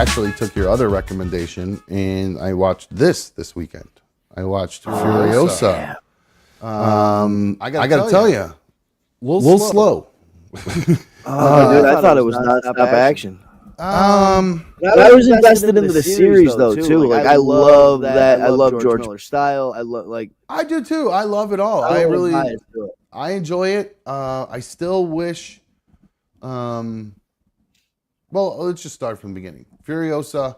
actually took your other recommendation and I watched this weekend. I watched Furiosa. I gotta tell you, a little slow. Dude, I thought it was nonstop action. Um, I was invested into the series though too. Like I love that. I love George Miller's style. I love I do too. I love it all. I enjoy it. I still wish. Well, let's just start from the beginning. Furiosa.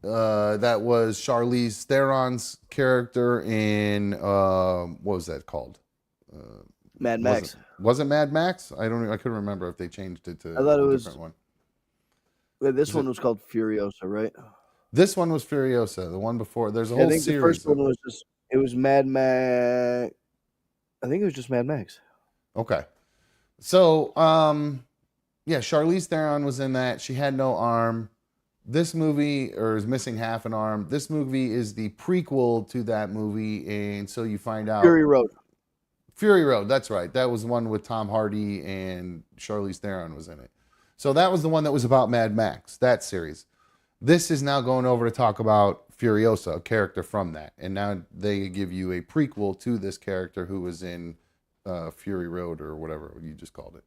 That was Charlize Theron's character in what was that called? Mad Max. Was it Mad Max? I couldn't remember if they changed it to I thought it was, different one. This one was called Furiosa, right? This one was Furiosa. The one before, there's a whole series. The first one was it was Mad Max. I think it was just Mad Max. Okay. So, yeah, Charlize Theron was in that. She had no arm. This movie, or is missing half an arm. This movie is the prequel to that movie, and so you find out. Fury Road, that's right. That was one with Tom Hardy and Charlize Theron was in it. So that was the one that was about Mad Max, that series. This is now going over to talk about Furiosa, a character from that. And now they give you a prequel to this character who was in Fury Road or whatever you just called it.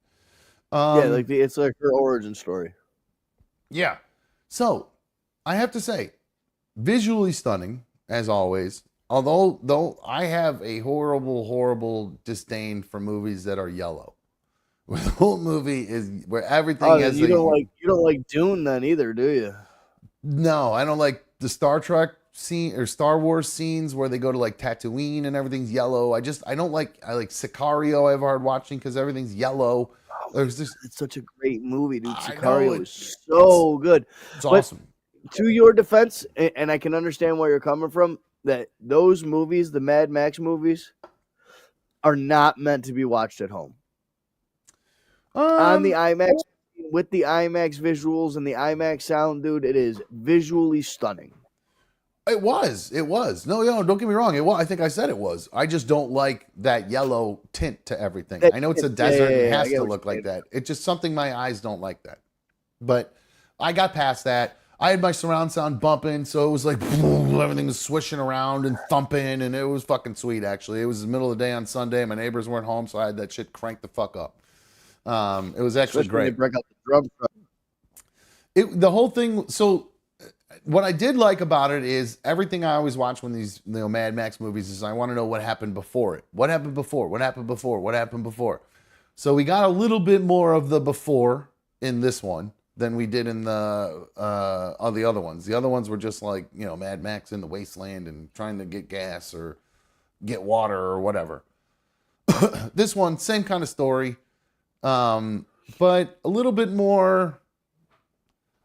It's like her origin story. Yeah. So I have to say, visually stunning, as always. Though I have a horrible disdain for movies that are yellow. The whole movie is where everything has. You don't like Dune then either, do you? No, I don't like the Star Trek scene or Star Wars scenes where they go to like Tatooine and everything's yellow. I like Sicario. I've heard watching because everything's yellow. It's such a great movie, dude. Sicario is so good. It's awesome. To your defense, and I can understand where you're coming from, that those movies, the Mad Max movies, are not meant to be watched at home. On the IMAX, with the IMAX visuals and the IMAX sound, dude, it is visually stunning. It was. No, don't get me wrong. It was. I think I said it was. I just don't like that yellow tint to everything. I know it's a desert and it has to look like that. It's just something my eyes don't like that. But I got past that. I had my surround sound bumping, so it was like everything was swishing around and thumping, and it was fucking sweet, actually. It was the middle of the day on Sunday. My neighbors weren't home, so I had that shit cranked the fuck up. It was actually great. When they break out the drum. The whole thing, so what I did like about it is everything I always watch when these Mad Max movies is I want to know what happened before it. What happened before? What happened before? What happened before? So we got a little bit more of the before in this one than we did in the other ones. The other ones were just like, Mad Max in the wasteland and trying to get gas or get water or whatever. This one, same kind of story, but a little bit more.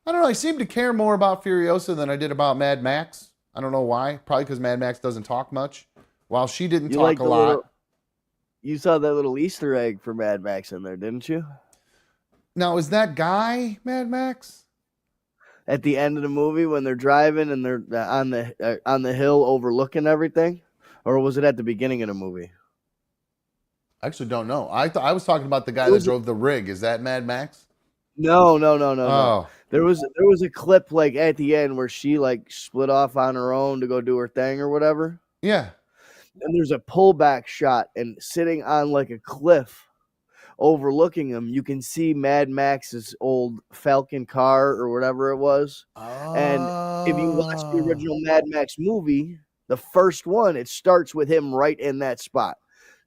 I don't know. I seem to care more about Furiosa than I did about Mad Max. I don't know why. Probably because Mad Max doesn't talk much, while she didn't talk a lot. You saw that little Easter egg for Mad Max in there, didn't you? Now, is that guy Mad Max? At the end of the movie when they're driving and they're on the hill overlooking everything? Or was it at the beginning of the movie? I actually don't know. I was talking about the guy that drove the rig. Is that Mad Max? No. There was a clip like at the end where she like split off on her own to go do her thing or whatever. Yeah. And there's a pullback shot and sitting on like a cliff overlooking him, you can see Mad Max's old Falcon car or whatever it was. Oh. And if you watch the original Mad Max movie, the first one, it starts with him right in that spot.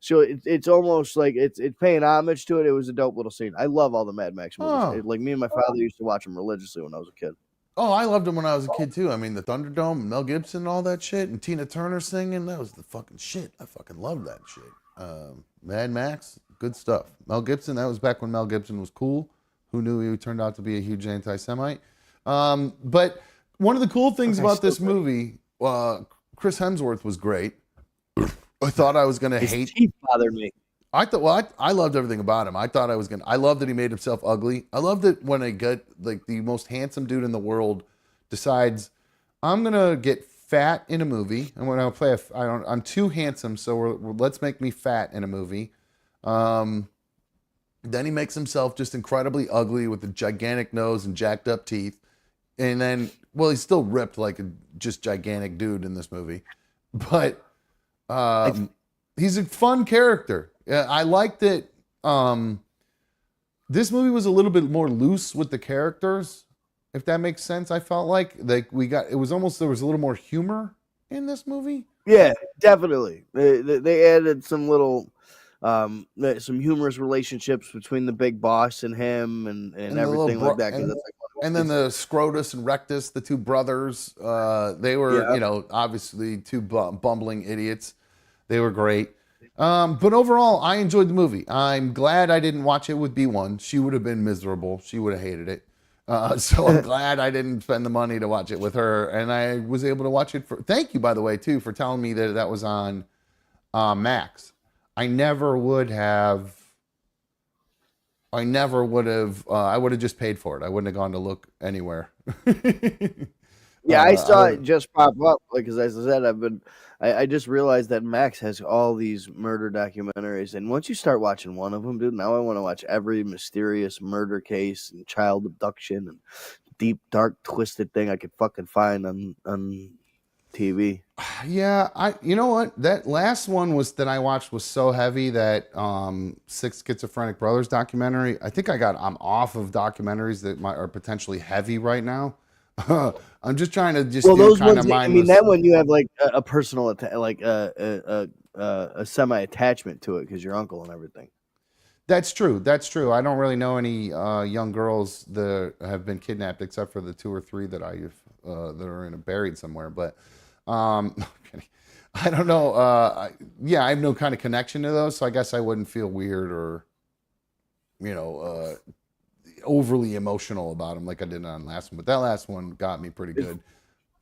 So it's almost like it's paying homage to it. It was a dope little scene. I love all the Mad Max movies. Like me and my father used to watch them religiously when I was a kid. Oh, I loved them when I was a kid too. I mean, the Thunderdome, Mel Gibson, and all that shit, and Tina Turner singing. That was the fucking shit. I fucking loved that shit. Mad Max, good stuff. Mel Gibson, that was back when Mel Gibson was cool. Who knew he turned out to be a huge anti-Semite? But one of the cool things about this movie, Chris Hemsworth was great. I thought I was going to hate. His teeth bothered me. I loved everything about him. I loved that he made himself ugly. I loved it when like the most handsome dude in the world decides, I'm going to get fat in a movie. And when I play, I'm too handsome, so let's make me fat in a movie. Then he makes himself just incredibly ugly with a gigantic nose and jacked up teeth. And then well, he's still ripped like a just gigantic dude in this movie, but he's a fun character. I liked that. This movie was a little bit more loose with the characters, if that makes sense. I felt like we got it was almost there was a little more humor in this movie. Yeah, definitely. They added some little some humorous relationships between the big boss and him and everything like that. And then the Scrotus and Rectus, the two brothers, they were, obviously two bumbling idiots. They were great. But overall, I enjoyed the movie. I'm glad I didn't watch it with B1. She would have been miserable. She would have hated it. So I'm glad I didn't spend the money to watch it with her. And I was able to watch it thank you, by the way, too, for telling me that was on Max. I would have, I would have just paid for it. I wouldn't have gone to look anywhere. Yeah, I saw it just pop up. Like, as I said, I just realized that Max has all these murder documentaries. And once you start watching one of them, dude, now I want to watch every mysterious murder case and child abduction and deep, dark, twisted thing I could fucking find on TV. Yeah, you know what? That last one that I watched was so heavy that Six Schizophrenic Brothers documentary. I think I'm off of documentaries that are potentially heavy right now. I'm just trying to do those kind ones, of mindless. I mean, that one you have like a personal, a semi attachment to it because your uncle and everything. That's true. That's true. I don't really know any young girls that have been kidnapped except for the 2 or 3 that that are buried somewhere. But I don't know. I have no kind of connection to those, so I guess I wouldn't feel weird or overly emotional about them like I did on the last one. But that last one got me pretty good.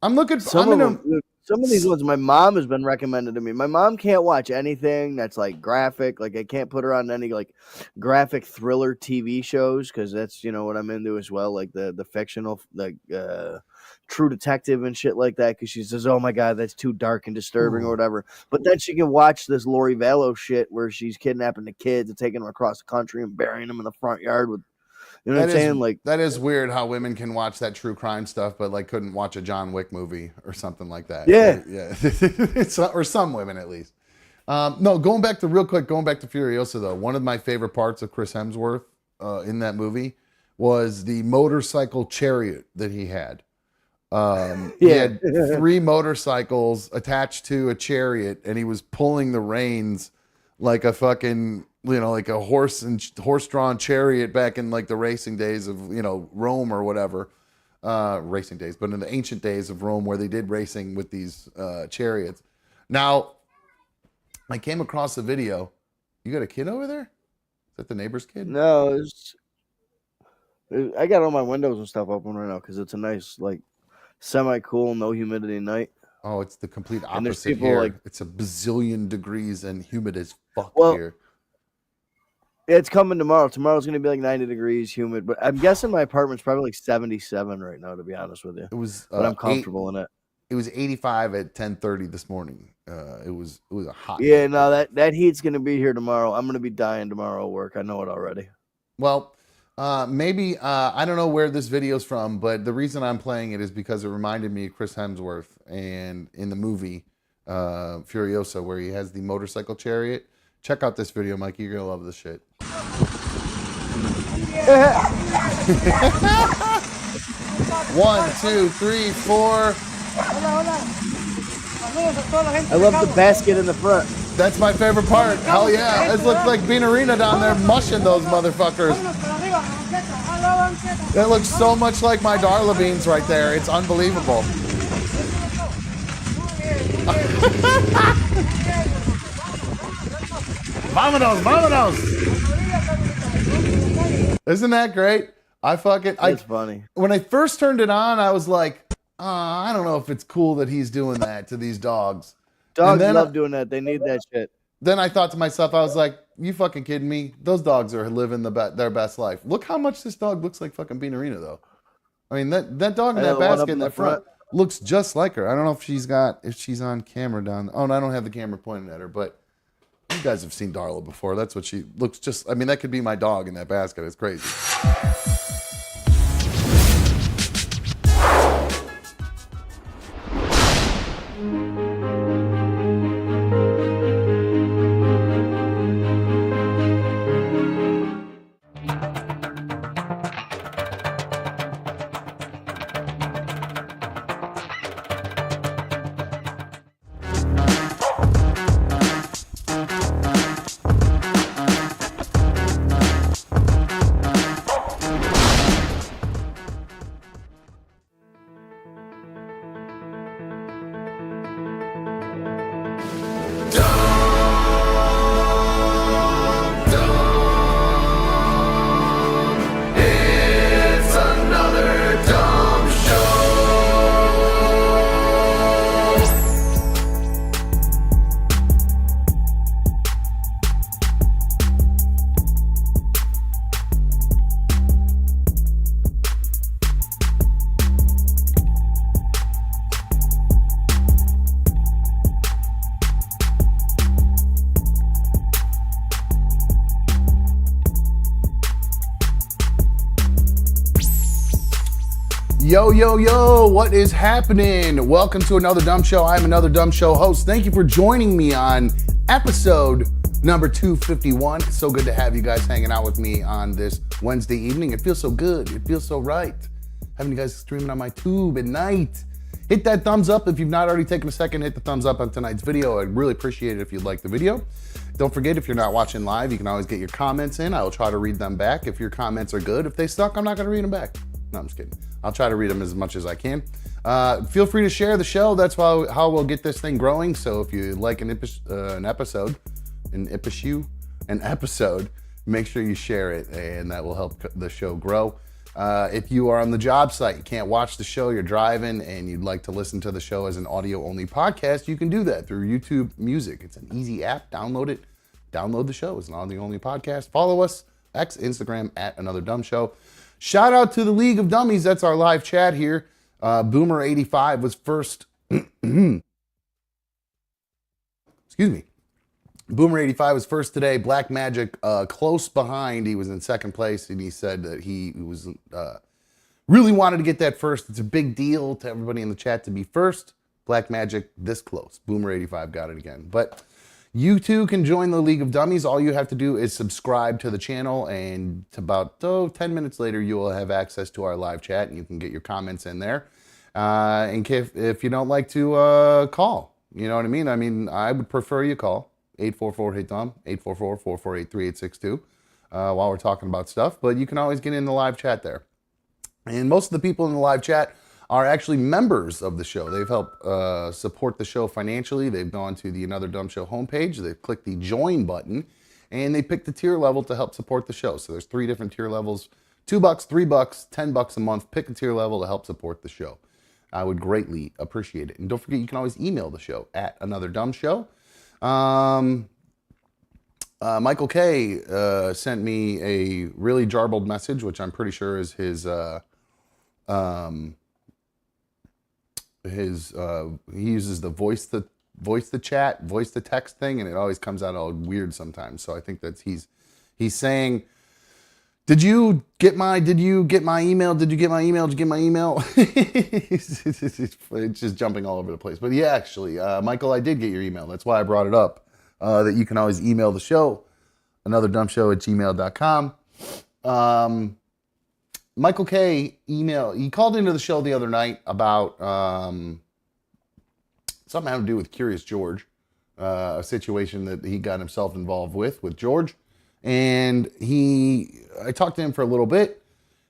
I'm looking for some of these ones my mom has been recommended to me. My mom can't watch anything that's like graphic. Like I can't put her on any like graphic thriller TV shows because that's what I'm into as well. Like the fictional like True Detective and shit like that. Because she says, "Oh my god, that's too dark and disturbing" or whatever. But then she can watch this Lori Vallow shit where she's kidnapping the kids and taking them across the country and burying them in the front yard with. You know what I'm saying? Like that is weird how women can watch that true crime stuff, but like couldn't watch a John Wick movie or something like that. Yeah, yeah. Or some women at least. No, going back to Furiosa though. One of my favorite parts of Chris Hemsworth in that movie was the motorcycle chariot that he had. He had 3 motorcycles attached to a chariot, and he was pulling the reins like a fucking. Like a horse-drawn chariot back in like the racing days of, Rome or whatever. Racing days, but in the ancient days of Rome where they did racing with these chariots. Now, I came across a video. You got a kid over there? Is that the neighbor's kid? No, I got all my windows and stuff open right now because it's a nice, like, semi-cool, no humidity night. Oh, it's the complete opposite here. It's a bazillion degrees and humid as fuck here. It's coming tomorrow. Tomorrow's going to be like 90 degrees, humid. But I'm guessing my apartment's probably like 77 right now, to be honest with you. It was, but I'm comfortable in it. It was 85 at 10:30 this morning. It was a hot. Yeah, no, that heat's going to be here tomorrow. I'm going to be dying tomorrow at work. I know it already. Well, maybe I don't know where this video's from, but the reason I'm playing it is because it reminded me of Chris Hemsworth and in the movie Furiosa, where he has the motorcycle chariot. Check out this video, Mikey. You're gonna love this shit. 1, 2, 3, 4. I love the basket in the front. That's my favorite part. Hell yeah. It looks like Beanarina down there mushing those motherfuckers. It looks so much like my Darla beans right there. It's unbelievable. Vámonos. Isn't that great? It's funny. When I first turned it on, I was like, I don't know if it's cool that he's doing that to these dogs. Dogs love doing that. They need that shit. Then I thought to myself, I was like, you fucking kidding me? Those dogs are living their best life. Look how much this dog looks like fucking Beanarina, though. I mean, that dog in that basket in the front looks just like her. I don't know if she's on camera down. Oh, no, I don't have the camera pointing at her, but you guys have seen Darla before. That's what she looks just. I mean, that could be my dog in that basket. It's crazy. Yo, yo, yo, what is happening? Welcome to Another Dumb Show. I'm Another Dumb Show host. Thank you for joining me on episode number 251. It's so good to have you guys hanging out with me on this Wednesday evening. It feels so good. It feels so right. Having you guys streaming on my tube at night. Hit that thumbs up. If you've not already taken a second, hit the thumbs up on tonight's video. I'd really appreciate it if you'd like the video. Don't forget, if you're not watching live, you can always get your comments in. I will try to read them back. If your comments are good, if they suck, I'm not going to read them back. No, I'm just kidding. I'll try to read them as much as I can. Feel free to share the show. That's how we'll get this thing growing. So if you like an episode, make sure you share it, and that will help the show grow. If you are on the job site, you can't watch the show, you're driving, and you'd like to listen to the show as an audio-only podcast, you can do that through YouTube Music. It's an easy app. Download it. Download the show. It's an audio-only podcast. Follow us, Instagram, at Another Dumb Show. Shout out to the League of Dummies. That's our live chat here. Boomer85 was first. Excuse me. Boomer85 was first today. Black Magic close behind. He was in second place, and he said that he was really wanted to get that first. It's a big deal to everybody in the chat to be first. Black Magic this close. Boomer85 got it again. But you too can join the League of Dummies. All you have to do is subscribe to the channel, and about 10 minutes later, you will have access to our live chat, and you can get your comments in there. And if you don't like to call, you know what I mean? I mean, I would prefer you call 844-HEY-DUMB, 844-448-3862 while we're talking about stuff. But you can always get in the live chat there. And most of the people in the live chat are actually members of the show. They've helped support the show financially. They've gone to the Another Dumb Show homepage. They've clicked the join button, and they picked the tier level to help support the show. So there's 3 different tier levels: $2, $3, $10 a month. Pick a tier level to help support the show. I would greatly appreciate it. And don't forget, you can always email the show at Another Dumb Show. Michael K sent me a really jarbled message, which I'm pretty sure is his he uses the voice to chat, voice to text thing, and it always comes out all weird sometimes. So I think that he's saying, did you get my email? Did you get my email? Did you get my email? It's just jumping all over the place. But yeah, actually, Michael, I did get your email. That's why I brought it up. That you can always email the show, anotherdumshow@gmail.com. Michael K. he called into the show the other night about something having to do with Curious George, a situation that he got himself involved with George. And I talked to him for a little bit.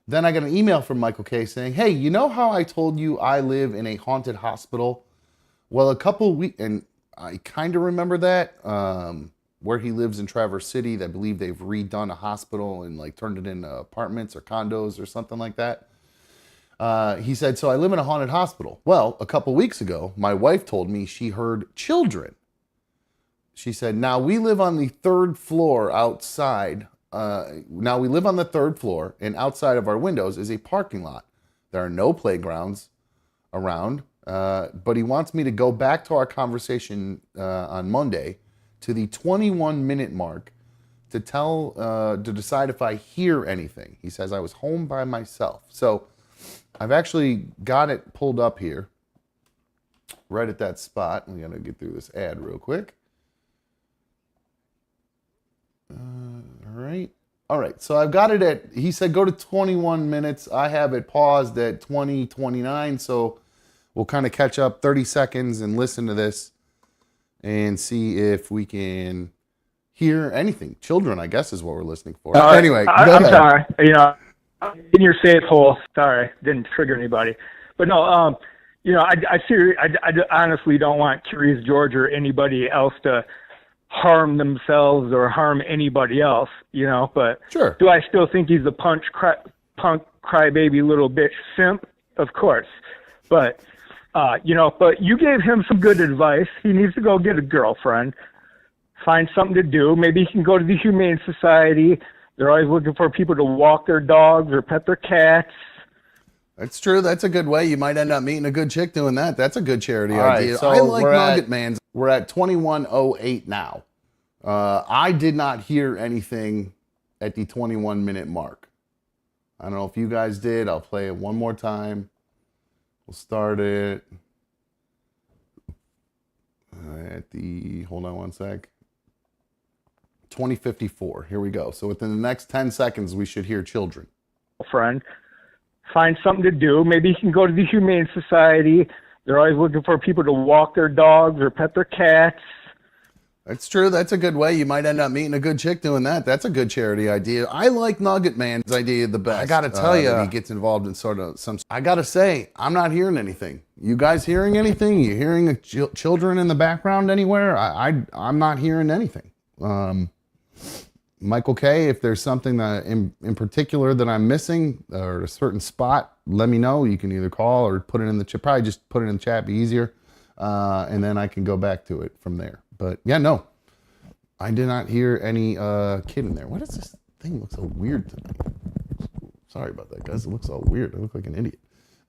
Then I got an email from Michael K. saying, hey, you know how I told you I live in a haunted hospital? Well, a couple weeks, and I kind of remember that, where he lives in Traverse City. I believe they've redone a hospital and like turned it into apartments or condos or something like that. He said, so I live in a haunted hospital. Well, a couple weeks ago, my wife told me she heard children. She said, now we live on the 3rd floor outside. Now we live on the 3rd floor, and outside of our windows is a parking lot. There are no playgrounds around, but he wants me to go back to our conversation on Monday to the 21-minute mark to decide if I hear anything. He says I was home by myself. So I've actually got it pulled up here. right at that spot. We got to get through this ad real quick. All right. All right. So I've got it at, he said go to 21 minutes. I have it paused at 20:29. So we'll kind of catch up 30 seconds and listen to this and see if we can hear anything. Children, I guess, is what we're listening for. Anyway, I'm sorry. In your safe hole. Sorry, didn't trigger anybody. But no, I honestly don't want Curious George or anybody else to harm themselves or harm anybody else, but sure. Do I still think he's a punk crybaby little bitch simp? Of course. But, but you gave him some good advice. He needs to go get a girlfriend, find something to do. Maybe he can go to the Humane Society. They're always looking for people to walk their dogs or pet their cats. That's true. That's a good way. You might end up meeting a good chick doing that. That's a good charity idea. So I like Nugget Man. We're at 21:08 now. I did not hear anything at the 21-minute mark. I don't know if you guys did. I'll play it one more time. We'll start it at the, hold on one sec, 20:54. Here we go. So within the next 10 seconds, we should hear children. Friend, find something to do. Maybe he can go to the Humane Society. They're always looking for people to walk their dogs or pet their cats. That's true. That's a good way. You might end up meeting a good chick doing that. That's a good charity idea. I like Nugget Man's idea the best. I got to tell you, he gets involved in sort of some. I got to say, I'm not hearing anything. You guys hearing anything? You hearing children in the background anywhere? I'm not hearing anything. Michael K., if there's something that in particular that I'm missing or a certain spot, let me know. You can either call or put it in the chat. Probably just put it in the chat, be easier. And then I can go back to it from there. But yeah, no, I did not hear any kid in there. What is this thing? Looks so weird tonight. Sorry about that, guys. It looks all weird. I look like an idiot.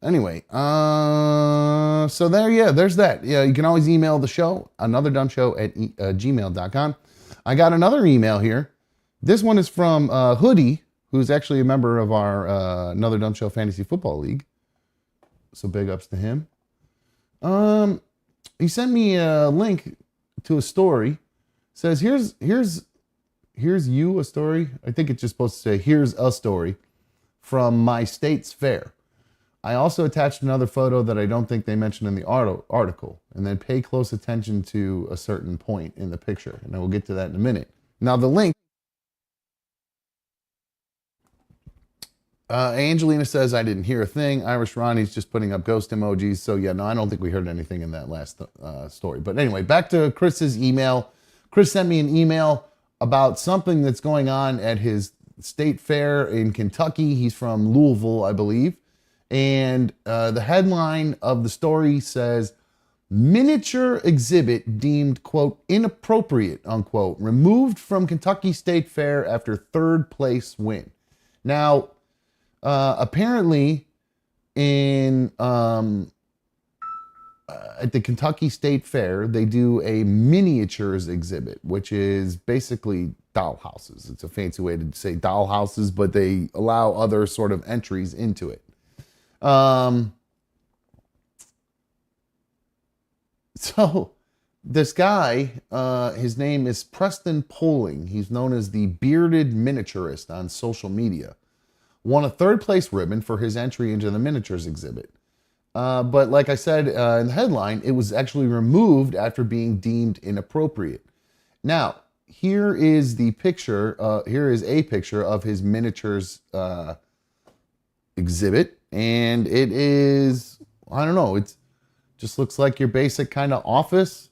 Anyway, so there's that. Yeah, you can always email the show, anotherdumbshow@gmail.com. I got another email here. This one is from Hoodie, who's actually a member of our Another Dumb Show Fantasy Football League. So big ups to him. He sent me a link to a story. Says here's you a story. I think it's just supposed to say here's a story from my state's fair. I also attached another photo that I don't think they mentioned in the article, and then pay close attention to a certain point in the picture, and I will get to that in a minute. Now the link. Angelina says, I didn't hear a thing. Irish Ronnie's just putting up ghost emojis. So yeah, no, I don't think we heard anything in that last story. But anyway, back to Chris's email. Chris sent me an email about something that's going on at his state fair in Kentucky. He's from Louisville, I believe. And the headline of the story says, miniature exhibit deemed, quote, inappropriate, unquote, removed from Kentucky State Fair after third place win. Now, apparently in at the Kentucky State Fair, they do a miniatures exhibit, which is basically dollhouses. It's a fancy way to say dollhouses, but they allow other sort of entries into it. So this guy, his name is Preston Poling. He's known as the Bearded Miniaturist on social media. Won a third place ribbon for his entry into the miniatures exhibit. But like I said in the headline, it was actually removed after being deemed inappropriate. Now, here is the picture. Here is a picture of his miniatures exhibit. And it is, I don't know, it just looks like your basic kind of office.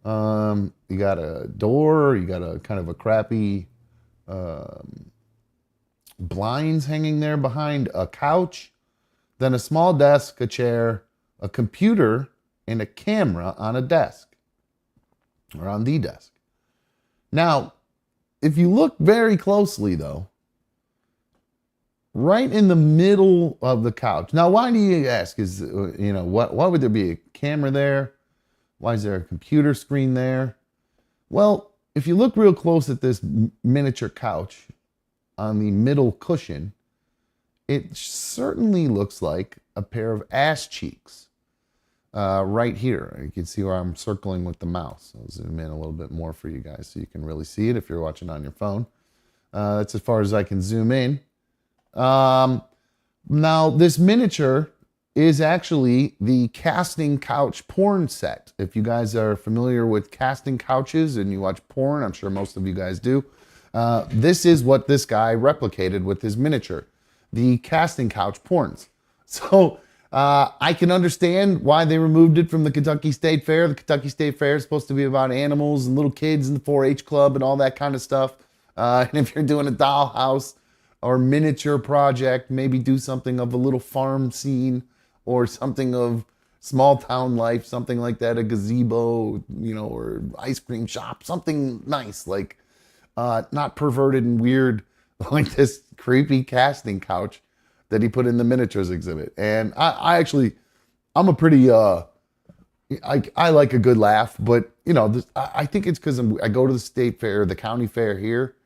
You got a door, you got a kind of a crappy blinds hanging there behind a couch, then a small desk, a chair, a computer, and a camera on a desk, or on the desk. Now, if you look very closely, though, right in the middle of the couch. Now, why do you ask? Is, why would there be a camera there? Why is there a computer screen there? Well, if you look real close at this miniature couch, on the middle cushion, it certainly looks like a pair of ass cheeks. right here. You can see where I'm circling with the mouse. I'll zoom in a little bit more for you guys so you can really see it if you're watching on your phone. That's as far as I can zoom in. Now, this miniature is actually the casting couch porn set. If you guys are familiar with casting couches and you watch porn, I'm sure most of you guys do, this is what this guy replicated with his miniature, the casting couch porns. So I can understand why they removed it from the Kentucky State Fair. The Kentucky State Fair is supposed to be about animals and little kids and the 4-H club and all that kind of stuff. And if you're doing a dollhouse or miniature project, maybe do something of a little farm scene or something of small town life, something like that, a gazebo, or ice cream shop, something nice, like not perverted and weird like this creepy casting couch that he put in the miniatures exhibit. And I'm a pretty, I like a good laugh, but I think it's because I go to the state fair, the county fair here,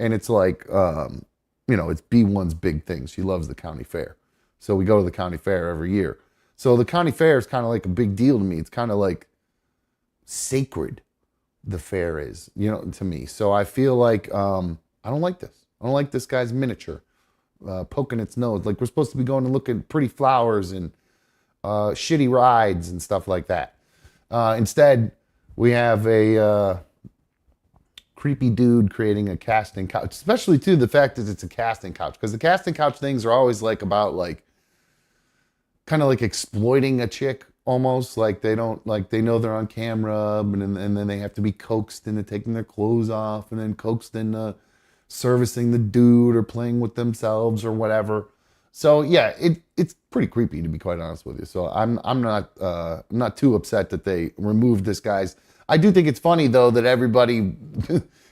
and it's like, it's B1's big thing. She loves the county fair. So we go to the county fair every year. So the county fair is kind of like a big deal to me. It's kind of like sacred, the fair is, to me. So I feel like I don't like this. I don't like this guy's miniature poking its nose. Like we're supposed to be going to look at pretty flowers and shitty rides and stuff like that. Instead, we have a creepy dude creating a casting couch, especially too the fact that it's a casting couch, because the casting couch things are always like about like kind of like exploiting a chick almost, like they know they're on camera and then they have to be coaxed into taking their clothes off and then coaxed into servicing the dude or playing with themselves or whatever. So yeah, it's pretty creepy, to be quite honest with you. So I'm not too upset that they removed this guy's. I do think it's funny though that everybody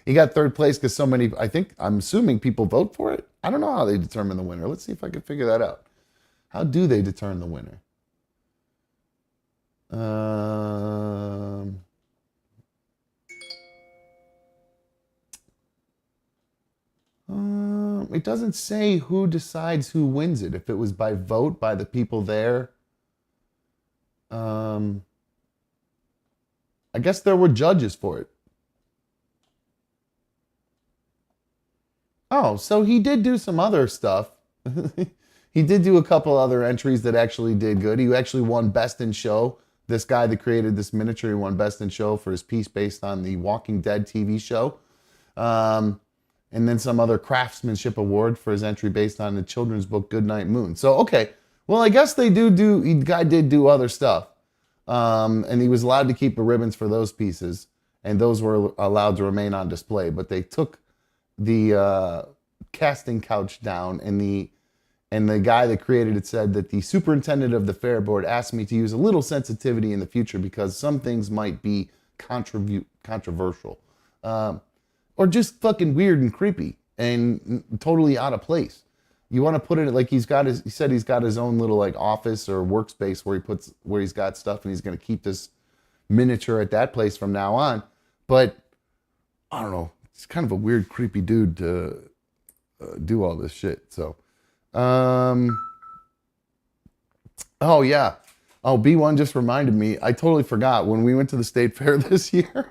he got third place because so many. I'm assuming people vote for it. I don't know how they determine the winner. Let's see if I can figure that out. How do they determine the winner? It doesn't say who decides who wins it. If it was by vote by the people there. I guess there were judges for it. Oh, so he did do some other stuff. He did do a couple other entries that actually did good. He actually won Best in Show. This guy that created this miniature, he won Best in Show for his piece based on the Walking Dead TV show. And then some other craftsmanship award for his entry based on the children's book Goodnight Moon. So, okay. Well, I guess the guy did do other stuff. And he was allowed to keep the ribbons for those pieces. And those were allowed to remain on display. But they took the casting couch down, and the guy that created it said that the superintendent of the fair board asked me to use a little sensitivity in the future because some things might be controversial. Or just fucking weird and creepy and totally out of place. You want to put it like he said he's got his own little like office or workspace where he's got stuff, and he's going to keep this miniature at that place from now on. But I don't know. It's kind of a weird, creepy dude to do all this shit. So, oh yeah. Oh, B1 just reminded me. I totally forgot when we went to the state fair this year.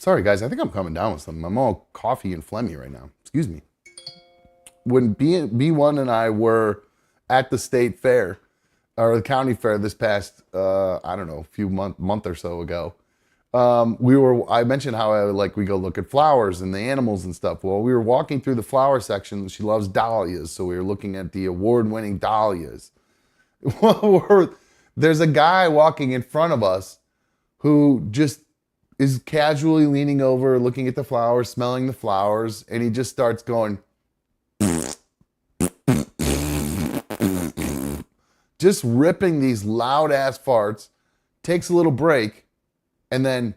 Sorry, guys. I think I'm coming down with something. I'm all coffee and phlegmy right now. Excuse me. When B1 and I were at the state fair, or the county fair this past, I don't know, month or so ago, I mentioned how we go look at flowers and the animals and stuff. Well, we were walking through the flower section. She loves dahlias. So we were looking at the award-winning dahlias. There's a guy walking in front of us who just is casually leaning over, looking at the flowers, smelling the flowers, and he just starts going, just ripping these loud ass farts, takes a little break, and then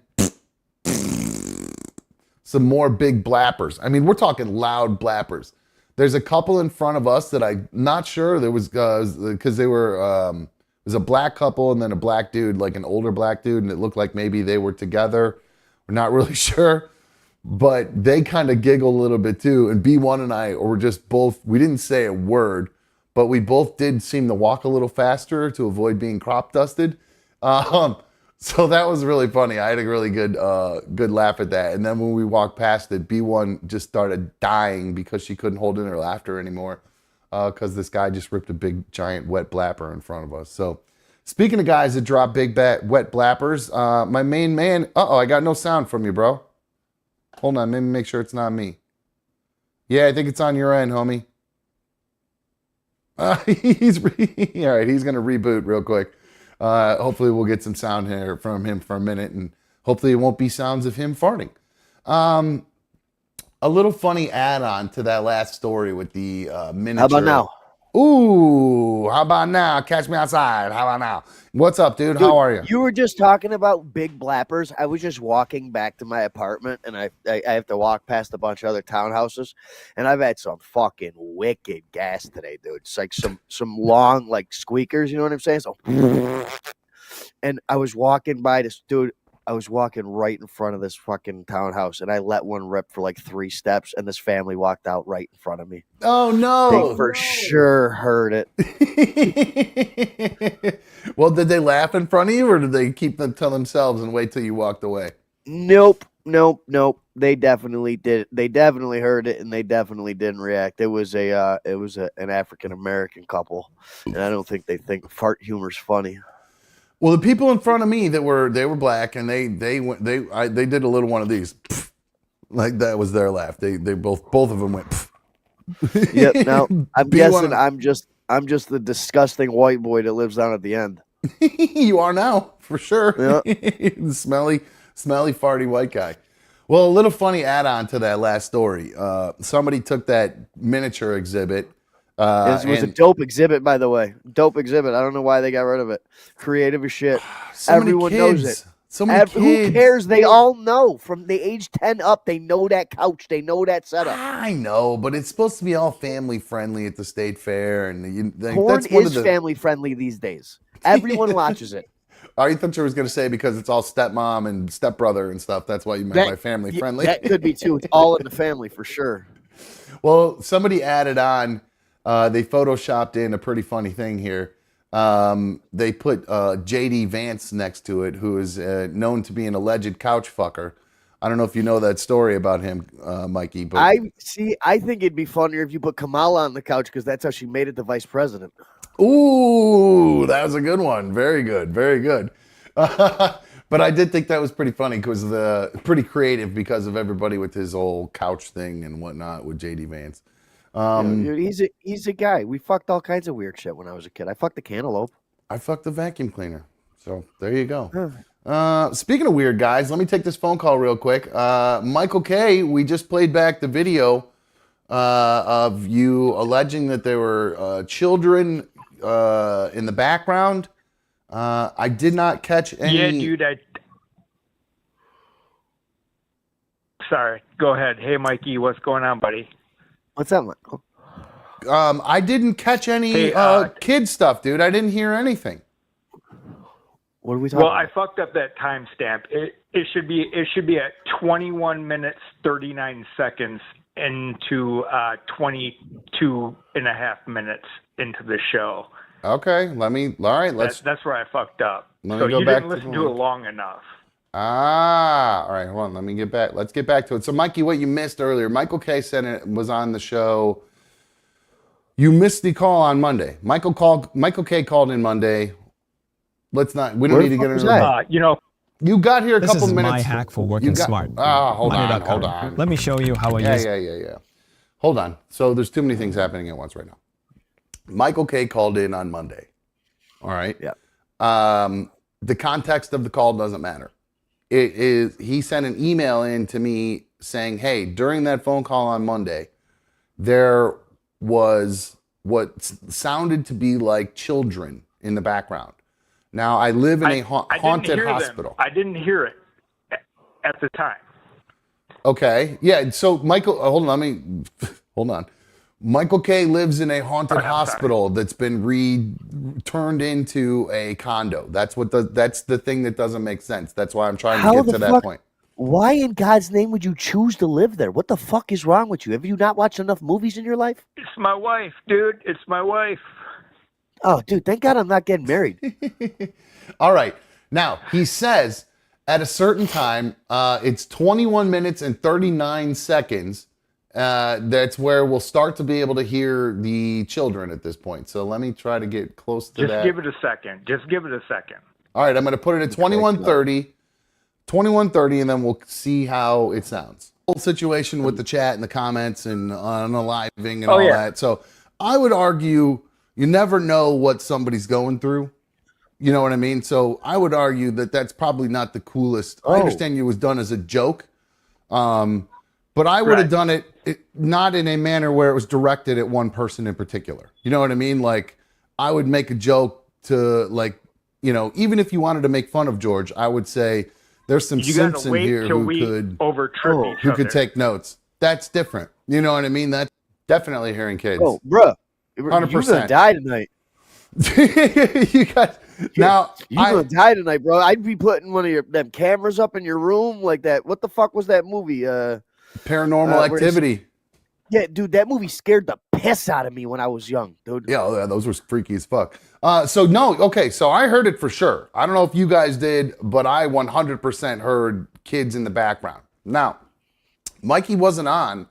some more big blappers. I mean, we're talking loud blappers. There's a couple in front of us that I'm not sure there was, because they were, it was a black couple and then a black dude, like an older black dude, and it looked like maybe they were together. We're not really sure, but they kind of giggled a little bit too. And B1 and I were just both, we didn't say a word, but we both did seem to walk a little faster to avoid being crop dusted. Um, so that was really funny. I had a really good laugh at that. And then when we walked past it, B1 just started dying because she couldn't hold in her laughter anymore because this guy just ripped a big, giant, wet blapper in front of us. So speaking of guys that drop big, wet blappers, my main man, I got no sound from you, bro. Hold on, maybe make sure it's not me. Yeah, I think it's on your end, homie. All right, he's going to reboot real quick. Hopefully we'll get some sound here from him for a minute, and hopefully it won't be sounds of him farting. A little funny add-on to that last story with the miniature. How about now? Ooh, how about now? Catch me outside. How about now? What's up, dude? How are you? You were just talking about big blappers. I was just walking back to my apartment, and I have to walk past a bunch of other townhouses, and I've had some fucking wicked gas today, dude. It's like some long like squeakers, you know what I'm saying? So, and I was walking by this dude. I was walking right in front of this fucking townhouse, and I let one rip for like 3 steps, and this family walked out right in front of me. Oh, no. They for sure heard it. Well, did they laugh in front of you, or did they keep them to themselves and wait till you walked away? Nope. They definitely did. They definitely heard it, and they definitely didn't react. It was an African American couple, and I don't think they think fart humor's funny. Well, the people in front of me they were black, and they did a little one of these, like that was their laugh. They both of them went. Yep. Now I'm guessing I'm just the disgusting white boy that lives down at the end. You are now for sure. Yep. The smelly, farty white guy. Well, a little funny add-on to that last story. Somebody took that miniature exhibit. It was a dope exhibit, by the way. Dope exhibit. I don't know why they got rid of it. Creative as shit. Everyone knows it. So many kids. Who cares? They all know. From the age 10 up, they know that couch. They know that setup. I know, but it's supposed to be all family friendly at the state fair. And Porn is family friendly these days. Everyone watches it. I thought you was going to say because it's all stepmom and stepbrother and stuff. That's why you meant by family friendly. That could be too. It's all in the family for sure. Well, somebody added on. They photoshopped in a pretty funny thing here. They put J.D. Vance next to it, who is known to be an alleged couch fucker. I don't know if you know that story about him, Mikey. But I think it'd be funnier if you put Kamala on the couch because that's how she made it the vice president. Ooh, that was a good one. Very good, very good. But I did think that was pretty funny because pretty creative because of everybody with his old couch thing and whatnot with J.D. Vance. He's a guy. We fucked all kinds of weird shit when I was a kid. I fucked a cantaloupe. I fucked the vacuum cleaner. So there you go. Speaking of weird guys, let me take this phone call real quick. Michael K, we just played back the video of you alleging that there were children in the background. I did not catch any. Yeah, dude. Sorry. Go ahead. Hey, Mikey, what's going on, buddy? What's that, Michael? I didn't catch any kid stuff, dude. I didn't hear anything. What are we talking about? Well, I fucked up that timestamp. It should be at 21 minutes 39 seconds into 22 and a half minutes into the show. Okay, That's where I fucked up. So you didn't listen to it long enough. All right, hold on. Let's get back to it. So, Mikey, what you missed earlier, Michael K said it was on the show. You missed the call on Monday. Michael K called in Monday. We don't need to get into that. You got here a couple minutes. This is my hack for working smart. Hold on. Let me show you how I use it. Yeah. Hold on. So there's too many things happening at once right now. Michael K called in on Monday. All right? Yeah. The context of the call doesn't matter. He sent an email in to me saying, hey, during that phone call on Monday, there was what sounded to be like children in the background. Now, I live in a haunted hospital. I didn't hear it at the time. Okay. Yeah. So, Michael, hold on. Michael K lives in a haunted hospital that's been turned into a condo. That's the thing that doesn't make sense. That's why I'm trying to get to that point. Why in God's name would you choose to live there? What the fuck is wrong with you? Have you not watched enough movies in your life? It's my wife, dude. It's my wife. Oh, dude, thank God I'm not getting married. All right. Now, he says at a certain time, it's 21 minutes and 39 seconds. That's where we'll start to be able to hear the children at this point. So let me try to get close to that. Just give it a second. Just give it a second. All right, I'm going to put it at 21:30, and then we'll see how it sounds. Whole situation with the chat and the comments and unaliving and all that. So I would argue you never know what somebody's going through. You know what I mean? So I would argue that that's probably not the coolest. I understand it was done as a joke, but I would have done it not in a manner where it was directed at one person in particular. You know what I mean? Like, I would make a joke to, like, you know, even if you wanted to make fun of George, I would say there's some simps in here who could take notes. That's different. You know what I mean? That's definitely hearing kids. Oh, bruh. 100%. You're gonna die tonight. You got now. You're gonna die tonight, bro. I'd be putting one of them cameras up in your room like that. What the fuck was that movie? Paranormal Activity. Yeah, dude, that movie scared the piss out of me when I was young, dude. Yeah, those were freaky as fuck. So I heard it for sure. I don't know if you guys did, but I 100% heard kids in the background. Now, Mikey wasn't on,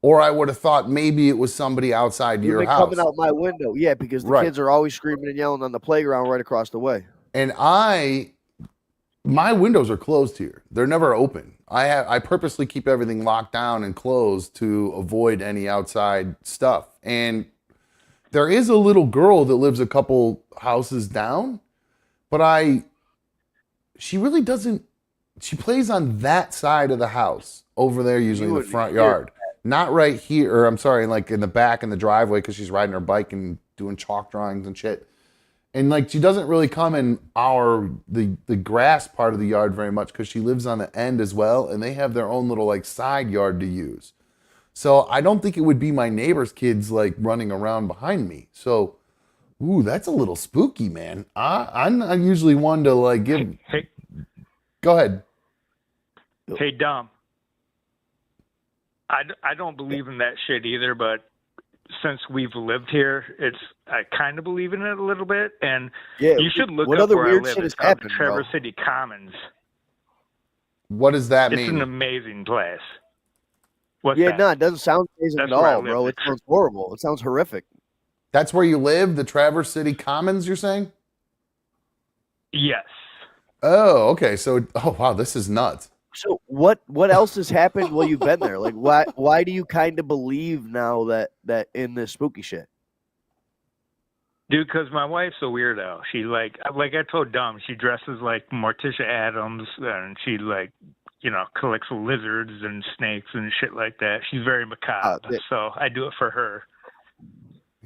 or I would have thought maybe it was somebody outside your house. Coming out my window, yeah, because the kids are always screaming and yelling on the playground right across the way. And my windows are closed here. They're never open. I purposely keep everything locked down and closed to avoid any outside stuff. And there is a little girl that lives a couple houses down, but she really doesn't. She plays on that side of the house over there, usually in the front yard. Not right here, or I'm sorry, like in the back in the driveway, because she's riding her bike and doing chalk drawings and shit. And like, she doesn't really come in the grass part of the yard very much because she lives on the end as well, and they have their own little like side yard to use. So I don't think it would be my neighbor's kids like running around behind me. So, ooh, that's a little spooky, man. I'm not usually one to like give. Hey. Go ahead. Hey, Dom. I don't believe in that shit either, but since we've lived here, I kind of believe in it a little bit, and you should look up where I live. It's called the Traverse City Commons. What does that mean? It's an amazing place. No, it doesn't sound amazing at all, bro. It sounds horrible. It sounds horrific. That's where you live, the Traverse City Commons, you're saying? Yes. Oh, okay. So, oh wow, this is nuts. So what else has happened while you've been there? Like, why do you kind of believe now that in this spooky shit? Dude, because my wife's a weirdo. She like I told Dom, she dresses like Morticia Adams, and she like, you know, collects lizards and snakes and shit like that. She's very macabre, so I do it for her.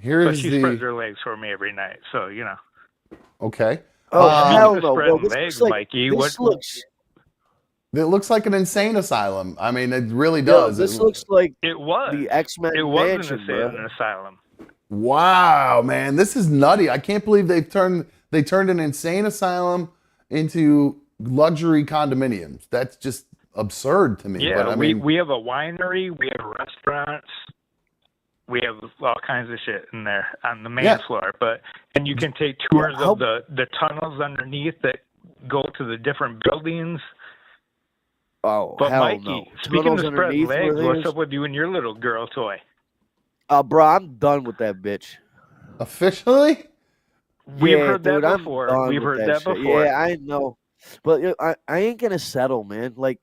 But she spreads her legs for me every night, so you know. Okay. Oh hell no, bro! Legs, Mikey. It looks like an insane asylum. I mean, it really does. This looks like it was the X-Men. It was an asylum. Wow, man, this is nutty. I can't believe they turned an insane asylum into luxury condominiums. That's just absurd to me. Yeah, but, I mean, we have a winery, we have restaurants, we have all kinds of shit in there on the main floor. And you can take tours of the tunnels underneath that go to the different buildings. Oh, but hell Mikey, no. Speaking of spread legs, what's up with you and your little girl toy? Bro, I'm done with that bitch. Officially? We've heard that before. We've heard that before. Yeah, I know. But I ain't gonna settle, man. Like,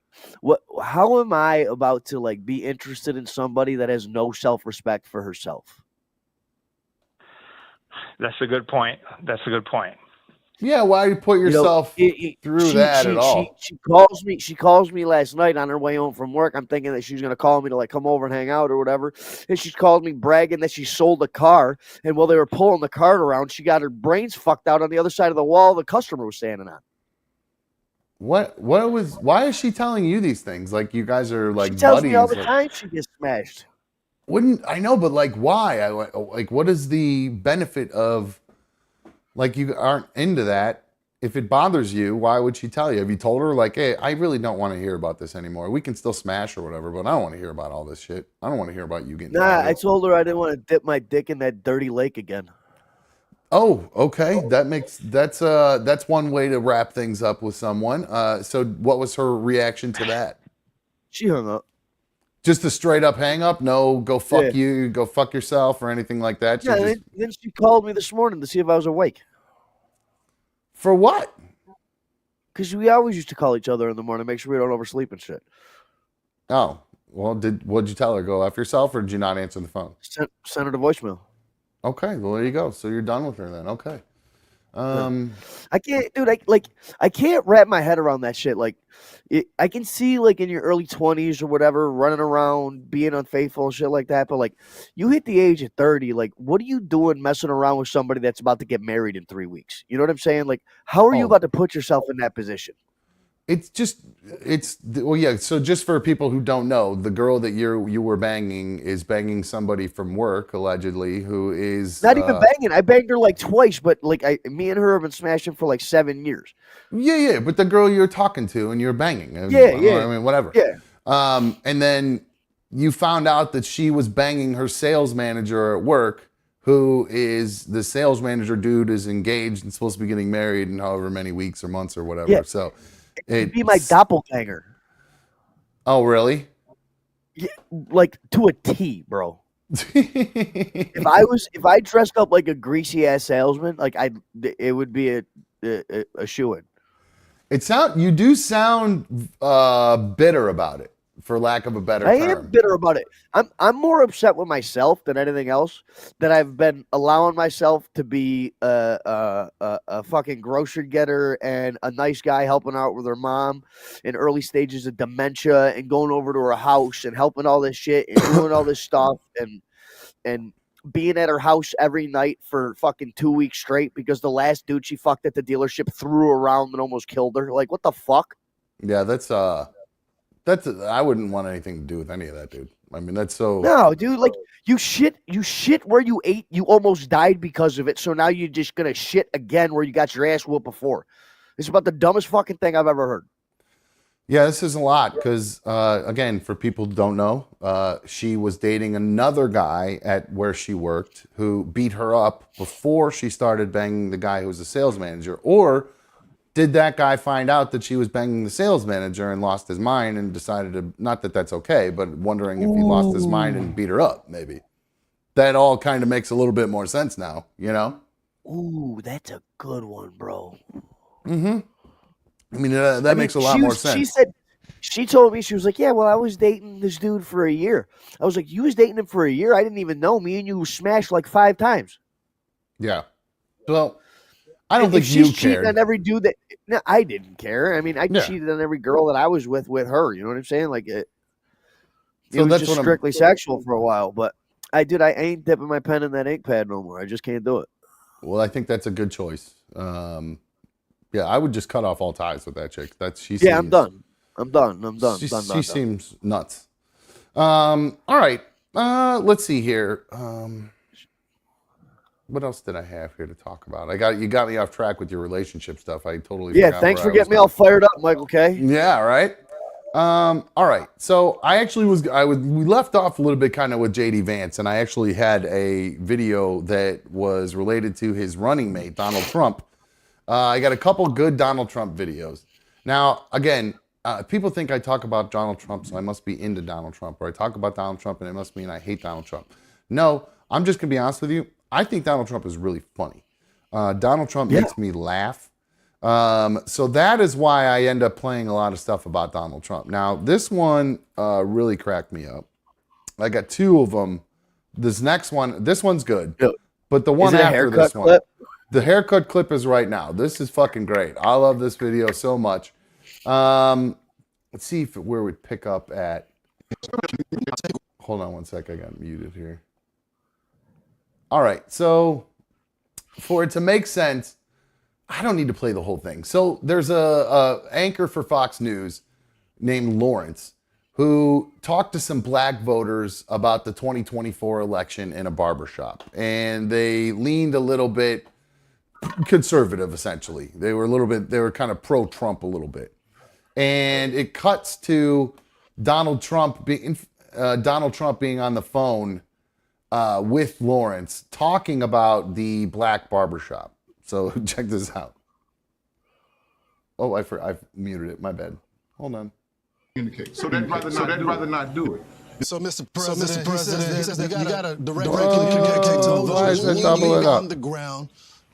how am I about to like be interested in somebody that has no self-respect for herself? That's a good point. Yeah, why you put yourself through that at all? She calls me last night on her way home from work. I'm thinking that she's gonna call me to like come over and hang out or whatever. And she called me bragging that she sold a car. And while they were pulling the cart around, she got her brains fucked out on the other side of the wall the customer was standing on. Why is she telling you these things? Like, you guys are like buddies. She tells me all the time she gets smashed. Wouldn't I know? But like, why? Like, what is the benefit of? Like, you aren't into that, if it bothers you, why would she tell you? Have you told her, like, hey, I really don't want to hear about this anymore. We can still smash or whatever, but I don't want to hear about all this shit. I don't want to hear about you getting Nah, married. I told her I didn't want to dip my dick in that dirty lake again. Oh, okay. That's one way to wrap things up with someone. So what was her reaction to that? She hung up. Just a straight up hang up? No, go fuck you, go fuck yourself, or anything like that? Then she called me this morning to see if I was awake. For what? Because we always used to call each other in the morning, make sure we don't oversleep and shit. Oh, well, what'd you tell her? Go F yourself, or did you not answer the phone? Sent her the voicemail. Okay, well, there you go. So you're done with her then. Okay. I can't, dude. I can't wrap my head around that shit. Like, I can see like in your early 20s or whatever, running around, being unfaithful and shit like that. But like, you hit the age of 30. Like, what are you doing messing around with somebody that's about to get married in 3 weeks? You know what I'm saying? Like, how are you about to put yourself in that position? Well, yeah. So just for people who don't know, the girl that you were banging is banging somebody from work, allegedly, who is not even banging. I banged her like twice, but like me and her have been smashing for like 7 years. Yeah. But the girl you're talking to and you're banging. Yeah. I mean, whatever. Yeah. And then you found out that she was banging her sales manager at work, who is the sales manager dude is engaged and supposed to be getting married in however many weeks or months or whatever. Yeah. So. It'd be my doppelganger. Oh, really? Yeah, like to a T, bro. if I dressed up like a greasy ass salesman, like it would be a shoo-in. You do sound bitter about it, for lack of a better term. I am bitter about it. I'm more upset with myself than anything else, that I've been allowing myself to be a fucking grocery getter and a nice guy helping out with her mom in early stages of dementia and going over to her house and helping all this shit and doing all this stuff and being at her house every night for fucking 2 weeks straight because the last dude she fucked at the dealership threw her around and almost killed her. Like, what the fuck? Yeah, I wouldn't want anything to do with any of that, dude. I mean, that's so. No, dude. Like you shit where you ate. You almost died because of it. So now you're just gonna shit again where you got your ass whooped before. It's about the dumbest fucking thing I've ever heard. Yeah, this is a lot because, again, for people who don't know, she was dating another guy at where she worked who beat her up before she started banging the guy who was a sales manager. Or did that guy find out that she was banging the sales manager and lost his mind and decided to, not that that's okay, but wondering if he lost his mind and beat her up, maybe. That all kind of makes a little bit more sense now, you know? Ooh, that's a good one, bro. Mm-hmm. I mean, that makes a lot more sense. She told me, she was like, yeah, well, I was dating this dude for a year. I was like, you was dating him for a year? I didn't even know. Me and you smashed like 5 times. Yeah. Well, I don't think you cared. Cheating on every dude that, no, I didn't care. I mean, I cheated on every girl that I was with her. You know what I'm saying? Like, it was just strictly sexual for a while. But I ain't dipping my pen in that ink pad no more. I just can't do it. Well, I think that's a good choice. Yeah, I would just cut off all ties with that chick. I'm done. I'm done. She seems nuts. All right. Let's see here. What else did I have here to talk about? You got me off track with your relationship stuff. I totally forgot. Thanks for getting me all fired up, Michael K. Yeah, right. All right. So we left off a little bit kind of with JD Vance, and I actually had a video that was related to his running mate, Donald Trump. I got a couple good Donald Trump videos. Now, again, people think I talk about Donald Trump, so I must be into Donald Trump, or I talk about Donald Trump, and it must mean I hate Donald Trump. No, I'm just going to be honest with you. I think Donald Trump is really funny. Donald Trump makes me laugh. So that is why I end up playing a lot of stuff about Donald Trump. Now, this one really cracked me up. I got 2 of them. This one's good. But the one after this one, the haircut clip is right now. This is fucking great. I love this video so much. Let's see where we pick up at. Hold on one sec. I got muted here. All right. So for it to make sense, I don't need to play the whole thing. So there's a anchor for Fox News named Lawrence who talked to some black voters about the 2024 election in a barbershop. And they leaned a little bit conservative, essentially. They were kind of pro-Trump a little bit. And it cuts to Donald Trump being on the phone with Lawrence talking about the black barbershop. So check this out. Oh, I've muted it. My bad. Hold on. So they'd rather not do it. So, Mr. President, he says you got to directly communicate to those on the ground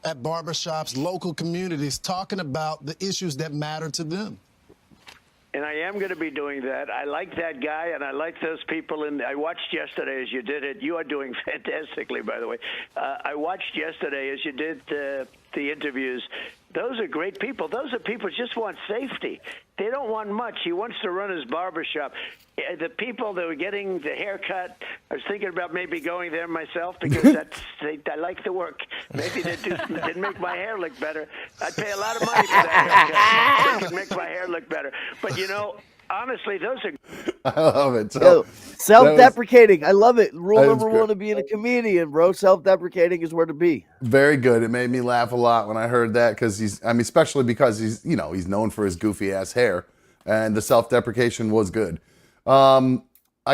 at barbershops, local communities, talking about the issues that matter to them. And I am going to be doing that. I like that guy, and I like those people. And I watched yesterday as you did it. You are doing fantastically, by the way. I watched yesterday as you did the interviews. Those are great people. Those are people who just want safety. They don't want much. He wants to run his barbershop. The people that were getting the haircut, I was thinking about maybe going there myself because I like the work. Maybe they'd make my hair look better. I'd pay a lot of money for that haircut. They could make my hair look better. But, honestly, those are... I love it. So, self-deprecating. I love it. Rule number one of being a comedian, bro. Self-deprecating is where to be. Very good. It made me laugh a lot when I heard that because especially because he's known for his goofy ass hair, and the self-deprecation was good. I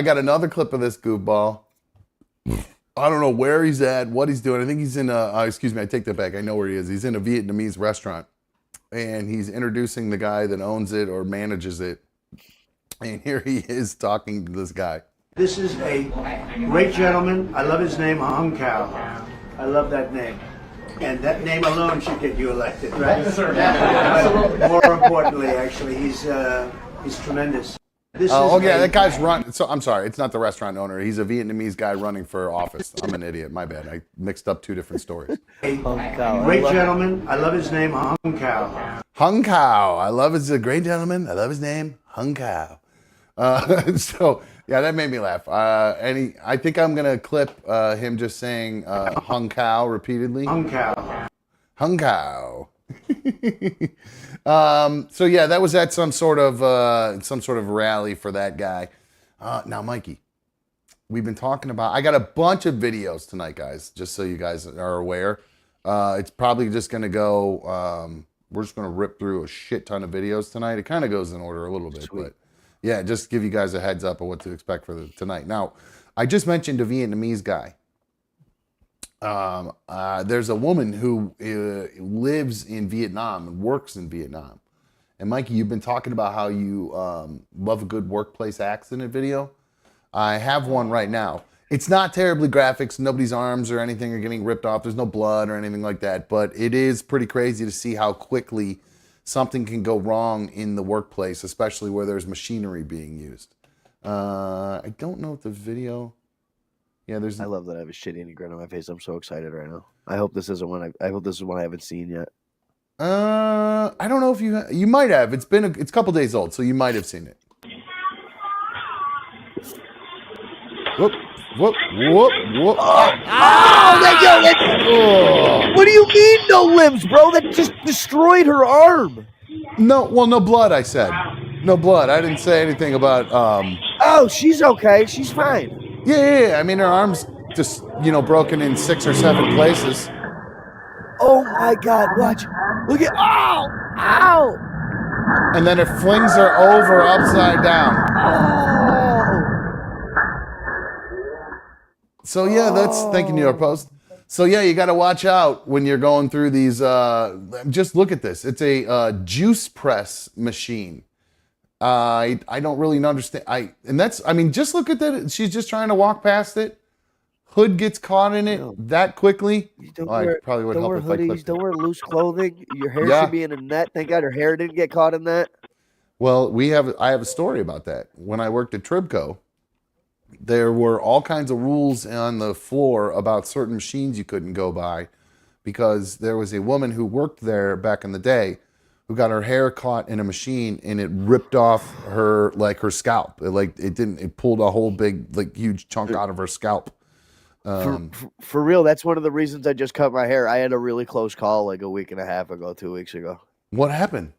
got another clip of this goofball. I don't know where he's at, what he's doing. I think he's in excuse me, I take that back. I know where he is. He's in a Vietnamese restaurant, and he's introducing the guy that owns it or manages it. And here he is talking to this guy. This is a great gentleman. I love his name, Hung Kao. I love that name. And that name alone should get you elected, right? Yes, sir. But more importantly, actually, he's tremendous. That guy's run. So I'm sorry, it's not the restaurant owner. He's a Vietnamese guy running for office. I'm an idiot. My bad. I mixed up two different stories. A great gentleman. I love his name, Hung Kao. Hung Kao. He's a great gentleman. I love his name, Hung Kao. So yeah, that made me laugh. I think I'm gonna clip him just saying Hung Kao repeatedly. Hung Kao. Hung Kao. So yeah, that was at some sort of rally for that guy. Now, Mikey, we've been talking about. I got a bunch of videos tonight, guys. Just so you guys are aware, it's probably just gonna go. We're just gonna rip through a shit ton of videos tonight. It kind of goes in order a little bit, but. Yeah, just give you guys a heads up of what to expect for tonight. Now, I just mentioned a Vietnamese guy. There's a woman who lives in Vietnam and works in Vietnam. And Mikey, you've been talking about how you love a good workplace accident video. I have one right now. It's not terribly graphic, so nobody's arms or anything are getting ripped off. There's no blood or anything like that. But it is pretty crazy to see how quickly something can go wrong in the workplace, especially where there's machinery being used. I don't know if the video... Yeah, there's... I love that I have a shit-eating grin on my face. I'm so excited right now. I hope this isn't one I hope this is one I haven't seen yet. I don't know if you might have. It's a couple days old, so you might have seen it. Whoop, whoop, whoop, whoop. What do you mean no limbs, bro? That just destroyed her arm. No blood, I said. No blood. I didn't say anything about Oh, she's okay. She's fine. Yeah. I mean, her arm's just, broken in 6 or 7 places. Oh my God, watch. Look at ow! And then it flings her over upside down. Oh. So yeah, that's thank you, New York Post. So yeah, you got to watch out when you're going through these. Just look at this. It's a juice press machine. I don't really understand. Just look at that. She's just trying to walk past it. Hood gets caught in it that quickly. I probably would help if I clicked. Don't wear loose clothing. Your hair should be in a net. Thank God her hair didn't get caught in that. Well, I have a story about that. When I worked at Tribco, there were all kinds of rules on the floor about certain machines you couldn't go by, because there was a woman who worked there back in the day who got her hair caught in a machine and it ripped off her scalp. It pulled a whole big huge chunk out of her scalp. For real, that's one of the reasons I just cut my hair. I had a really close call a week and a half ago, 2 weeks ago. What happened?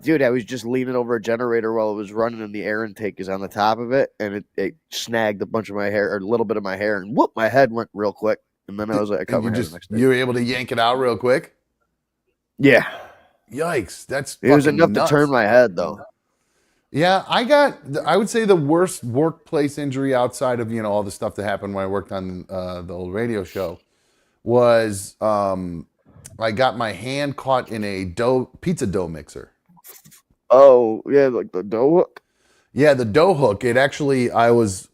Dude, I was just leaning over a generator while it was running, and the air intake is on the top of it, and it snagged a bunch of my hair, or a little bit of my hair, and whoop, my head went real quick. And then I was like, I cut my hair the next day. You were able to yank it out real quick? Yeah. Yikes. That's It was enough nuts. to turn my head, though. Yeah, I would say the worst workplace injury outside of, all the stuff that happened when I worked on the old radio show was I got my hand caught in a pizza dough mixer. Oh, yeah, like the dough hook? Yeah, the dough hook. It was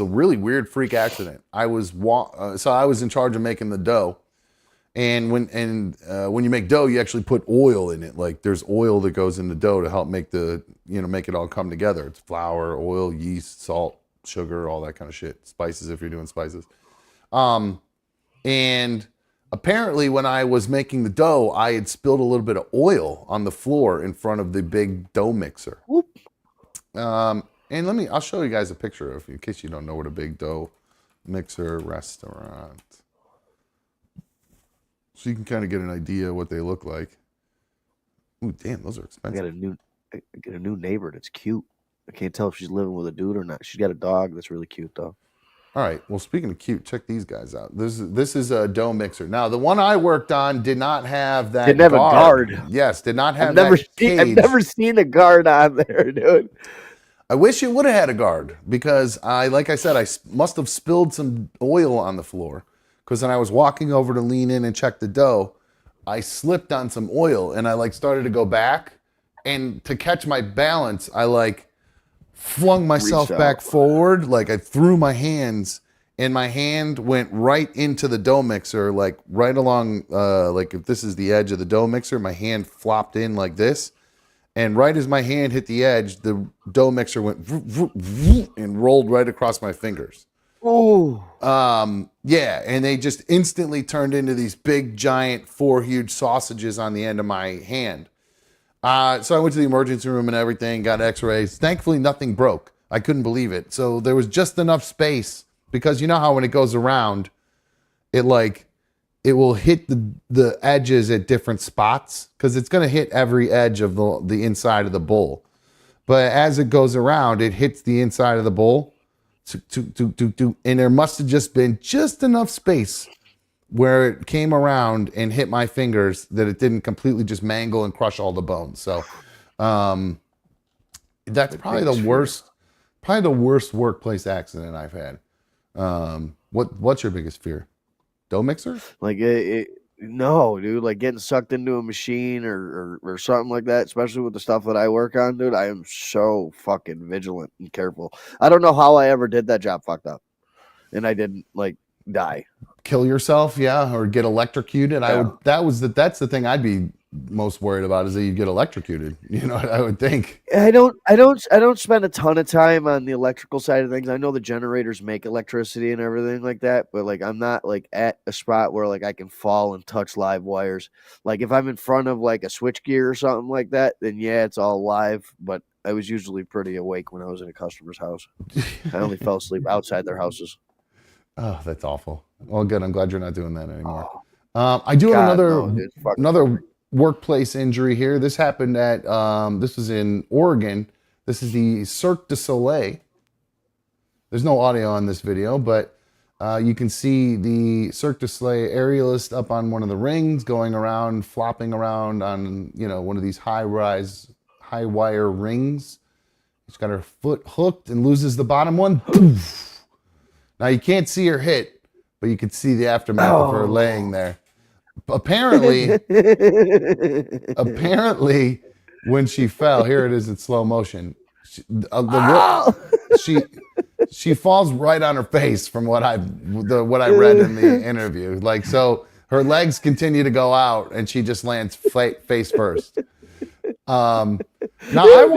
a really weird freak accident. So I was in charge of making the dough. And when you make dough, you actually put oil in it. Like there's oil that goes in the dough to help make make it all come together. It's flour, oil, yeast, salt, sugar, all that kind of shit. Spices if you're doing spices. And apparently when I was making the dough, I had spilled a little bit of oil on the floor in front of the big dough mixer. Whoop. And I'll show you guys a picture in case you don't know what a big dough mixer restaurant. So you can kind of get an idea what they look like. Ooh, damn, those are expensive. I get a new neighbor that's cute. I can't tell if she's living with a dude or not. She's got a dog that's really cute, though. All right. Well, speaking of cute, check these guys out. This is a dough mixer. Now, the one I worked on did not have that. Didn't have a guard. Yes, did not have cage. I've never seen a guard on there, dude. I wish it would have had a guard because like I said, I must have spilled some oil on the floor. Because when I was walking over to lean in and check the dough, I slipped on some oil and I started to go back. And to catch my balance, I flung myself back forward. I threw my hands and my hand went right into the dough mixer, right along, if this is the edge of the dough mixer, my hand flopped in like this. And right as my hand hit the edge, the dough mixer went and rolled right across my fingers. Oh. Yeah, and they just instantly turned into these big, giant, 4 huge sausages on the end of my hand. So I went to the emergency room and everything, got x-rays. Thankfully, nothing broke. I couldn't believe it. So there was just enough space because you know how when it goes around, it will hit the edges at different spots because it's going to hit every edge of the inside of the bowl. But as it goes around, it hits the inside of the bowl. And there must have just been just enough space where it came around and hit my fingers that it didn't completely just mangle and crush all the bones. So that's probably the worst workplace accident I've had. What's your biggest fear? Dough mixer? No, dude, getting sucked into a machine or something like that, especially with the stuff that I work on, dude, I am so fucking vigilant and careful. I don't know how I ever did that job fucked up. And I didn't die. Kill yourself, yeah, or get electrocuted. Yeah. That's the thing I'd be most worried about is that you get electrocuted. I would think. I don't spend a ton of time on the electrical side of things. I know the generators make electricity and everything like that, but I'm not at a spot where I can fall and touch live wires. If I'm in front of a switchgear or something like that, then yeah, it's all live, but I was usually pretty awake when I was in a customer's house. I only fell asleep outside their houses. Oh, that's awful. Well, good. I'm glad you're not doing that anymore. I do have another workplace injury here. This happened at this was in Oregon. This is the Cirque du Soleil. There's no audio on this video, but you can see the Cirque du Soleil aerialist up on one of the rings, going around, flopping around on one of these high wire rings. She's got her foot hooked and loses the bottom one. Poof. Now you can't see her hit, but you can see the aftermath of her laying there. Apparently, when she fell, here it is in slow motion. She falls right on her face from what I read in the interview. So her legs continue to go out, and she just lands face first. The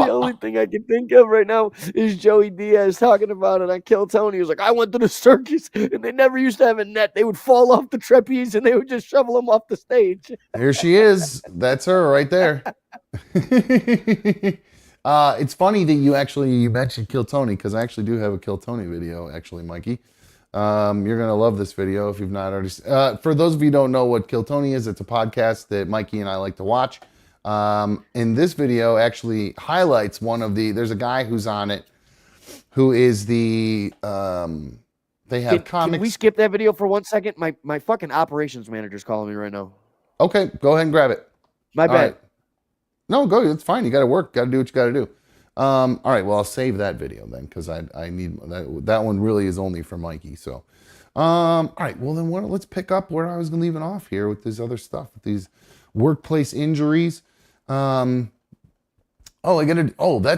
only thing I can think of right now is Joey Diaz talking about it on Kill Tony. He was like, I went to the circus and they never used to have a net. They would fall off the trapeze and they would just shovel them off the stage. Here she is. That's her right there. It's funny that you mentioned Kill Tony because I actually do have a Kill Tony video, actually, Mikey. You're going to love this video if you've not already. For those of you who don't know what Kill Tony is, it's a podcast that Mikey and I like to watch. And this video actually highlights there's a guy who's on it who is the They have comics. Can we skip that video for 1 second? My fucking operations manager's calling me right now. Okay, go ahead and grab it. My bad. Right. No, go. It's fine. You got to work. Got to do what you got to do. All right. Well, I'll save that video then because I need that one really is only for Mikey. So, all right. Well, then let's pick up where I was leaving off here with this other stuff, with these workplace injuries. That's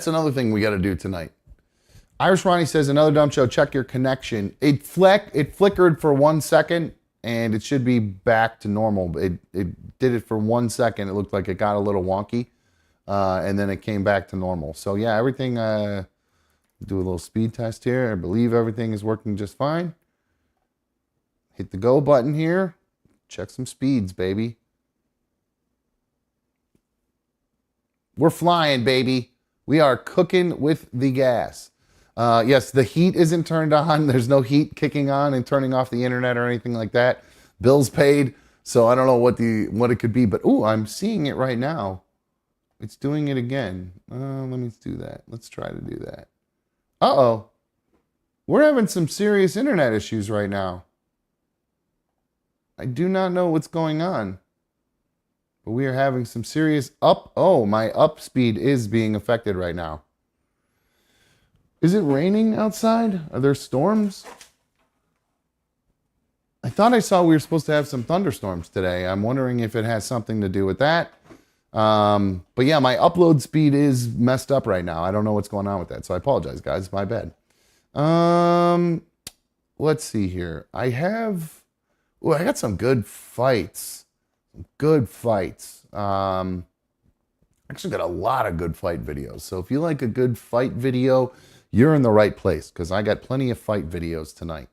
another thing we got to do tonight. Irish Ronnie says, another dumb show, check your connection. It flickered for 1 second and it should be back to normal. It did it for 1 second. It looked like it got a little wonky and then it came back to normal. So yeah, everything, do a little speed test here. I believe everything is working just fine. Hit the go button here. Check some speeds, baby. We're flying, baby. We are cooking with the gas. Yes, the heat isn't turned on. There's no heat kicking on and turning off the internet or anything like that. Bills paid, so I don't know what it could be. But I'm seeing it right now. It's doing it again. Let me do that. Let's try to do that. We're having some serious internet issues right now. I do not know what's going on. But we are having some serious my up speed is being affected right now. Is it raining outside? Are there storms? I thought I saw we were supposed to have some thunderstorms today. I'm wondering if it has something to do with that. But yeah, my upload speed is messed up right now. I don't know what's going on with that. So I apologize, guys. My bad. Let's see here. I got some good fights. Actually got a lot of good fight videos. So if you like a good fight video, you're in the right place because I got plenty of fight videos tonight.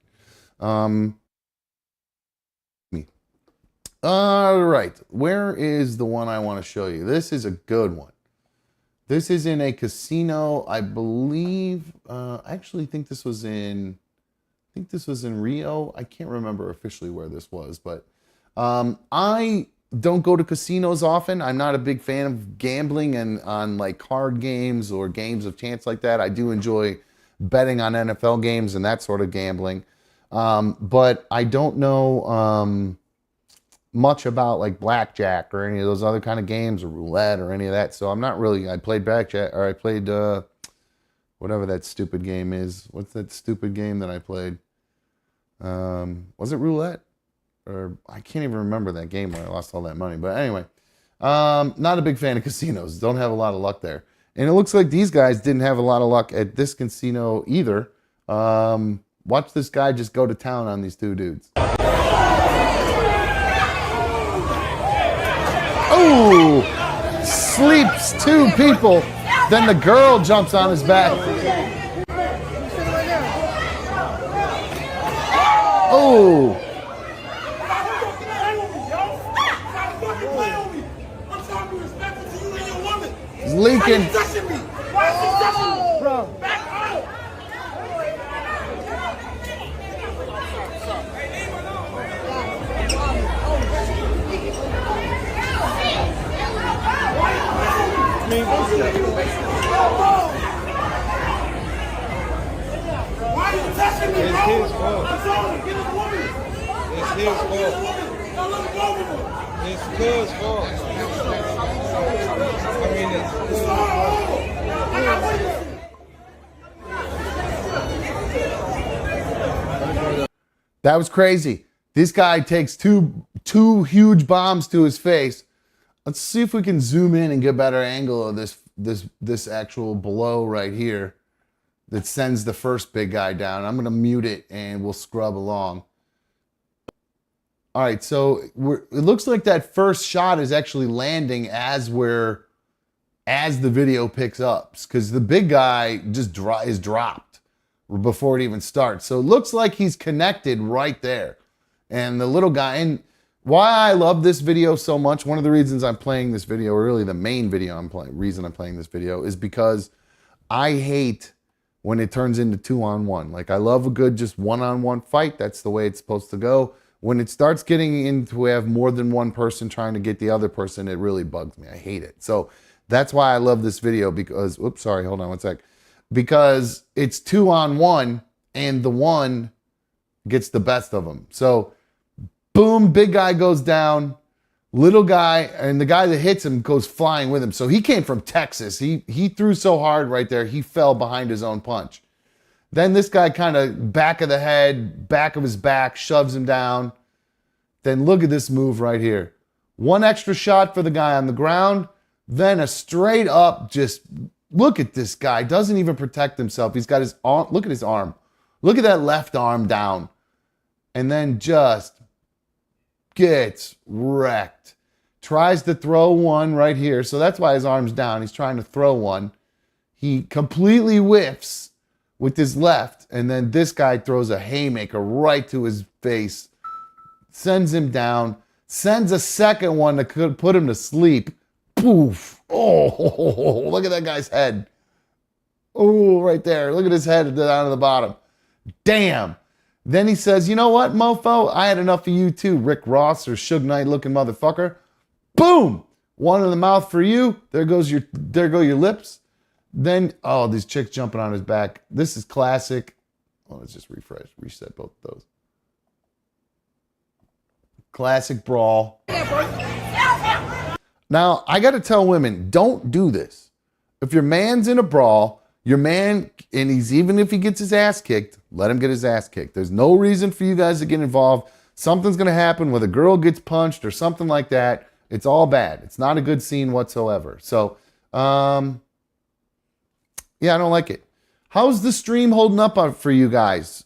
All right. Where is the one I want to show you? This is a good one. This is in a casino, I believe. I actually think this was in Rio. I can't remember officially where this was, but I don't go to casinos often. I'm not a big fan of gambling and on like card games or games of chance like that. I do enjoy betting on NFL games and that sort of gambling. But I don't know much about like blackjack or any of those other kind of games or roulette or any of that. So I'm not really, I played blackjack or I played whatever that stupid game is. What's that stupid game that I played? Was it roulette? Or I can't even remember that game where I lost all that money. But anyway, not a big fan of casinos. Don't have a lot of luck there. And it looks like these guys didn't have a lot of luck at this casino either. Watch this guy just go to town on these two dudes. Oh! Sleeps two people. Then the girl jumps on his back. Oh! He's leaking. Bro. Why are you touching me, bro? It's his fault. It's his fault. It's his fault. I mean, it's his fault. That was crazy. This guy takes two huge bombs to his face. Let's see if we can zoom in and get a better angle of this actual blow right here that sends the first big guy down. I'm going to mute it and we'll scrub along. All right, so it looks like that first shot is actually landing as the video picks up, because the big guy just is dropped before it even starts. So it looks like he's connected right there. And the little guy, and why I love this video so much, one of the reasons I'm playing this video, or really the main reason I'm playing this video, is because I hate when it turns into 2-on-1. Like, I love a good just 1-on-1 fight. That's the way it's supposed to go. When it starts getting into have more than one person trying to get the other person, it really bugs me. I hate it. So that's why I love this video, because, oops, sorry, hold on one sec. Because it's 2-on-1 and the one gets the best of him. So, boom, big guy goes down. Little guy, and the guy that hits him goes flying with him. So he came from Texas. He threw so hard right there, he fell behind his own punch. Then this guy kind of back of the head, back of his back, shoves him down. Then look at this move right here. One extra shot for the guy on the ground. Then a straight up, just look at this guy. Doesn't even protect himself. He's got his arm. Look at his arm. Look at that left arm down. And then just gets wrecked. Tries to throw one right here. So that's why his arm's down. He's trying to throw one. He completely whiffs with his left. And then this guy throws a haymaker right to his face. Sends him down. Sends a second one that could put him to sleep. Poof. Oh, look at that guy's head. Oh, right there. Look at his head down to the bottom. Damn. Then he says, you know what, mofo? I had enough of you too, Rick Ross or Suge Knight looking motherfucker. Boom! One in the mouth for you. There go your lips. Then, oh, these chicks jumping on his back. This is classic. Oh, let's just reset both of those. Classic brawl. Now, I got to tell women, don't do this. If your man's in a brawl, your man, and even if he gets his ass kicked, let him get his ass kicked. There's no reason for you guys to get involved. Something's going to happen where the girl gets punched or something like that. It's all bad. It's not a good scene whatsoever. So, yeah, I don't like it. How's the stream holding up for you guys?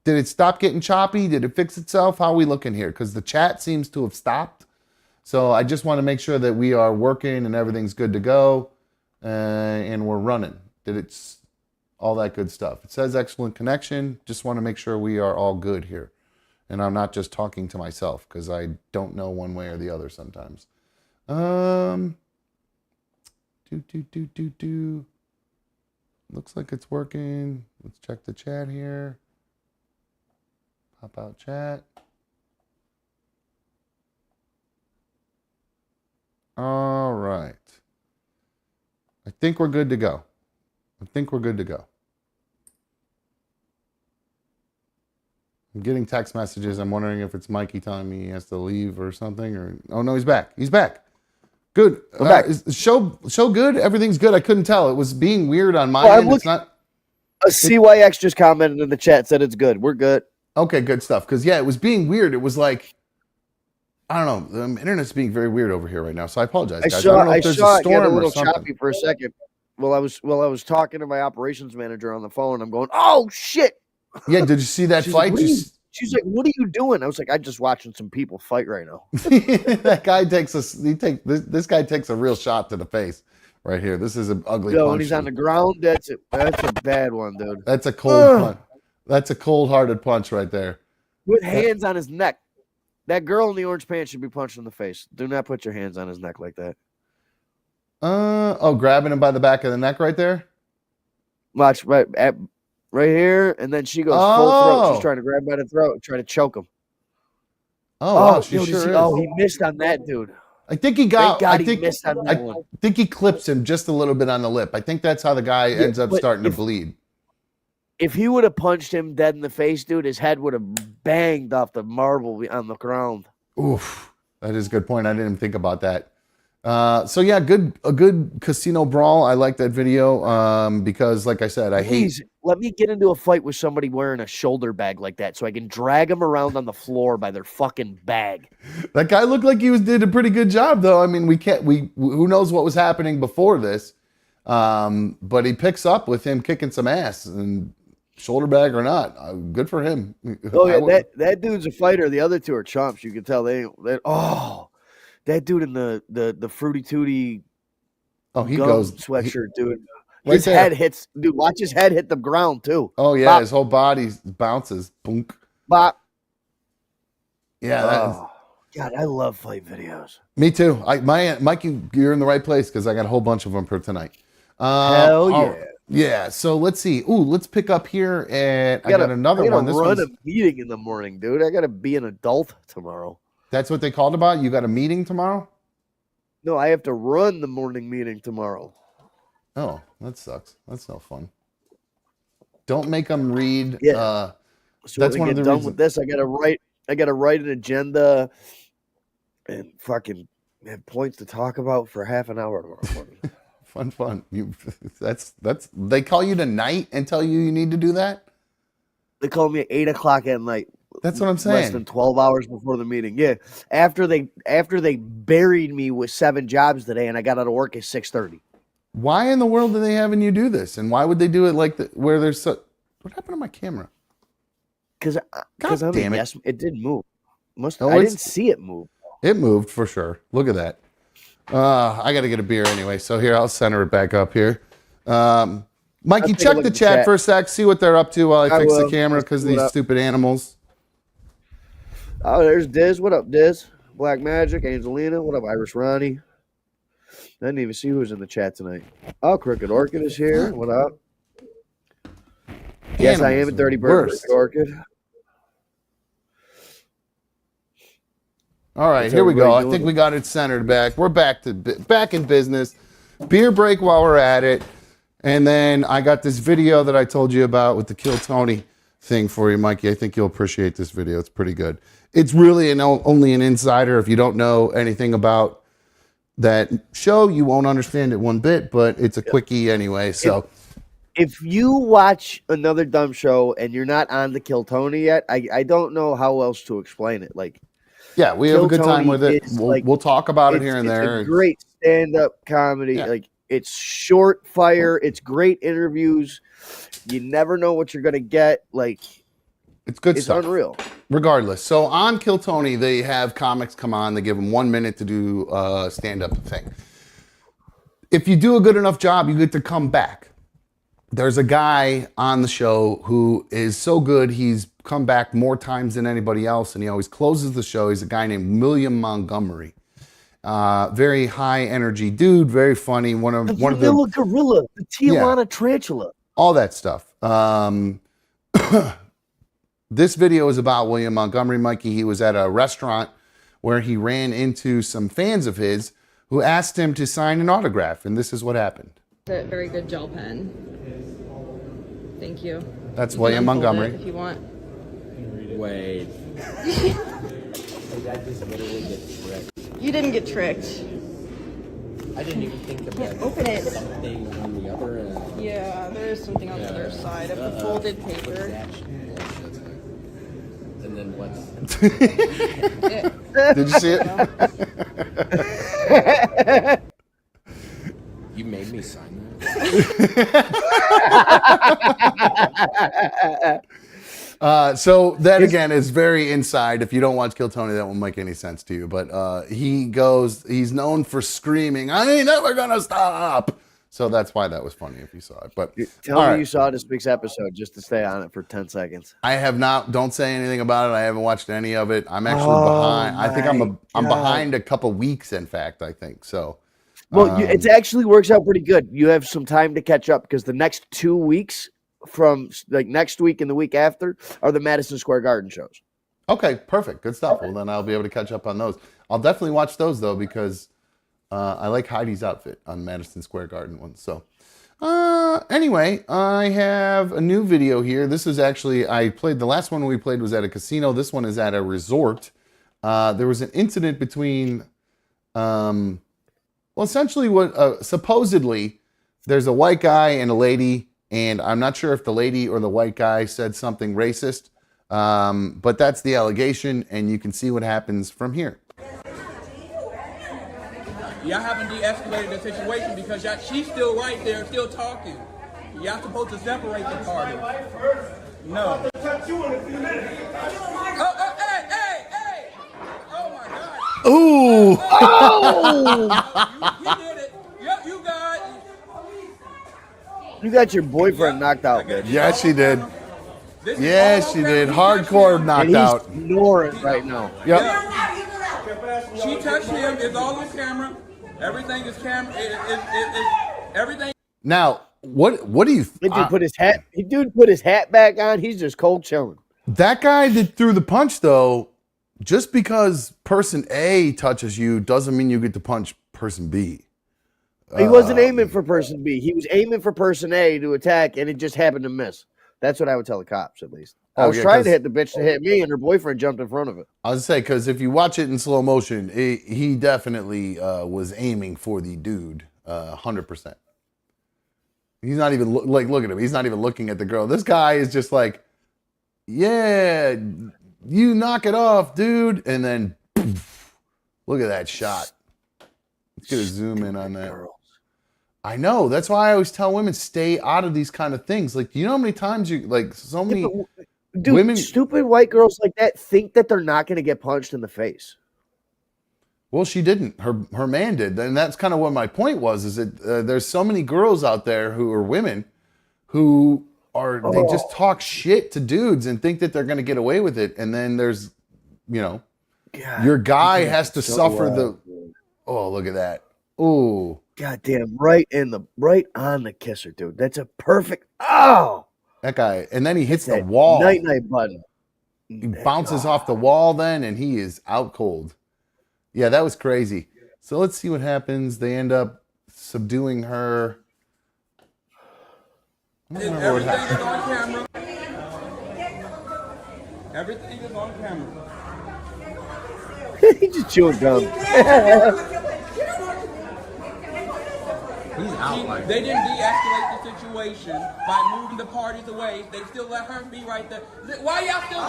Did it stop getting choppy? Did it fix itself? How are we looking here? Because the chat seems to have stopped. So I just want to make sure that we are working and everything's good to go. And we're running. All that good stuff. It says excellent connection. Just want to make sure we are all good here. And I'm not just talking to myself because I don't know one way or the other sometimes. Looks like it's working. Let's check the chat here. Pop out chat. All right. I think we're good to go. I'm getting text messages. I'm wondering if it's Mikey telling me he has to leave or something. Or oh no, he's back. Good. Show good. Everything's good. I couldn't tell. It was being weird on my end. It's not. CYX just commented in the chat, said it's good. We're good. Okay, good stuff. Because yeah, it was being weird. It was like, I don't know. The internet's being very weird over here right now. So I apologize, guys. I don't know if there's a storm get a little or something. choppy for a second. Well, I was talking to my operations manager on the phone. I'm going, oh shit. Yeah, did you see that fight? She's like, what are you doing? I was like, I'm just watching some people fight right now. That guy this guy takes a real shot to the face right here. This is an ugly punch. When he's on the ground, that's a bad one, dude. That's a cold punch. That's a cold-hearted punch right there. With hands on his neck. That girl in the orange pants should be punched in the face. Do not put your hands on his neck like that. Grabbing him by the back of the neck right there? Watch right here, and then she goes full throat. She's trying to grab by the throat, trying to choke him. Wow, she sure is. Oh, he missed on that, dude. I think he got. I think he clips him just a little bit on the lip. I think that's how the guy ends up starting to bleed. If he would have punched him dead in the face, dude, his head would have banged off the marble on the ground. Oof, that is a good point. I didn't even think about that. So yeah, a good casino brawl. I like that video because, like I said, let me get into a fight with somebody wearing a shoulder bag like that, so I can drag them around on the floor by their fucking bag. That guy looked like he did a pretty good job, though. I mean, who knows what was happening before this, but he picks up with him kicking some ass, and shoulder bag or not, good for him. Oh yeah, that dude's a fighter. The other two are chumps. You can tell that dude in the Fruity Tooty he goes sweatshirt, dude. His head hits, dude. Watch his head hit the ground too. Oh yeah, Bop. His whole body bounces. Boonk. Bop. Yeah. God, I love fight videos. Me too. Mikey, you're in the right place because I got a whole bunch of them for tonight. Hell yeah. Yeah. So let's see. Let's pick up here I got another one. This run a meeting in the morning, dude. I gotta be an adult tomorrow. That's what they called about? You got a meeting tomorrow? No, I have to run the morning meeting tomorrow. Oh, that sucks. That's no fun. Don't make them read So That's when one I of get the done reasons. with this, I gotta write an agenda and fucking have points to talk about for half an hour tomorrow morning. Fun. That's they call you tonight and tell you need to do that. They call me at 8 o'clock at night. That's what I'm saying. Less than 12 hours before the meeting. Yeah, after they buried me with 7 jobs today, and I got out of work at 6:30. Why in the world are they having you do this? And why would they do it like where there's so? What happened to my camera? Because God damn it! Yes, it did move. Oh, I didn't see it move. It moved for sure. Look at that. I got to get a beer anyway. So here, I'll center it back up here. Mikey, check the chat for a sec. See what they're up to while I fix the camera because of these stupid animals. Oh, there's Diz. What up, Diz? Black Magic, Angelina. What up, Irish Ronnie? I didn't even see who was in the chat tonight. Oh, Crooked Orchid is here. What up? Yes, I am a dirty bird. Crooked Orchid. All right, here we go. I think we got it centered back. We're back in business. Beer break while we're at it. And then I got this video that I told you about with the Kill Tony thing for you, Mikey. I think you'll appreciate this video. It's pretty good. It's really only an insider. If you don't know anything about that show, you won't understand it one bit, but it's a quickie anyway. So if you watch another dumb show and you're not on the Kill Tony yet, I don't know how else to explain it. Like, yeah, we have a good time with it. We'll talk about it here and there. It's a great stand-up comedy. Yeah. Like, it's short fire. It's great interviews. You never know what you're gonna get. Like, it's good stuff. It's unreal. Regardless, so on Kill Tony, they have comics come on. They give them 1 minute to do a stand-up thing. If you do a good enough job, you get to come back. There's a guy on the show who is so good, he's come back more times than anybody else, and he always closes the show. He's a guy named William Montgomery. Very high energy dude, very funny. One of the gorilla, the Tijuana tarantula, all that stuff. This video is about William Montgomery, Mikey. He was at a restaurant where he ran into some fans of his who asked him to sign an autograph, and this is what happened. A very good gel pen. Thank you. That's William Montgomery. If you want. Wait. That just literally gets tricked. You didn't get tricked. I didn't even think about open it. Something on the other end. Yeah, there is something on the other side of the folded paper. And then what's... Did you see it? You made me sign that. So that again is very inside. If you don't watch Kill Tony, that won't make any sense to you. But he's known for screaming, "I ain't never gonna stop." So that's why that was funny if you saw it. But tell me you saw this week's episode just to stay on it for 10 seconds. I have not. Don't say anything about it. I haven't watched any of it. I'm actually behind. I think I'm behind a couple weeks. In fact, I think so. Well, it actually works out pretty good. You have some time to catch up because the next 2 weeks, from like next week and the week after, are the Madison Square Garden shows. Okay, perfect, good stuff. Well, then I'll be able to catch up on those. I'll definitely watch those though because I like Heidi's outfit on Madison Square Garden one. So anyway, I have a new video here. This is actually the last one we played was at a casino. This one is at a resort. There was an incident between. Well, essentially, what supposedly there's a white guy and a lady, and I'm not sure if the lady or the white guy said something racist, but that's the allegation, and you can see what happens from here. Y'all haven't de-escalated the situation because she's still right there, still talking. Y'all supposed to separate the party. No. Hey! Oh my God. Ooh! You did it. Yep, you got it. You got your boyfriend knocked out, bitch. Yeah, she did. Yeah, she did. Hardcore knocked out. Snoring right now. Yep. She touched him. It's all on camera. Everything is camera. Everything. Now, what do you? He put his hat back on. He's just cold chilling. That guy that threw the punch, though, just because person A touches you doesn't mean you get to punch person B. He wasn't aiming for person B. He was aiming for person A to attack, and it just happened to miss. That's what I would tell the cops, at least. I was trying to hit the bitch to hit me, and her boyfriend jumped in front of it. I was say because if you watch it in slow motion, he definitely was aiming for the dude, 100%. He's not even look at him. He's not even looking at the girl. This guy is just like, yeah, you knock it off, dude, and then poof, look at that shot. Let's get a zoom in on that. Girls. I know. That's why I always tell women stay out of these kind of things. Like, you know how many times you like so many. Dude, women, stupid white girls like that think that they're not going to get punched in the face. Well, she didn't. Her man did, and that's kind of what my point was. Is that there's so many girls out there who are women, who are they just talk shit to dudes and think that they're going to get away with it, and then there's, you know, your guy has to suffer the. Oh, look at that! Oh, goddamn! Right on the kisser, dude. That's a perfect. Oh. That guy, and then he hits the wall. Night button. He bounces off the wall then, and he is out cold. Yeah, that was crazy. So let's see what happens. They end up subduing her. Everything is on camera. Everything is on camera. He just chewing gum. They didn't de-escalate the situation by moving the parties away. They still let her be right there. Why y'all still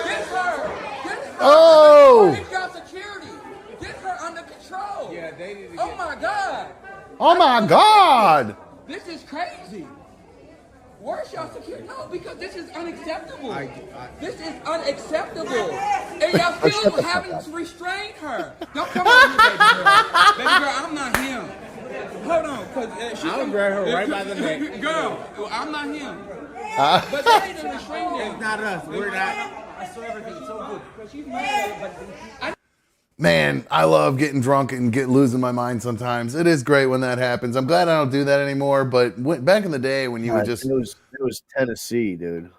get her? Get her. Oh! Get y'all security. Get her under control. Yeah, they need to get. Oh my God. Oh my God. This is crazy. Where's y'all security? No, because this is unacceptable. This is unacceptable. And y'all still having to restrain her. Don't come on here, baby girl. Baby girl, I'm not him. Hold on, because I'll grab her right by the neck. Girl, I'm not him. But they need to restrain her. It's not us. We're not. I saw everything so good. Because she's mad, but Man, I love getting drunk and losing my mind sometimes. It is great when that happens. I'm glad I don't do that anymore. But back in the day when you would just... It was Tennessee, dude.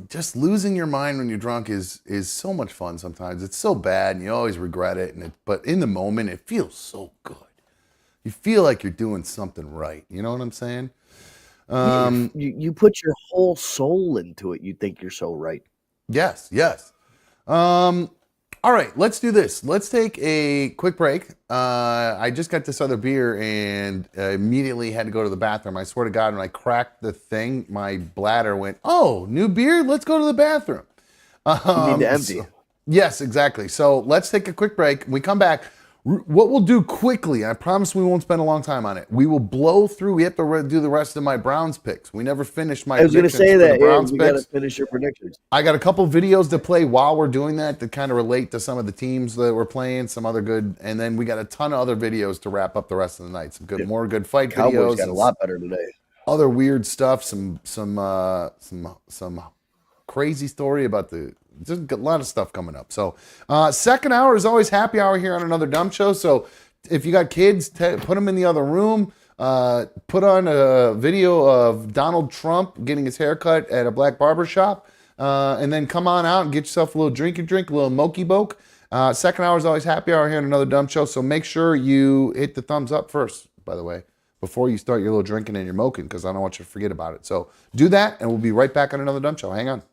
Just losing your mind when you're drunk is so much fun sometimes. It's so bad and you always regret it. But in the moment, it feels so good. You feel like you're doing something right. You know what I'm saying? You put your whole soul into it. You think you're so right. Yes. All right, let's do this. Let's take a quick break. I just got this other beer and immediately had to go to the bathroom. I swear to God, when I cracked the thing, my bladder went, oh, new beer? Let's go to the bathroom. You need to empty. Yes, exactly. So let's take a quick break. When we come back, what we'll do quickly, I promise we won't spend a long time on it. We will blow through. We have to do the rest of my Browns picks. We never finished my predictions. I was going to say that. Browns you picks. got to finish your predictions. I got a couple videos to play while we're doing that kind of relate to some of the teams that we're playing, some other good, and then we got a ton of other videos to wrap up the rest of the night. Some good, more good fight Cowboys videos. Got a lot better today. Other weird stuff. Some crazy story about just a lot of stuff coming up. So second hour is always happy hour here on Another Dumb Show. So if you got kids, put them in the other room. Put on a video of Donald Trump getting his hair cut at a black barber shop. And then come on out and get yourself a little drink, a little mokey boke. Second hour is always happy hour here on Another Dumb Show. So make sure you hit the thumbs up first, by the way, before you start your little drinking and your moking, because I don't want you to forget about it. So do that, and we'll be right back on Another Dumb Show. Hang on.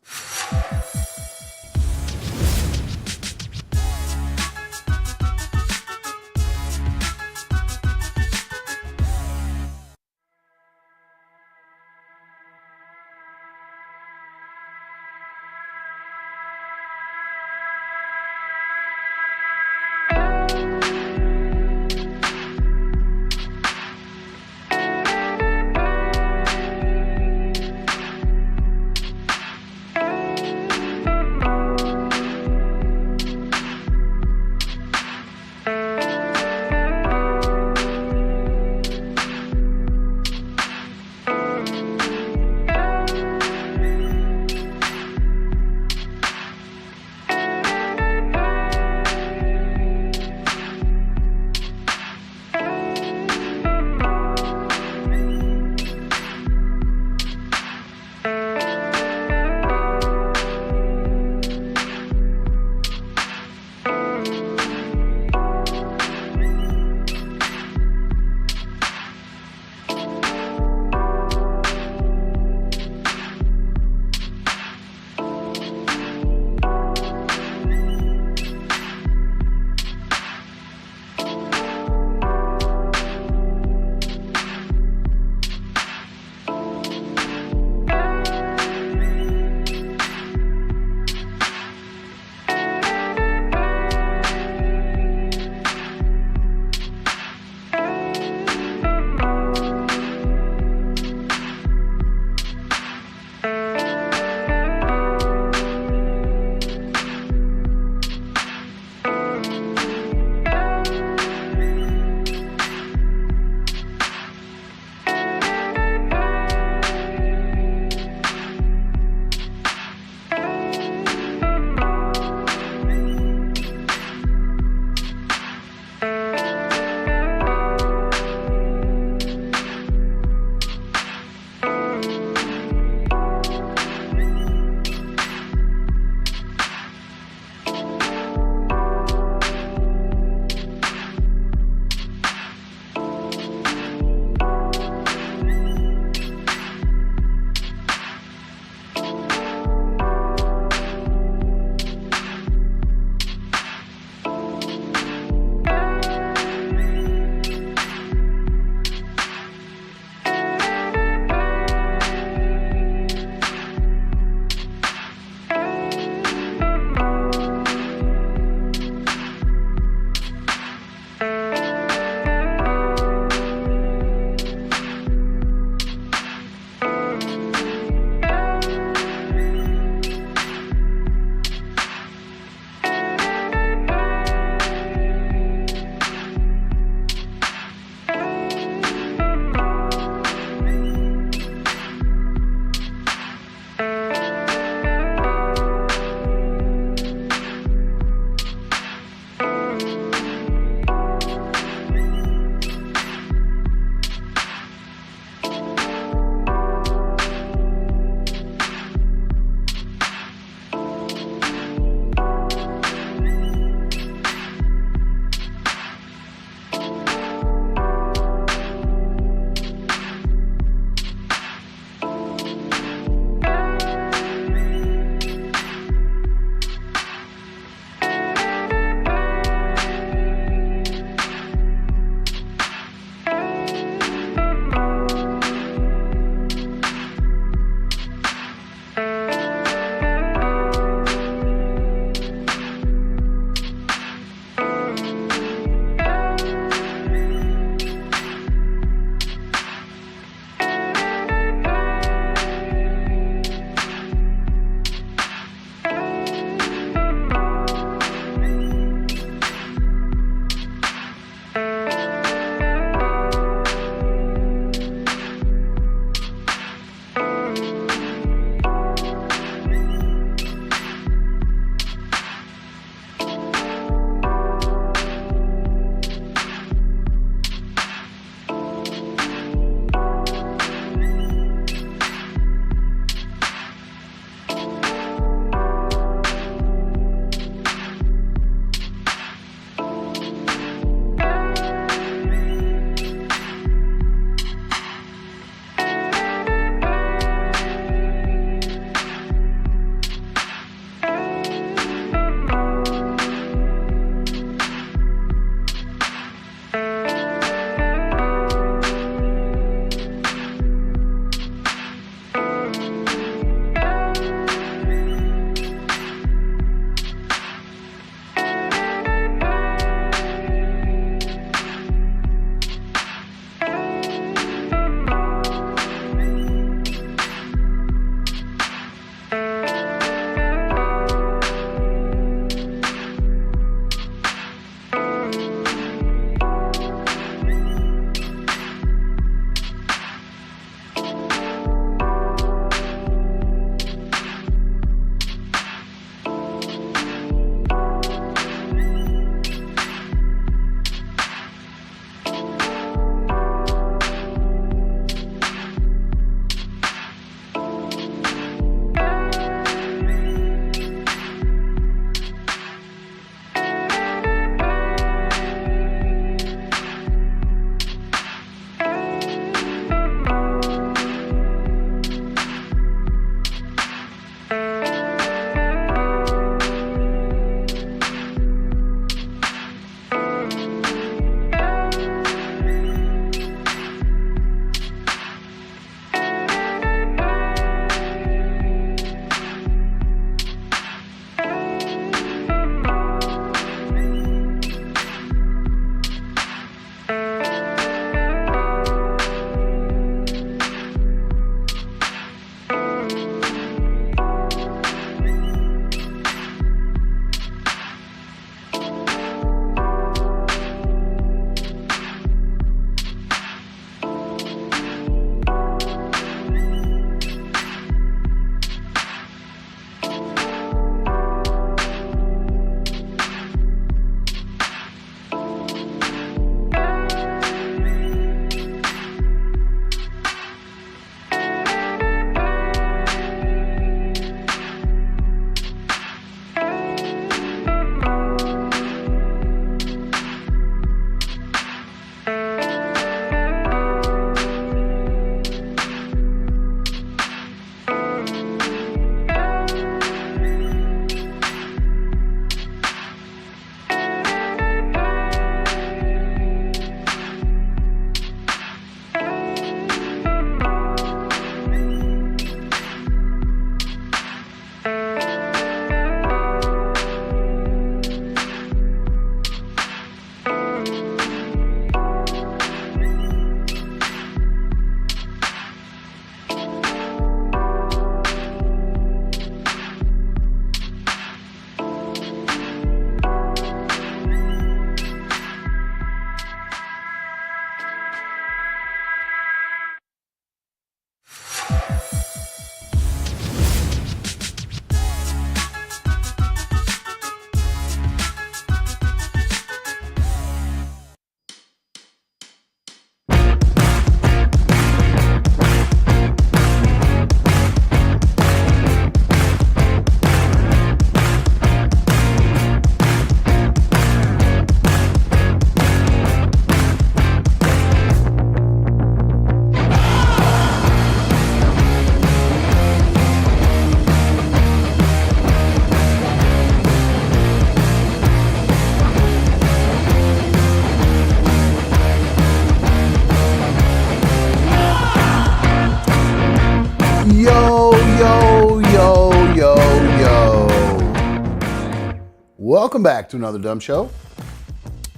Welcome back to another Dumb Show.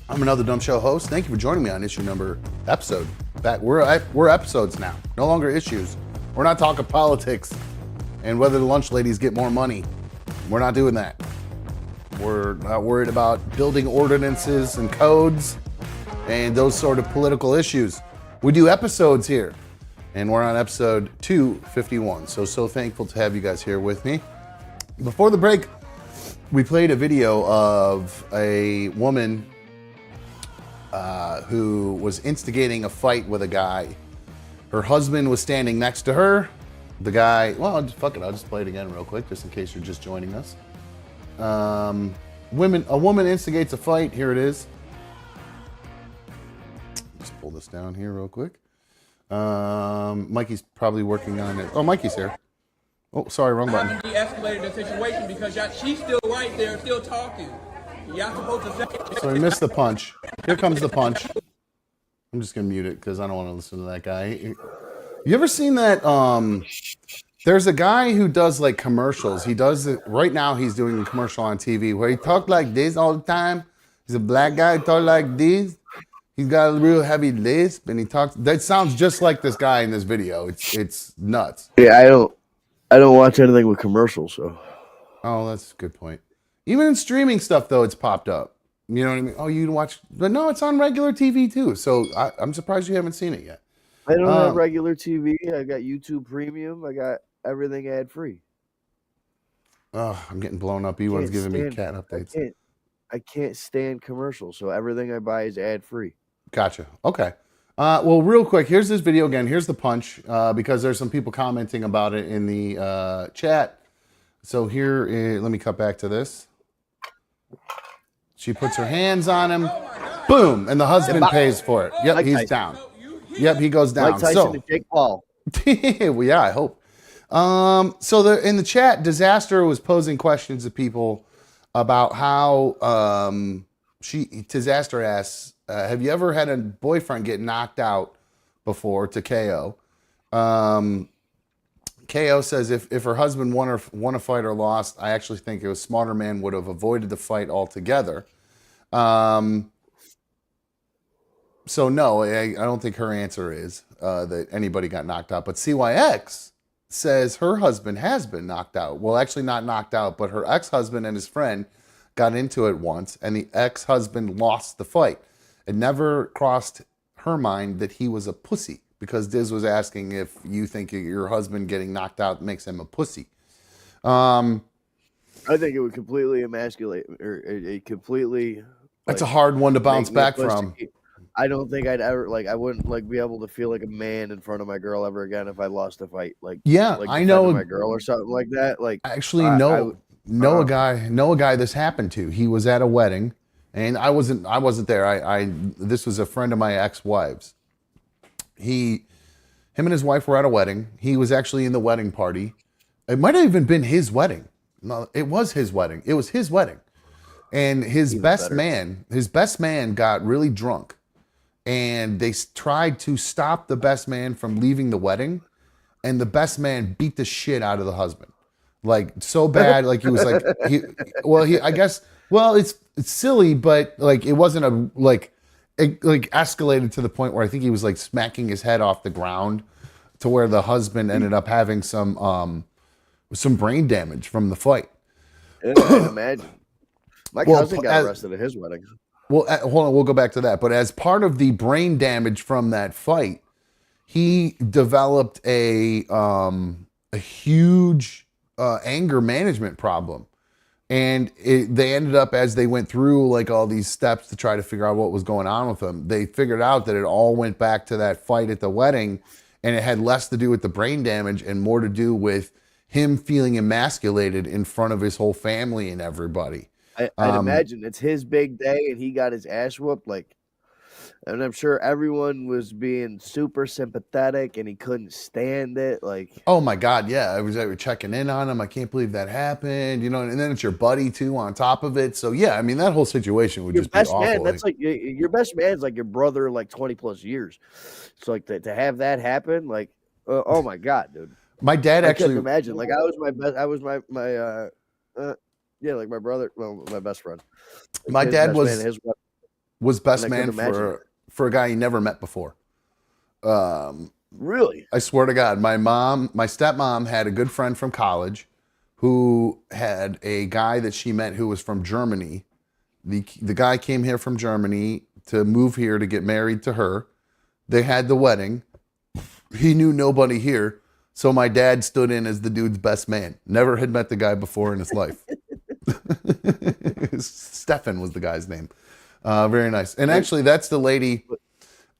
I'm another Dumb Show host. Thank you for joining me on episode. We're episodes now, no longer issues. We're not talking politics and whether the lunch ladies get more money. We're not doing that. We're not worried about building ordinances and codes and those sort of political issues. We do episodes here, and we're on episode 251. So thankful to have you guys here with me. Before the break, we played a video of a woman who was instigating a fight with a guy. Her husband was standing next to her. The guy, well, fuck it, I'll just play it again real quick, just in case you're just joining us. A woman instigates a fight. Here it is. Just pull this down here real quick. Mikey's probably working on it. Oh, Mikey's here. Oh, sorry, wrong button. De-escalated the situation because she's still right there, still talking. Y'all supposed to say. So I missed the punch. Here comes the punch. I'm just gonna mute it because I don't want to listen to that guy. You ever seen that? There's a guy who does like commercials. He does it right now. He's doing a commercial on TV where he talks like this all the time. He's a black guy. He talks like this. He's got a real heavy lisp, and he talks. That sounds just like this guy in this video. It's nuts. Yeah, I don't watch anything with commercials. So. Oh, that's a good point. Even in streaming stuff, though, it's popped up. You know what I mean? Oh, you watch, but no, it's on regular TV too. So I'm surprised you haven't seen it yet. I don't have regular TV. I got YouTube Premium. I got everything ad free. Oh, I'm getting blown up. Ewan's giving me cat updates. I can't stand commercials, so everything I buy is ad free. Gotcha. Okay. Well, real quick, here's this video again. Here's the punch because there's some people commenting about it in the chat. So here, let me cut back to this. She puts her hands on him. Boom. And the husband pays for it. Yep, he's down. Yep, he goes down. Mike Tyson and Jake Paul. Well, yeah, I hope. So in the chat, Disaster was posing questions to people about how Disaster asks, have you ever had a boyfriend get knocked out before to KO? KO says if her husband won a fight or lost, I actually think a smarter man would have avoided the fight altogether. So no, I don't think her answer is that anybody got knocked out. But CYX says her husband has been knocked out. Well, actually not knocked out, but her ex-husband and his friend got into it once, and the ex-husband lost the fight. It never crossed her mind that he was a pussy, because Diz was asking if you think your husband getting knocked out makes him a pussy. I think it would completely emasculate, or it completely. That's a hard one to bounce back from. I don't think I'd ever I wouldn't be able to feel like a man in front of my girl ever again if I lost a fight. I know my girl or something like that. Actually, know a guy this happened to. He was at a wedding, and I wasn't there. This was a friend of my ex-wife's. Him and his wife were at a wedding. He was actually in the wedding party. It might have even been his wedding. No, it was his wedding. It was his wedding. And his best man got really drunk. And they tried to stop the best man from leaving the wedding. And the best man beat the shit out of the husband. Like, so bad. Like, he was like, it's silly, but like, it wasn't it escalated to the point where I think he was like smacking his head off the ground, to where the husband ended up having some brain damage from the fight. I can imagine. My cousin got arrested at his wedding. Well, hold on, we'll go back to that. But as part of the brain damage from that fight, he developed a huge anger management problem. And they ended up, as they went through like all these steps to try to figure out what was going on with him, they figured out that it all went back to that fight at the wedding, and it had less to do with the brain damage and more to do with him feeling emasculated in front of his whole family and everybody. I'd imagine it's his big day, and he got his ass whooped. And I'm sure everyone was being super sympathetic, and he couldn't stand it. Oh my God, yeah, I was checking in on him. I can't believe that happened, and then it's your buddy too on top of it. So yeah, I mean that whole situation would just be awful. Man, that's your best man's like your brother, 20 plus years. So to have that happen, oh my God, dude. My dad I actually couldn't imagine. I was Yeah, like my brother. Well, my best friend. My His dad best man, his wife. was best And I couldn't man imagine for a guy he never met before. Really? I swear to God, my stepmom had a good friend from college who had a guy that she met who was from Germany. The guy came here from Germany to move here to get married to her. They had the wedding. He knew nobody here. So my dad stood in as the dude's best man. Never had met the guy before in his life. Stefan was the guy's name. Very nice. And actually, that's the lady.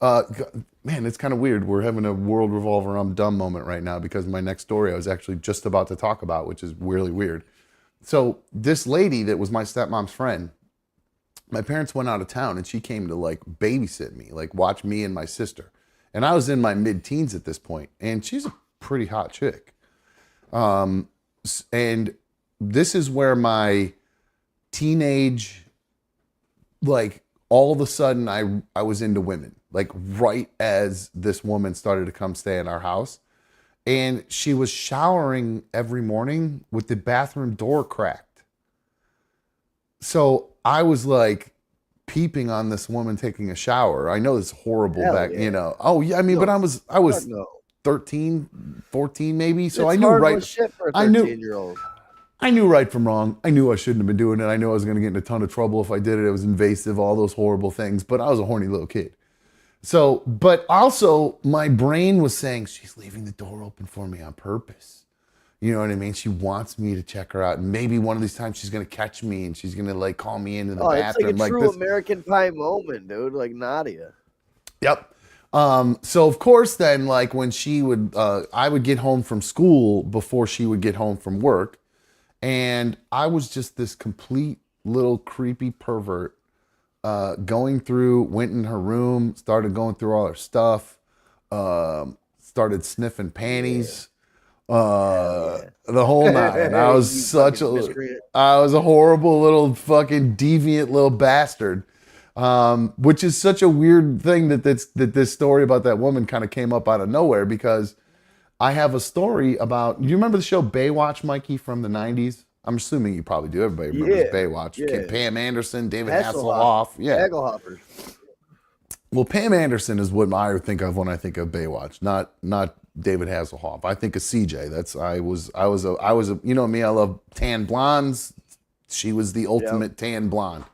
Man, it's kind of weird. We're having a world revolve around dumb moment right now because my next story I was actually just about to talk about, which is really weird. So this lady that was my stepmom's friend, my parents went out of town and she came to like babysit me, like watch me and my sister. And I was in my mid-teens at this point, and she's a pretty hot chick. And this is where my teenage, like all of a sudden I was into women, like right as this woman started to come stay in our house. And she was showering every morning with the bathroom door cracked. So I was like peeping on this woman taking a shower. I know it's horrible you know. Oh yeah, I mean, but I was 13, 14 maybe. So it's I knew right. Shit for a 13-year-old. I knew right from wrong. I knew I shouldn't have been doing it. I knew I was going to get in a ton of trouble if I did it. It was invasive, all those horrible things. But I was a horny little kid. So, but also my brain was saying, she's leaving the door open for me on purpose. You know what I mean? She wants me to check her out. And maybe one of these times she's going to catch me and she's going to like call me into the bathroom. It's like a true American Pie moment, dude. Like Nadia. Yep. So of course then, like when she would, I would get home from school before she would get home from work. And I was just this complete little creepy pervert, went in her room, started going through all her stuff, started sniffing panties, the whole nine. I was I was a horrible little fucking deviant little bastard. Which is such a weird thing that this story about that woman kind of came up out of nowhere, because I have a story about, you remember the show Baywatch, Mikey, from the 90s? I'm assuming you probably do. Everybody remembers Baywatch. Yeah. Pam Anderson, David Hasselhoff. Yeah. Hagelhoffers. Well, Pam Anderson is what I think of when I think of Baywatch, not David Hasselhoff. I think of CJ. I was a you know me, I love tan blondes. She was the ultimate tan blonde.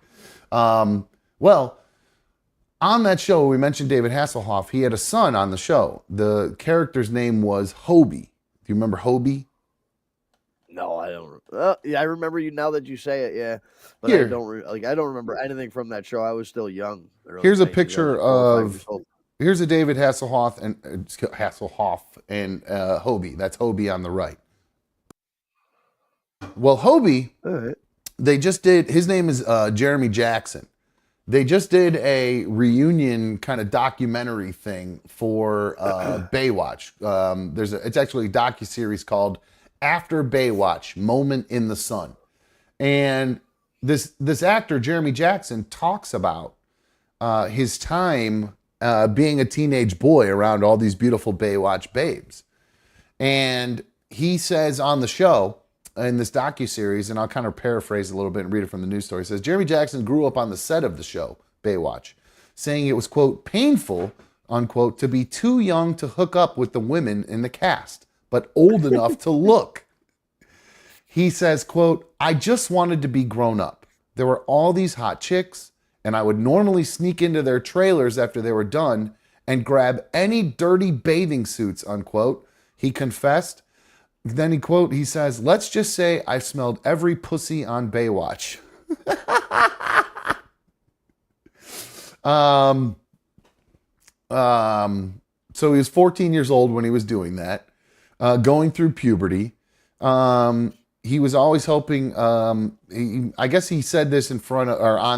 Well, on that show, we mentioned David Hasselhoff. He had a son on the show. The character's name was Hobie. Do you remember Hobie? No, I don't. Yeah, I remember you now that you say it. Yeah, but I don't remember anything from that show. I was still young. Here's a picture of. Here's a David Hasselhoff and Hobie. That's Hobie on the right. Well, Hobie, they just did. His name is Jeremy Jackson. They just did a reunion kind of documentary thing for Baywatch. It's actually a docuseries called After Baywatch, Moment in the Sun. And this actor, Jeremy Jackson, talks about his time being a teenage boy around all these beautiful Baywatch babes. And he says on the show, in this docuseries, and I'll kind of paraphrase a little bit and read it from the news story, it says, Jeremy Jackson grew up on the set of the show, Baywatch, saying it was, quote, painful, unquote, to be too young to hook up with the women in the cast, but old enough to look. He says, quote, I just wanted to be grown up. There were all these hot chicks, and I would normally sneak into their trailers after they were done and grab any dirty bathing suits, unquote. He confessed. Then he says, let's just say I smelled every pussy on Baywatch. So he was 14 years old when he was doing that, going through puberty. He was always hoping, I guess he said this on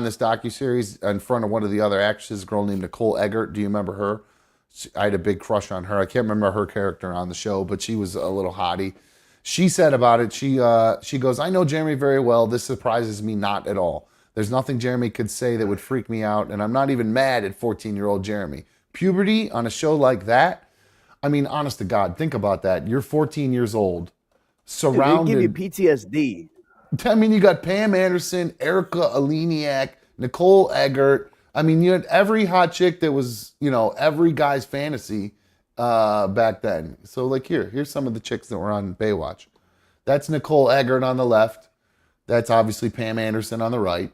this docuseries in front of one of the other actresses, a girl named Nicole Eggert. Do you remember her? I had a big crush on her. I can't remember her character on the show, but she was a little hottie. She said about it, she goes, I know Jeremy very well. This surprises me not at all. There's nothing Jeremy could say that would freak me out, and I'm not even mad at 14-year-old Jeremy. Puberty on a show like that? I mean, honest to God, think about that. You're 14 years old, surrounded... They give you PTSD. I mean, you got Pam Anderson, Erica Aleniak, Nicole Eggert. I mean, you had every hot chick that was, every guy's fantasy back then. So, like, here's some of the chicks that were on Baywatch. That's Nicole Eggert on the left. That's obviously Pam Anderson on the right.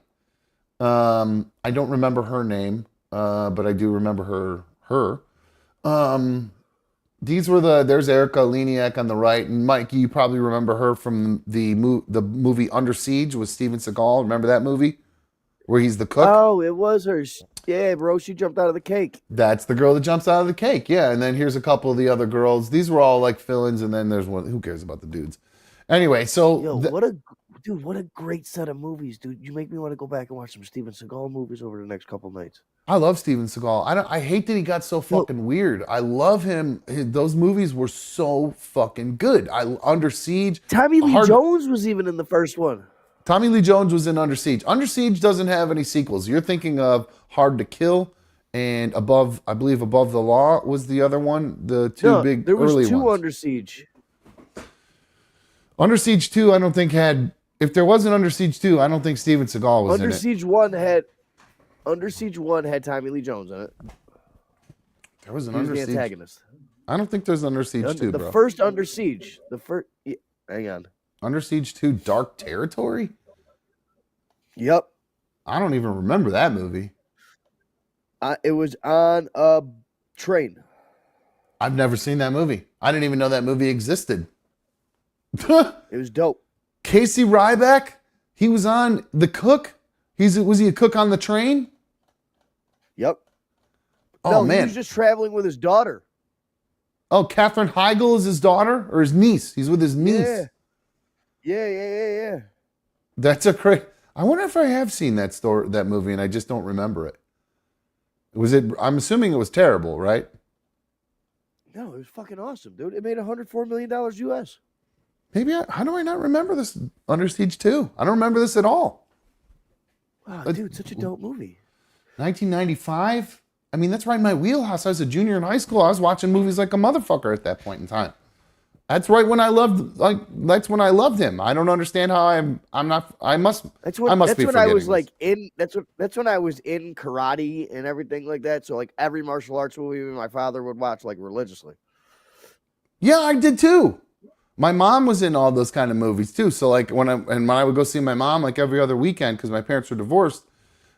I don't remember her name, but I do remember her. There's Erica Leniak on the right, and Mikey, you probably remember her from the movie Under Siege with Steven Seagal. Remember that movie where he's the cook? Oh, it was her. Yeah, bro, she jumped out of the cake. That's the girl that jumps out of the cake. Yeah, and then here's a couple of the other girls. These were all like fill-ins, and then there's one. Who cares about the dudes? Anyway, so what a great set of movies, dude. You make me want to go back and watch some Steven Seagal movies over the next couple nights. I love Steven Seagal. I hate that he got so fucking weird. I love him. Those movies were so fucking good. Under Siege. Tommy Lee Jones was even in the first one. Tommy Lee Jones was in Under Siege. Under Siege doesn't have any sequels. You're thinking of Hard to Kill and Above the Law was the other one. The two big early ones. There was two Under Siege. Under Siege 2, I don't think had. If there wasn't Under Siege 2, I don't think Steven Seagal was in it. Under Siege 1 had Tommy Lee Jones in it. There was an He was Under the Siege. antagonist. I don't think there's Under Siege 2, bro. The first Under Siege. Hang on. Under Siege 2, Dark Territory? Yep. I don't even remember that movie. It was on a train. I've never seen that movie. I didn't even know that movie existed. It was dope. Casey Ryback, he was on The Cook. Was he a cook on the train? Yep. Oh, man. He was just traveling with his daughter. Oh, Katherine Heigl is his daughter or his niece. He's with his niece. Yeah. That's a great. I wonder if I have seen that movie and I just don't remember it. I'm assuming it was terrible, right? No, it was fucking awesome, dude. It made $104 million US. How do I not remember this Under Siege 2? I don't remember this at all. Wow, dude, such a dope movie. 1995? I mean, that's right in my wheelhouse. I was a junior in high school. I was watching movies like a motherfucker at that point in time. That's right when I loved him. I don't understand how I must be That's when I was this. like that's when I was in karate and everything like that. So like every martial arts movie my father would watch like religiously. Yeah, I did too. My mom was in all those kind of movies too. So like when I would go see my mom like every other weekend because my parents were divorced,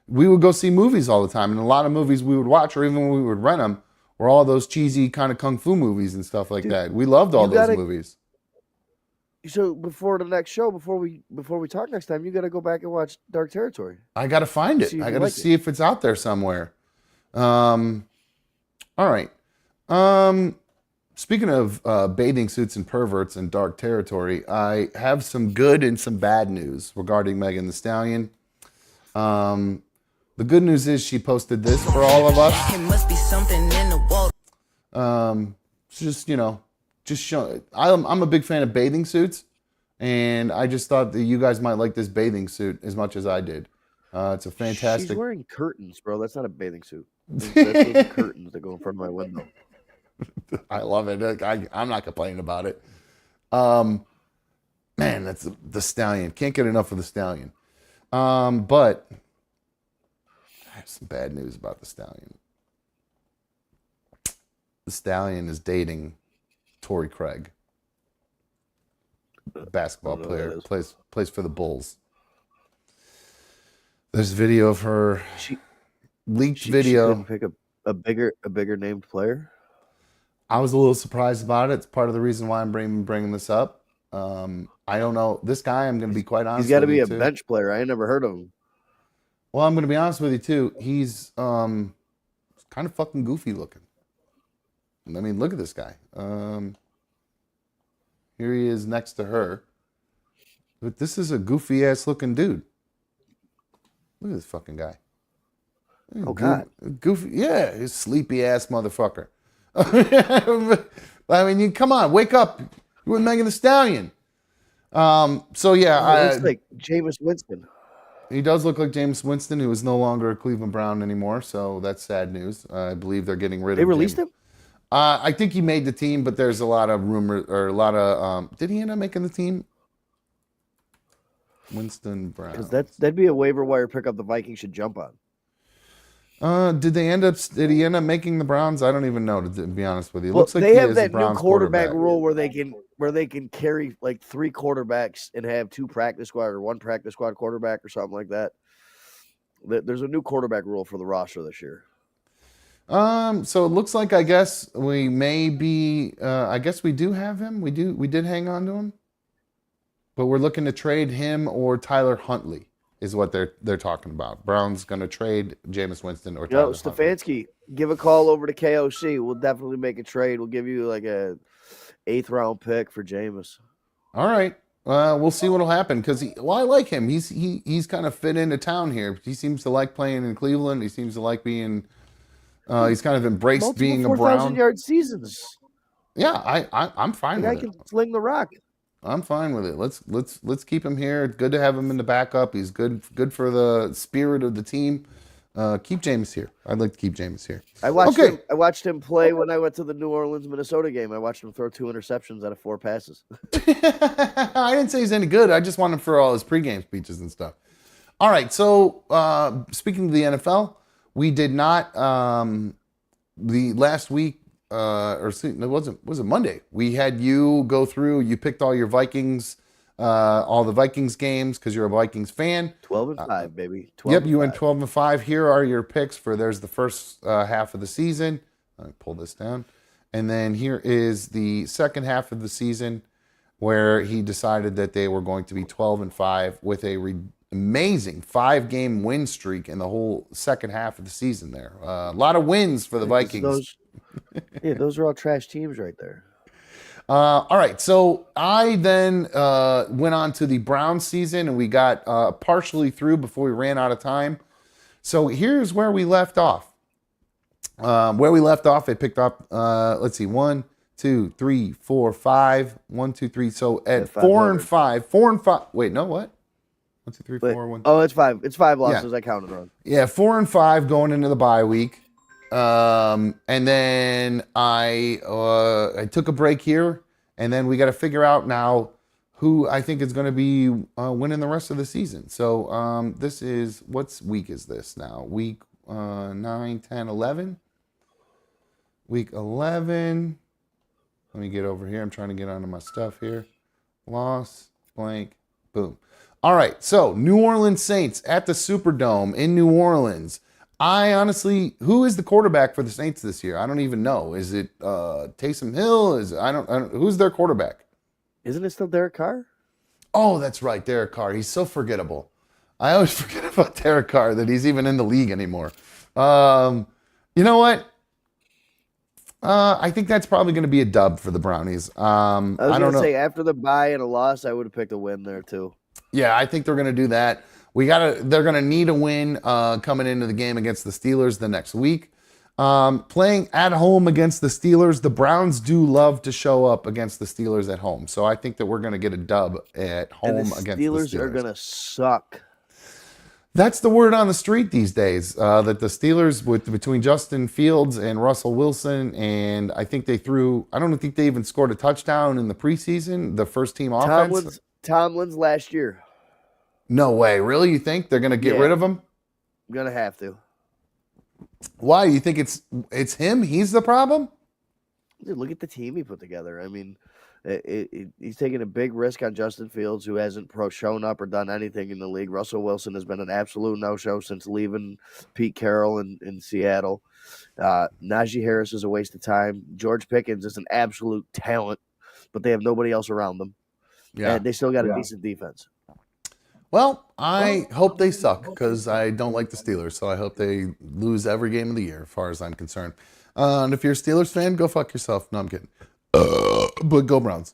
we would go see movies all the time. And a lot of movies we would watch or even when we would rent them were all those cheesy kind of kung fu movies and stuff like that. We loved all those movies. So before the next show, before we talk next time, you got to go back and watch Dark Territory. I got to find it. I got to see if it's out there somewhere. All right. Speaking of bathing suits and perverts and Dark Territory, I have some good and some bad news regarding Megan Thee Stallion. The good news is she posted this for all of us. It must be something in the wall. Just show. I'm a big fan of bathing suits, and I just thought that you guys might like this bathing suit as much as I did. It's a fantastic. She's wearing curtains, bro. That's not a bathing suit. That's those curtains that go in front of my window. I love it. I'm not complaining about it. Man, that's the Stallion. Can't get enough of the Stallion. But I have some bad news about the Stallion. The Stallion is dating Torrey Craig, basketball player, plays for the Bulls. There's video of her. Leaked video. She couldn't pick a bigger named player. I was a little surprised about it. It's part of the reason why I'm bringing this up. I don't know. This guy, I'm going to be quite honest with you. He's got to be a bench player. I ain't never heard of him. Well, I'm going to be honest with you, too. He's kind of fucking goofy looking. I mean, look at this guy. Here he is next to her. But this is a goofy-ass looking dude. Look at this fucking guy. Oh, God. Goofy. Yeah, he's sleepy-ass motherfucker. I mean, come on, wake up. You were Megan Thee Stallion. So yeah, looks like Jameis Winston. He does look like Jameis Winston, who is no longer a Cleveland Brown anymore. So that's sad news. I believe they're getting rid of him. They released him? I think he made the team, but there's a lot of rumors or a lot of. Did he end up making the team? Winston Because Browns. that'd be a waiver wire pickup the Vikings should jump on. Did he end up making the Browns? I don't even know, to be honest with you. It Well, looks like they he have is that a Browns new quarterback rule where they can carry like 3 quarterbacks and have 2 practice squad or 1 practice squad quarterback or something like that. There's a new quarterback rule for the roster this year. So it looks like I guess we may be. I guess we do have him. We did hang on to him, but we're looking to trade him or Tyler Huntley is what they're talking about. Brown's going to trade Jameis Winston or Tyler Huntley. Stefanski, give a call over to KOC. We'll definitely make a trade. We'll give you like a 8th round pick for Jameis. All right. We'll see what'll happen because I like him. He's kind of fit into town here. He seems to like playing in Cleveland. He seems to like being. He's kind of embraced Multiple being a 4,000 Brown. yard seasons. Yeah, I'm fine The guy with it. can sling the rock. I'm fine with it. Let's keep him here. It's good to have him in the backup. He's good for the spirit of the team. Keep Jameis here. I'd like to keep Jameis here. I watched him play when I went to the New Orleans Minnesota game. I watched him throw 2 interceptions out of 4 passes. I didn't say he's any good. I just want him for all his pregame speeches and stuff. All right. So speaking of the NFL, we did not the last week. Was it Monday? We had you go through. You picked all your Vikings, all the Vikings games because you're a Vikings fan. 12-5, baby. 12 Yep, you went 12-5. Here are your picks for. There's the first half of the season. Let me pull this down, and then here is the second half of the season, where he decided that they were going to be 12-5 with a amazing 5-game win streak in the whole second half of the season. There, a lot of wins for the Vikings. Those are all trash teams right there. All right, so I then went on to the Browns season, and we got partially through before we ran out of time. So here's where we left off. I picked up, let's see, 1, 2, 3, 4, 5. 1, 2, 3. So at 4 and 5. Wait, no, what? 1, 2, 3, 4, 1. Oh, it's 5. It's 5 losses. I counted wrong. Yeah, 4 and 5 going into the bye week. And then I took a break here, and then we got to figure out now who I think is going to be winning the rest of the season. So this is, what's week is this now? Week 9, 10, 11? Week 11. Let me get over here. I'm trying to get onto my stuff here. Loss, blank, boom. All right, so New Orleans Saints at the Superdome in New Orleans. I honestly, who is the quarterback for the Saints this year? I don't even know. Is it Taysom Hill? I don't. Who's their quarterback? Isn't it still Derek Carr? Oh, that's right, Derek Carr. He's so forgettable. I always forget about Derek Carr, that he's even in the league anymore. You know what? I think that's probably going to be a dub for the Brownies. I was going to say, after the bye and a loss, I would have picked a win there too. Yeah, I think they're going to do that. They're going to need a win coming into the game against the Steelers the next week. Playing at home against the Steelers, the Browns do love to show up against the Steelers at home. So I think that we're going to get a dub at home against the Steelers. Steelers are going to suck. That's the word on the street these days, that the Steelers, between Justin Fields and Russell Wilson, and I think I don't think they even scored a touchdown in the preseason, the first team offense. Tomlin's last year. No way. Really? You think they're going to get rid of him? Going to have to. Why? You think it's him? He's the problem? Dude, look at the team he put together. I mean, he's taking a big risk on Justin Fields, who hasn't shown up or done anything in the league. Russell Wilson has been an absolute no-show since leaving Pete Carroll in Seattle. Najee Harris is a waste of time. George Pickens is an absolute talent, but they have nobody else around them. Yeah. And they still got a decent defense. Well, I hope they suck because I don't like the Steelers, so I hope they lose every game of the year as far as I'm concerned. And if you're a Steelers fan, go fuck yourself. No, I'm kidding. But go Browns.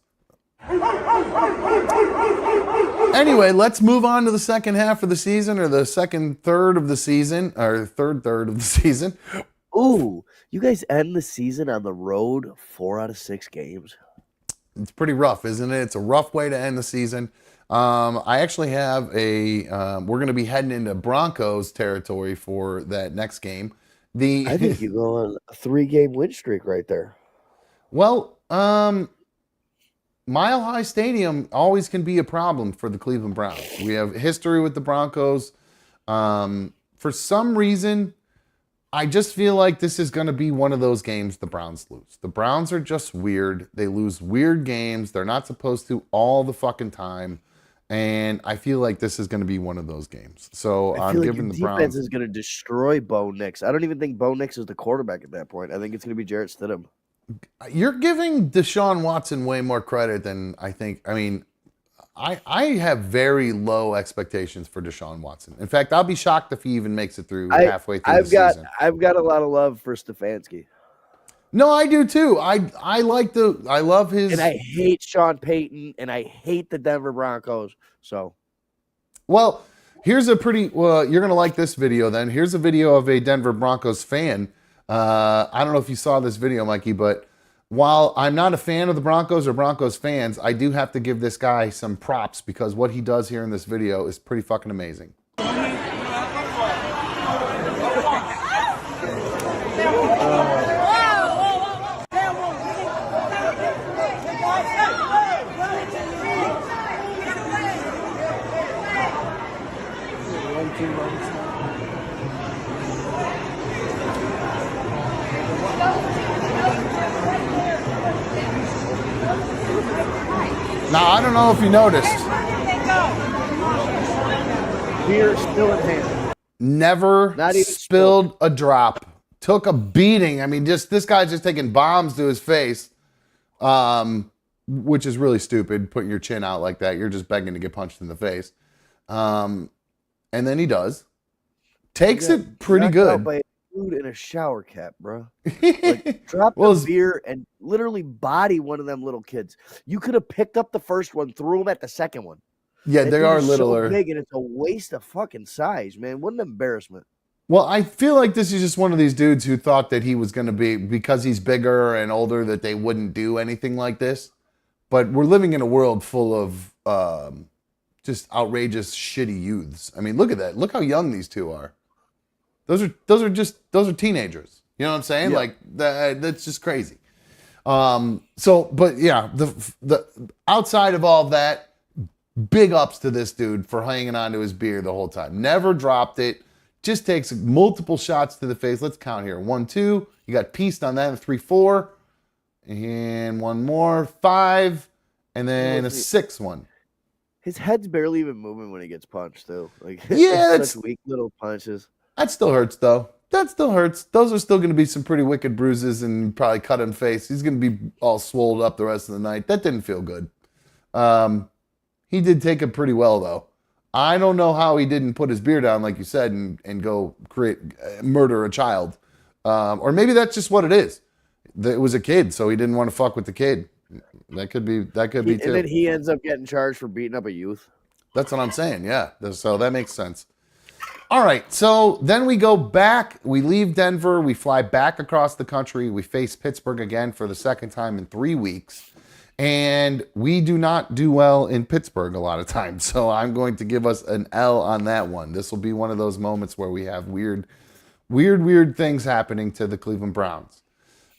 Anyway, let's move on to the second half of the season, or the second third of the season, or third of the season. Ooh, you guys end the season on the road 4 out of 6 games. It's pretty rough, isn't it? It's a rough way to end the season. I actually have we're going to be heading into Broncos territory for that next game. I think you go on a 3-game win streak right there. Well, Mile High Stadium always can be a problem for the Cleveland Browns. We have history with the Broncos. For some reason, I just feel like this is going to be one of those games the Browns lose. The Browns are just weird. They lose weird games. They're not supposed to all the fucking time. And I feel like this is going to be one of those games. So I'm giving the Browns. Defense is going to destroy Bo Nix. I don't even think Bo Nix is the quarterback at that point. I think it's going to be Jarrett Stidham. You're giving Deshaun Watson way more credit than I think. I mean, I have very low expectations for Deshaun Watson. In fact, I'll be shocked if he even makes it through halfway through the season. I've got a lot of love for Stefanski. No, I do too. I love his. And I hate Sean Payton, and I hate the Denver Broncos. So, well, here's a pretty. Well, you're gonna like this video. Then here's a video of a Denver Broncos fan. I don't know if you saw this video, Mikey, but while I'm not a fan of the Broncos or Broncos fans, I do have to give this guy some props because what he does here in this video is pretty fucking amazing. Now, I don't know if you noticed. Beer still in hand. Never spilled a drop. Took a beating. I mean, just this guy's just taking bombs to his face, which is really stupid, putting your chin out like that. You're just begging to get punched in the face. And then he does. Takes it pretty good. By a dude in a shower cap, bro. Like, drop the beer and literally body one of them little kids. You could have picked up the first one, threw him at the second one. Yeah, they are littler. So big, and it's a waste of fucking size, man. What an embarrassment. Well, I feel like this is just one of these dudes who thought that he was going to be, because he's bigger and older, that they wouldn't do anything like this. But we're living in a world full of just outrageous, shitty youths. I mean, look at that. Look how young these two are. Those are teenagers. You know what I'm saying? Yeah. Like that's just crazy. But yeah, the outside of all of that, big ups to this dude for hanging on to his beer the whole time. Never dropped it. Just takes multiple shots to the face. Let's count here. 1, 2. You got pieced on that. 3, 4. And one more. 5. And then a 6th one. His head's barely even moving when he gets punched, too. Like, yeah, it's such weak little punches. That still hurts, though. That still hurts. Those are still going to be some pretty wicked bruises and probably cut in face. He's going to be all swollen up the rest of the night. That didn't feel good. He did take it pretty well, though. I don't know how he didn't put his beer down, like you said, and go murder a child. Or maybe that's just what it is. It was a kid, so he didn't want to fuck with the kid. That could be too. And then he ends up getting charged for beating up a youth. That's what I'm saying, yeah. So that makes sense. All right, so then we go back. We leave Denver. We fly back across the country. We face Pittsburgh again for the second time in 3 weeks. And we do not do well in Pittsburgh a lot of times. So I'm going to give us an L on that one. This will be one of those moments where we have weird things happening to the Cleveland Browns.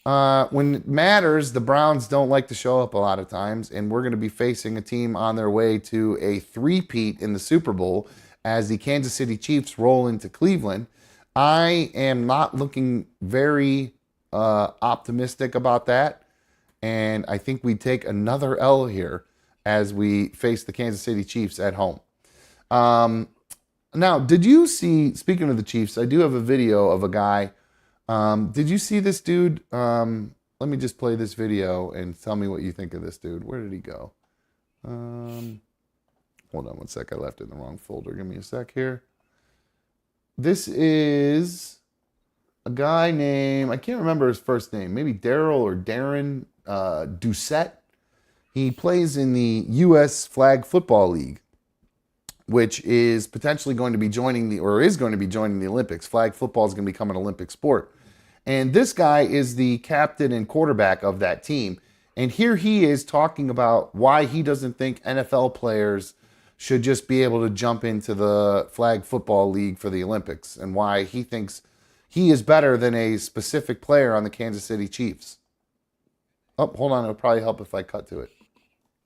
When it matters, the Browns don't like to show up a lot of times. And we're going to be facing a team on their way to a three-peat in the Super Bowl as the Kansas City Chiefs roll into Cleveland. I am not looking very optimistic about that. And I think we take another L here as we face the Kansas City Chiefs at home. Now, did you see, speaking of the Chiefs, I do have a video of a guy. Did you see this dude? Let me just play this video and tell me what you think of this dude. Where did he go? Hold on one sec. I left it in the wrong folder. Give me a sec here. This is a guy named, I can't remember his first name, maybe Daryl or Darren Doucette. He plays in the U.S. Flag Football League, which is potentially going to be joining the Olympics. Flag football is going to become an Olympic sport. And this guy is the captain and quarterback of that team. And here he is talking about why he doesn't think NFL players should just be able to jump into the Flag Football League for the Olympics, and why he thinks he is better than a specific player on the Kansas City Chiefs. Oh, hold on. It'll probably help if I cut to it.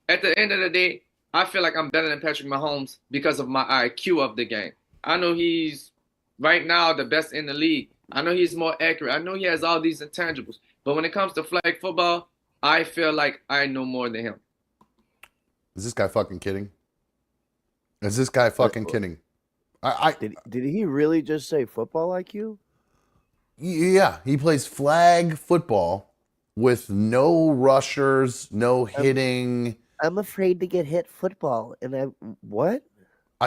at the end of the day, I feel like I'm better than Patrick Mahomes because of my IQ of the game. I know he's right now the best in the league. I know he's more accurate. I know he has all these intangibles. But when it comes to flag football, I feel like I know more than him. Is this guy fucking kidding? Is this guy fucking kidding? Did he really just say football IQ? Yeah, he plays flag football with no rushers, no hitting. I'm afraid to get hit football. And what?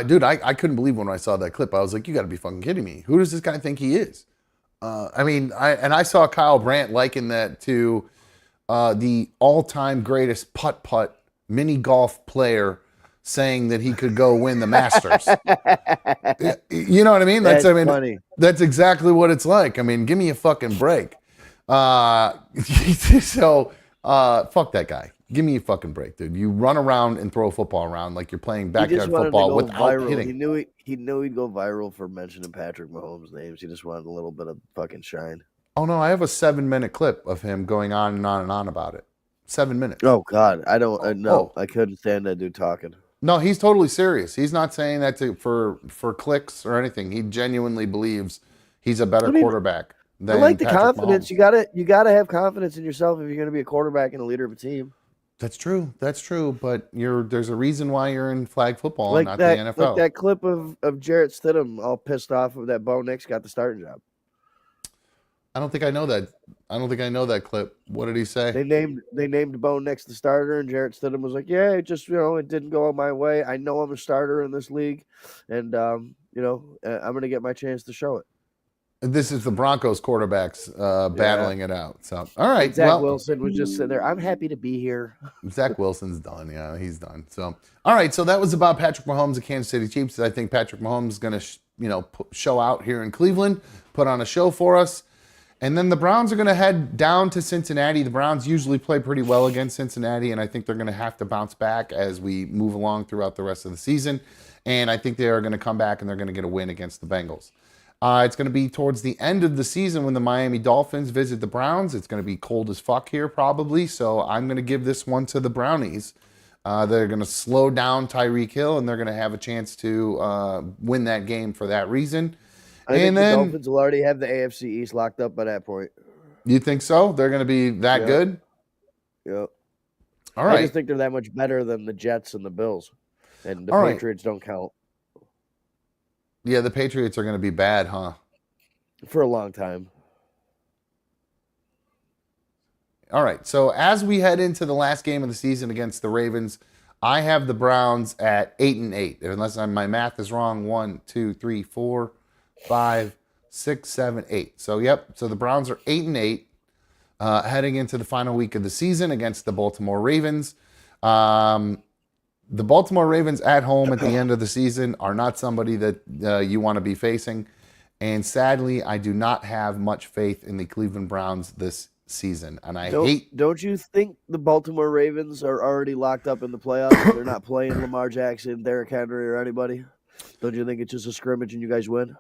Dude, I couldn't believe when I saw that clip. I was like, you got to be fucking kidding me. Who does this guy think he is? I saw Kyle Brandt liken that to the all-time greatest putt-putt mini golf player saying that he could go win the Masters. You know what I mean? That's funny. That's exactly what it's like. I mean, give me a fucking break. Fuck that guy. Give me a fucking break, dude. You run around and throw a football around like you're playing backyard football without viral. hitting. He knew he'd go viral for mentioning Patrick Mahomes' names. He just wanted a little bit of fucking shine. Oh no, I have a 7-minute clip of him going on and on and on about it. 7 minutes. Oh God, I don't know. I couldn't stand that dude talking. No, he's totally serious. He's not saying that for clicks or anything. He genuinely believes he's a better quarterback than I like the Patrick confidence. Mahomes. You gotta have confidence in yourself if you're gonna be a quarterback and a leader of a team. That's true. That's true. But there's a reason why you're in flag football Like and not that, the NFL. like that clip of Jarrett Stidham all pissed off of that Bo Nix got the starting job. I don't think I know that. I don't think I know that clip. What did he say? They named Bo Nix the starter, and Jarrett Stidham was like, "Yeah, it just it didn't go my way. I know I'm a starter in this league, and I'm gonna get my chance to show it." This is the Broncos quarterbacks battling it out. So, all right. Zach Wilson was just sitting there. I'm happy to be here. Zach Wilson's done. Yeah, he's done. So, all right. So that was about Patrick Mahomes and Kansas City Chiefs. I think Patrick Mahomes is going to, show out here in Cleveland, put on a show for us. And then the Browns are going to head down to Cincinnati. The Browns usually play pretty well against Cincinnati, and I think they're going to have to bounce back as we move along throughout the rest of the season. And I think they are going to come back and they're going to get a win against the Bengals. It's going to be towards the end of the season when the Miami Dolphins visit the Browns. It's going to be cold as fuck here probably, so I'm going to give this one to the Brownies. They're going to slow down Tyreek Hill, and they're going to have a chance to win that game for that reason. I think the Dolphins will already have the AFC East locked up by that point. You think so? They're going to be that good? Yep. All right. I just think they're that much better than the Jets and the Bills, and the Patriots don't count. Yeah, the Patriots are going to be bad, huh? For a long time. All right, so as we head into the last game of the season against the Ravens, I have the Browns at 8-8. Unless my math is wrong, 1, 2, 3, 4, 5, 6, 7, 8. So, so the Browns are 8-8 heading into the final week of the season against the Baltimore Ravens. The Baltimore Ravens at home at the end of the season are not somebody that you want to be facing. And sadly, I do not have much faith in the Cleveland Browns this season. And Don't you think the Baltimore Ravens are already locked up in the playoffs? They're not playing Lamar Jackson, Derrick Henry, or anybody? Don't you think it's just a scrimmage and you guys win?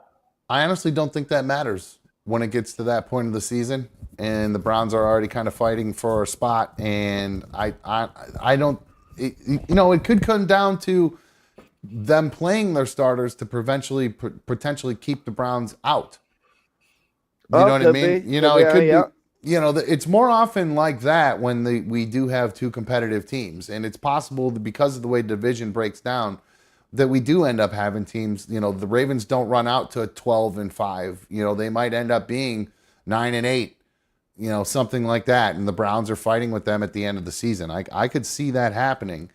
I honestly don't think that matters when it gets to that point of the season. And the Browns are already kind of fighting for a spot. And I don't... It could come down to them playing their starters to potentially keep the Browns out. You know what I mean? It could be. It's more often like that when we do have two competitive teams, and it's possible that because of the way the division breaks down, that we do end up having teams. The Ravens don't run out to 12-5. They might end up being 9-8. Something like that. And the Browns are fighting with them at the end of the season. I could see that happening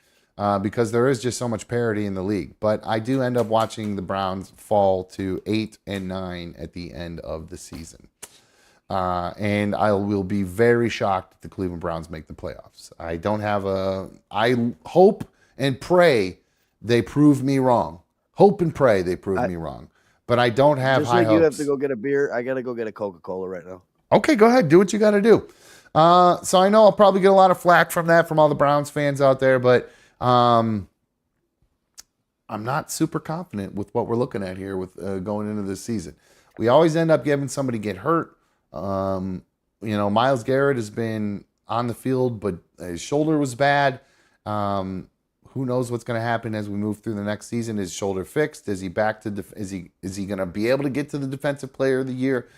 because there is just so much parity in the league. But I do end up watching the Browns fall to 8-9 at the end of the season. And I will be very shocked if the Cleveland Browns make the playoffs. I hope and pray they prove me wrong. Hope and pray they prove me wrong. But I don't have high hopes. You have to go get a beer. I got to go get a Coca-Cola right now. Okay, go ahead. Do what you got to do. So I know I'll probably get a lot of flack from all the Browns fans out there, but I'm not super confident with what we're looking at here with going into this season. We always end up having somebody get hurt. Myles Garrett has been on the field, but his shoulder was bad. Who knows what's going to happen as we move through the next season? Is shoulder fixed? Is he back to? Is he going to be able to get to the Defensive Player of the Year?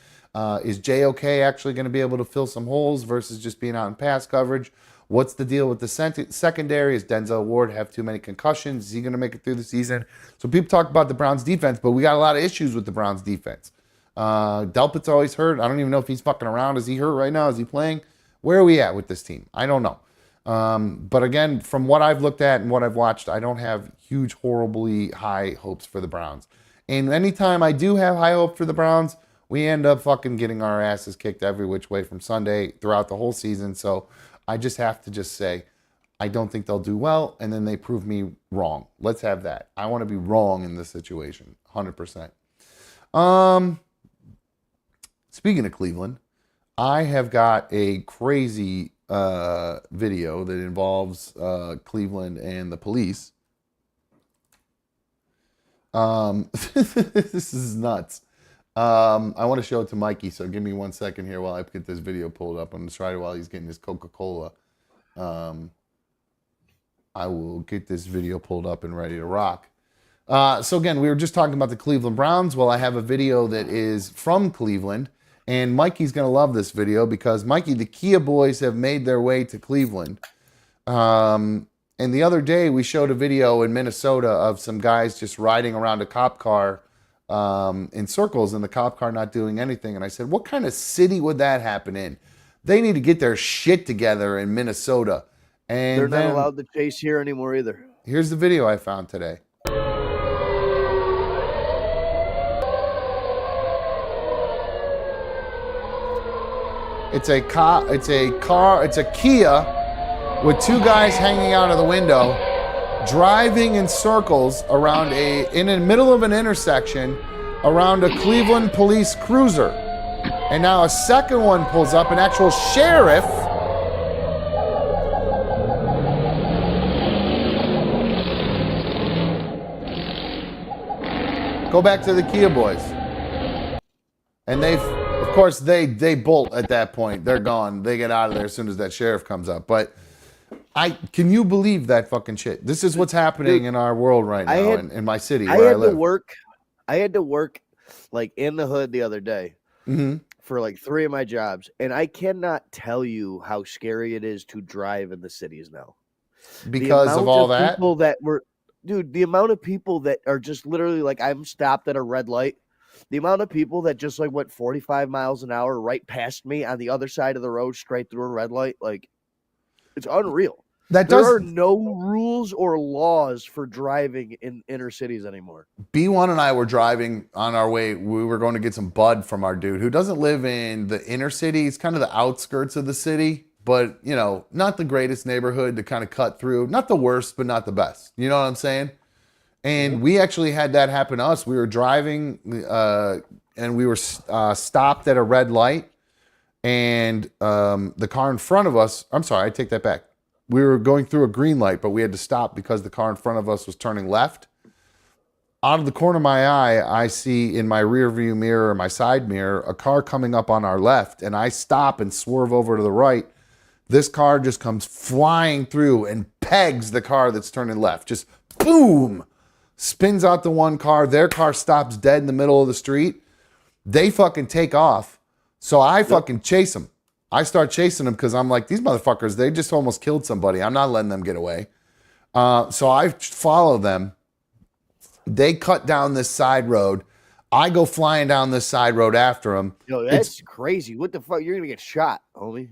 Is JOK actually going to be able to fill some holes versus just being out in pass coverage? What's the deal with the secondary? Is Denzel Ward have too many concussions? Is he going to make it through the season? So people talk about the Browns defense, but we got a lot of issues with the Browns defense. Delpit's always hurt. I don't even know if he's fucking around. Is he hurt right now? Is he playing? Where are we at with this team? I don't know. But again, from what I've looked at and what I've watched, I don't have huge, horribly high hopes for the Browns. And anytime I do have high hope for the Browns, we end up fucking getting our asses kicked every which way from Sunday throughout the whole season. So I just have to just say, I don't think they'll do well, and then they prove me wrong. Let's have that. I want to be wrong in this situation, 100%. Speaking of Cleveland, I have got a crazy video that involves Cleveland and the police. This is nuts. I want to show it to Mikey, so give me 1 second here while I get this video pulled up. I'm going to try it while he's getting his Coca-Cola. I will get this video pulled up and ready to rock. So again, we were just talking about the Cleveland Browns. Well, I have a video that is from Cleveland, and Mikey's going to love this video because, Mikey, the Kia boys have made their way to Cleveland. And the other day, we showed a video in Minnesota of some guys just riding around a cop car in circles, and the cop car not doing anything. And I said, what kind of city would that happen in? They need to get their shit together in Minnesota. And they're not allowed to chase here anymore either. Here's the video I found today. It's a Kia with two guys hanging out of the window, driving in circles around in the middle of an intersection around a Cleveland police cruiser. And now a second one pulls up, an actual sheriff. Go back to the Kia boys. And of course, they bolt at that point. They're gone. They get out of there as soon as that sheriff comes up. But can you believe that fucking shit? This is what's happening in our world right now, in my city where I live. I had to work like in the hood the other day for like 3 of my jobs, and I cannot tell you how scary it is to drive in the cities now. Because of all that? People that were, dude, the amount of people that are just literally like, I'm stopped at a red light. The amount of people that just like went 45 miles an hour right past me on the other side of the road straight through a red light, like, it's unreal. There are no rules or laws for driving in inner cities anymore. B1 and I were driving on our way. We were going to get some bud from our dude who doesn't live in the inner city. He's kind of the outskirts of the city, but, you know, not the greatest neighborhood to kind of cut through. Not the worst, but not the best. You know what I'm saying? And we actually had that happen to us. We were driving and we were stopped at a red light. And the car in front of us, I'm sorry, I take that back. We were going through a green light, but we had to stop because the car in front of us was turning left. Out of the corner of my eye, I see in my rear view mirror, my side mirror, a car coming up on our left. And I stop and swerve over to the right. This car just comes flying through and pegs the car that's turning left. Just boom! Spins out the one car. Their car stops dead in the middle of the street. They fucking take off. So I fucking chase them. I start chasing them because I'm like, these motherfuckers, they just almost killed somebody. I'm not letting them get away. So I follow them. They cut down this side road. I go flying down this side road after them. Yo, that's crazy. What the fuck? You're going to get shot, homie.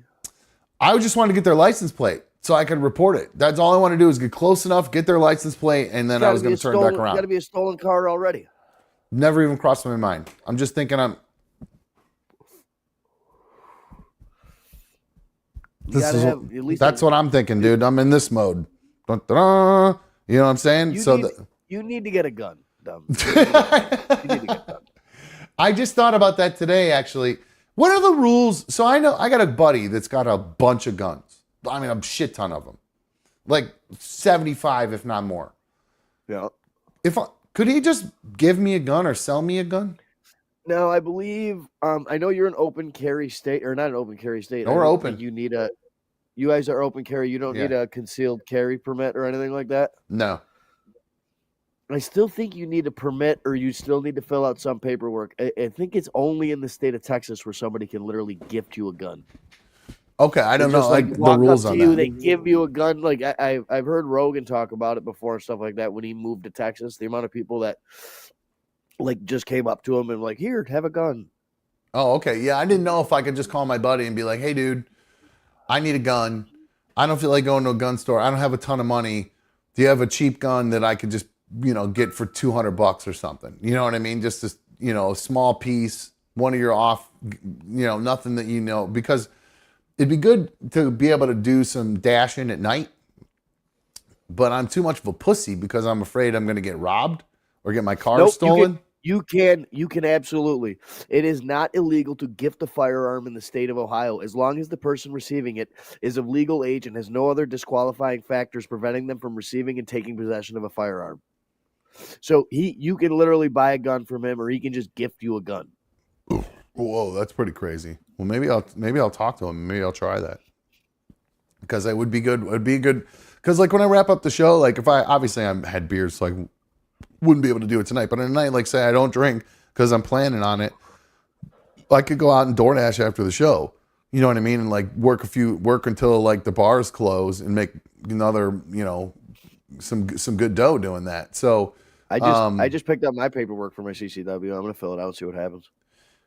I just wanted to get their license plate so I could report it. That's all I want to do is get close enough, get their license plate, and then I was going to turn back around. Got to be a stolen car already. Never even crossed my mind. I'm just thinking that's what I'm thinking, dude. I'm in this mode. Dun, dun, dun. You know what I'm saying? You need to get a gun. You need to get a gun. I just thought about that today, actually. What are the rules? So I know I got a buddy that's got a bunch of guns. I mean, a shit ton of them. Like 75, if not more. Yeah. Could he just give me a gun or sell me a gun? No, I believe, I know you're an open carry state, or not an open carry state. Or open. You need a, You guys are open carry. You don't need a concealed carry permit or anything like that? No. I still think you need a permit or you still need to fill out some paperwork. I think it's only in the state of Texas where somebody can literally gift you a gun. Okay, I don't know like the walk rules up to on you, that. they give you a gun. Like I've heard Rogan talk about it before and stuff like that when he moved to Texas. The amount of people that like just came up to him and like, here, have a gun. Oh, okay. Yeah, I didn't know if I could just call my buddy and be like, hey, dude, I need a gun. I don't feel like going to a gun store. I don't have a ton of money. Do you have a cheap gun that I could just, get for $200 or something? You know what I mean? Just a, a small piece, one of your off, nothing that because it'd be good to be able to do some dashing at night. But I'm too much of a pussy because I'm afraid I'm going to get robbed or get my car stolen. You can absolutely. It is not illegal to gift a firearm in the state of Ohio as long as the person receiving it is of legal age and has no other disqualifying factors preventing them from receiving and taking possession of a firearm. So you can literally buy a gun from him, or he can just gift you a gun. Whoa, that's pretty crazy. Well, maybe I'll talk to him. Maybe I'll try that because it would be good. It would be good because like when I wrap up the show, like if I had beers, so I wouldn't be able to do it tonight. But on a night, like say I don't drink because I'm planning on it, I could go out and DoorDash after the show. You know what I mean? And like work until like the bars close and make another, some good dough doing that. So I just picked up my paperwork for my CCW. I'm gonna fill it out and see what happens.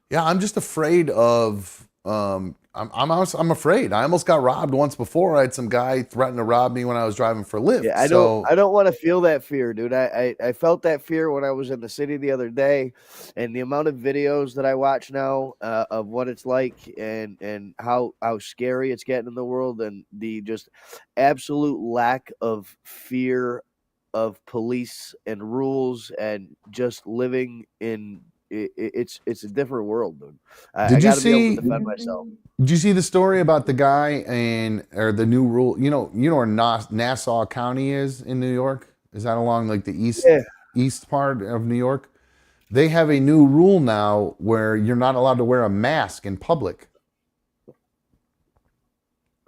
Yeah, I'm just afraid of. I'm afraid. I almost got robbed once before. I had some guy threaten to rob me when I was driving for Lyft. Yeah, I don't want to feel that fear, dude. I felt that fear when I was in the city the other day, and the amount of videos that I watch now of what it's like and how scary it's getting in the world, and the just absolute lack of fear of police and rules and just living in. It's a different world, dude. I gotta be able to defend myself. Did you see the story about the guy or the new rule? You know where Nassau County is in New York? Is that along like the east part of New York? They have a new rule now where you're not allowed to wear a mask in public.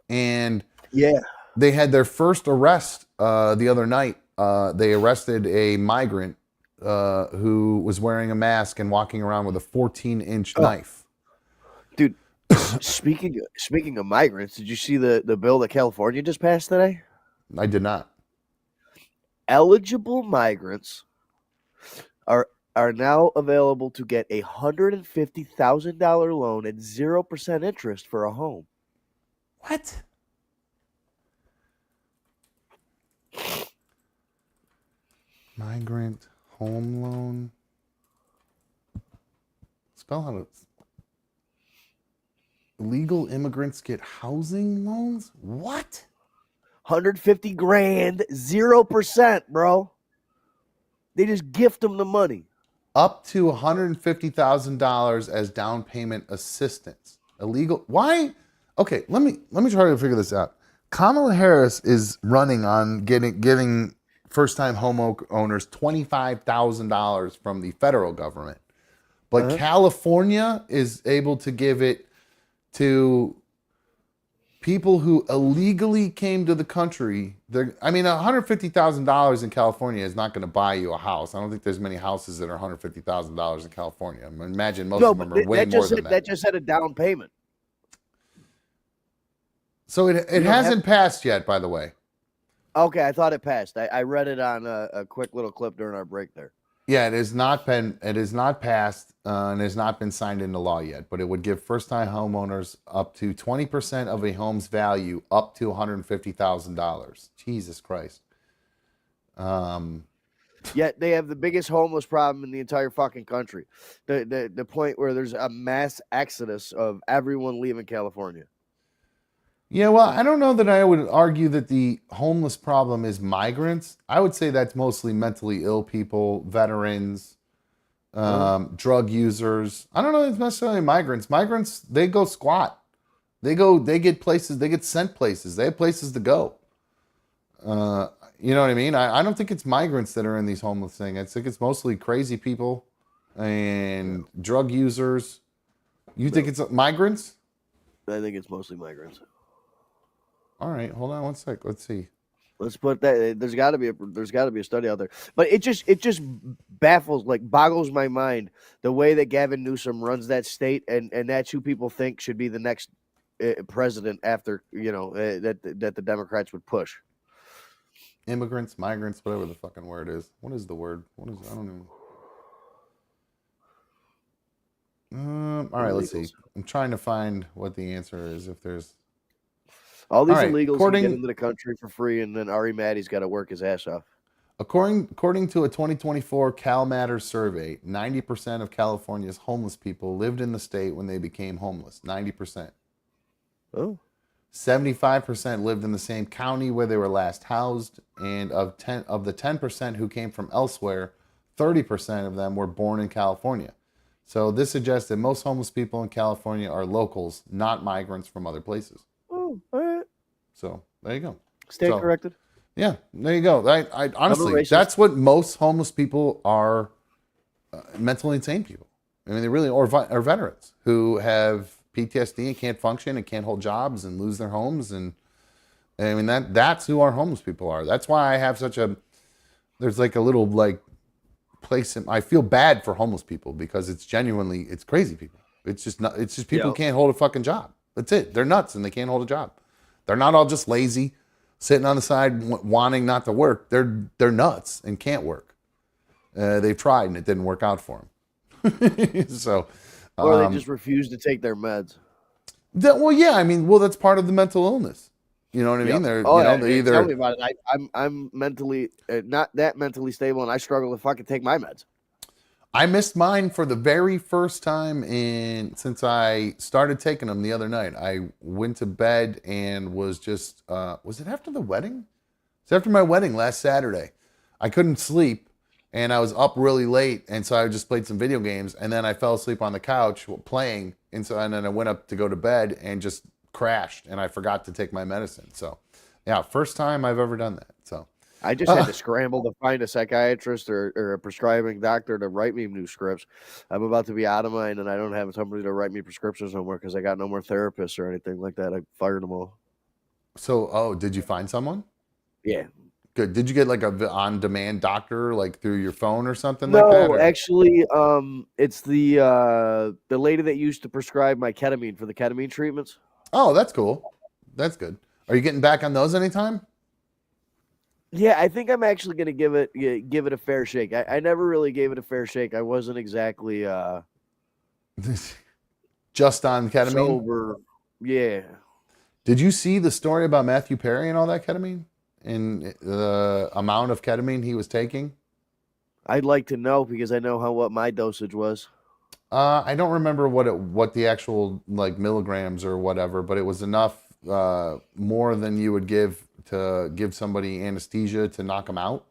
And they had their first arrest the other night. They arrested a migrant who was wearing a mask and walking around with a 14-inch knife. Dude, speaking of migrants, did you see the bill that California just passed today? I did not. Eligible migrants are now available to get a $150,000 loan at 0% interest for a home. What? Migrant home loan. Spell how to. Illegal immigrants get housing loans? What? 150 grand, 0%, bro. They just gift them the money. Up to $150,000 as down payment assistance. Illegal. Why? Okay, let me try to figure this out. Kamala Harris is running on giving first-time homeowners $25,000 from the federal government. But California is able to give it to people who illegally came to the country. $150,000 in California is not going to buy you a house. I don't think there's many houses that are $150,000 in California. I imagine most of them are way more than that. That just had a down payment. So it hasn't passed yet, by the way. Okay, I thought it passed. I read it on a quick little clip during our break there. Yeah, it has not passed and has not been signed into law yet, but it would give first-time homeowners up to 20% of a home's value up to $150,000. Jesus Christ. Yet they have the biggest homeless problem in the entire fucking country. The point where there's a mass exodus of everyone leaving California. Yeah, well, I don't know that I would argue that the homeless problem is migrants. I would say that's mostly mentally ill people, veterans, drug users. I don't know if it's necessarily migrants. Migrants, they go squat. They get places, they get sent places. They have places to go. You know what I mean? I don't think it's migrants that are in these homeless things. I think it's mostly crazy people and drug users. You think it's migrants? I think it's mostly migrants. All right, hold on one sec. Let's see. Let's put that. There's got to be a study out there, but it just baffles, like boggles my mind the way that Gavin Newsom runs that state, and that's who people think should be the next president after that the Democrats would push. Immigrants, migrants, whatever the fucking word is. What is the word? What is? I don't know. All right, let's see. I'm trying to find what the answer is. If there's all these illegals can get into the country for free, and then Ari Maddie's got to work his ass off. According to a 2024 Cal Matters survey, 90% of California's homeless people lived in the state when they became homeless. 90%. Oh. 75% lived in the same county where they were last housed, and of the 10% who came from elsewhere, 30% of them were born in California. So this suggests that most homeless people in California are locals, not migrants from other places. Oh, all right. So there you go. Stay corrected. Yeah, there you go. I honestly, that's what most homeless people are. Mentally insane people. I mean, they really are veterans who have PTSD and can't function and can't hold jobs and lose their homes. And I mean, that's who our homeless people are. That's why I have there's like a little like place. I feel bad for homeless people because it's crazy people. It's just people who can't hold a fucking job. That's it. They're nuts and they can't hold a job. They're not all just lazy, sitting on the side wanting not to work. They're nuts and can't work. They've tried and it didn't work out for them. So, or they just refuse to take their meds. That's part of the mental illness. You know what I mean? They're either. Tell me about it. I'm mentally not that mentally stable, and I struggle if I can take my meds. I missed mine for the very first time since I started taking them the other night. I went to bed and was just was it after the wedding? It's after my wedding last Saturday. I couldn't sleep. And I was up really late, and so I just played some video games, and then I fell asleep on the couch playing, and then I went up to go to bed and just crashed, and I forgot to take my medicine. So, yeah, first time I've ever done that. So I just had to scramble to find a psychiatrist or a prescribing doctor to write me new scripts. I'm about to be out of mine, and I don't have somebody to write me prescriptions no more because I got no more therapists or anything like that. I fired them all. So, did you find someone? Yeah. Good. Did you get like a on-demand doctor, like through your phone or something like that? No, actually, it's the lady that used to prescribe my ketamine for the ketamine treatments. Oh, that's cool. That's good. Are you getting back on those anytime? Yeah, I think I'm actually going to give it a fair shake. I never really gave it a fair shake. I wasn't exactly just on ketamine. Sober. Yeah. Did you see the story about Matthew Perry and all that ketamine? In the amount of ketamine he was taking? I'd like to know because I know what my dosage was. I don't remember what the actual like milligrams or whatever, but it was enough more than you would give to give somebody anesthesia to knock them out.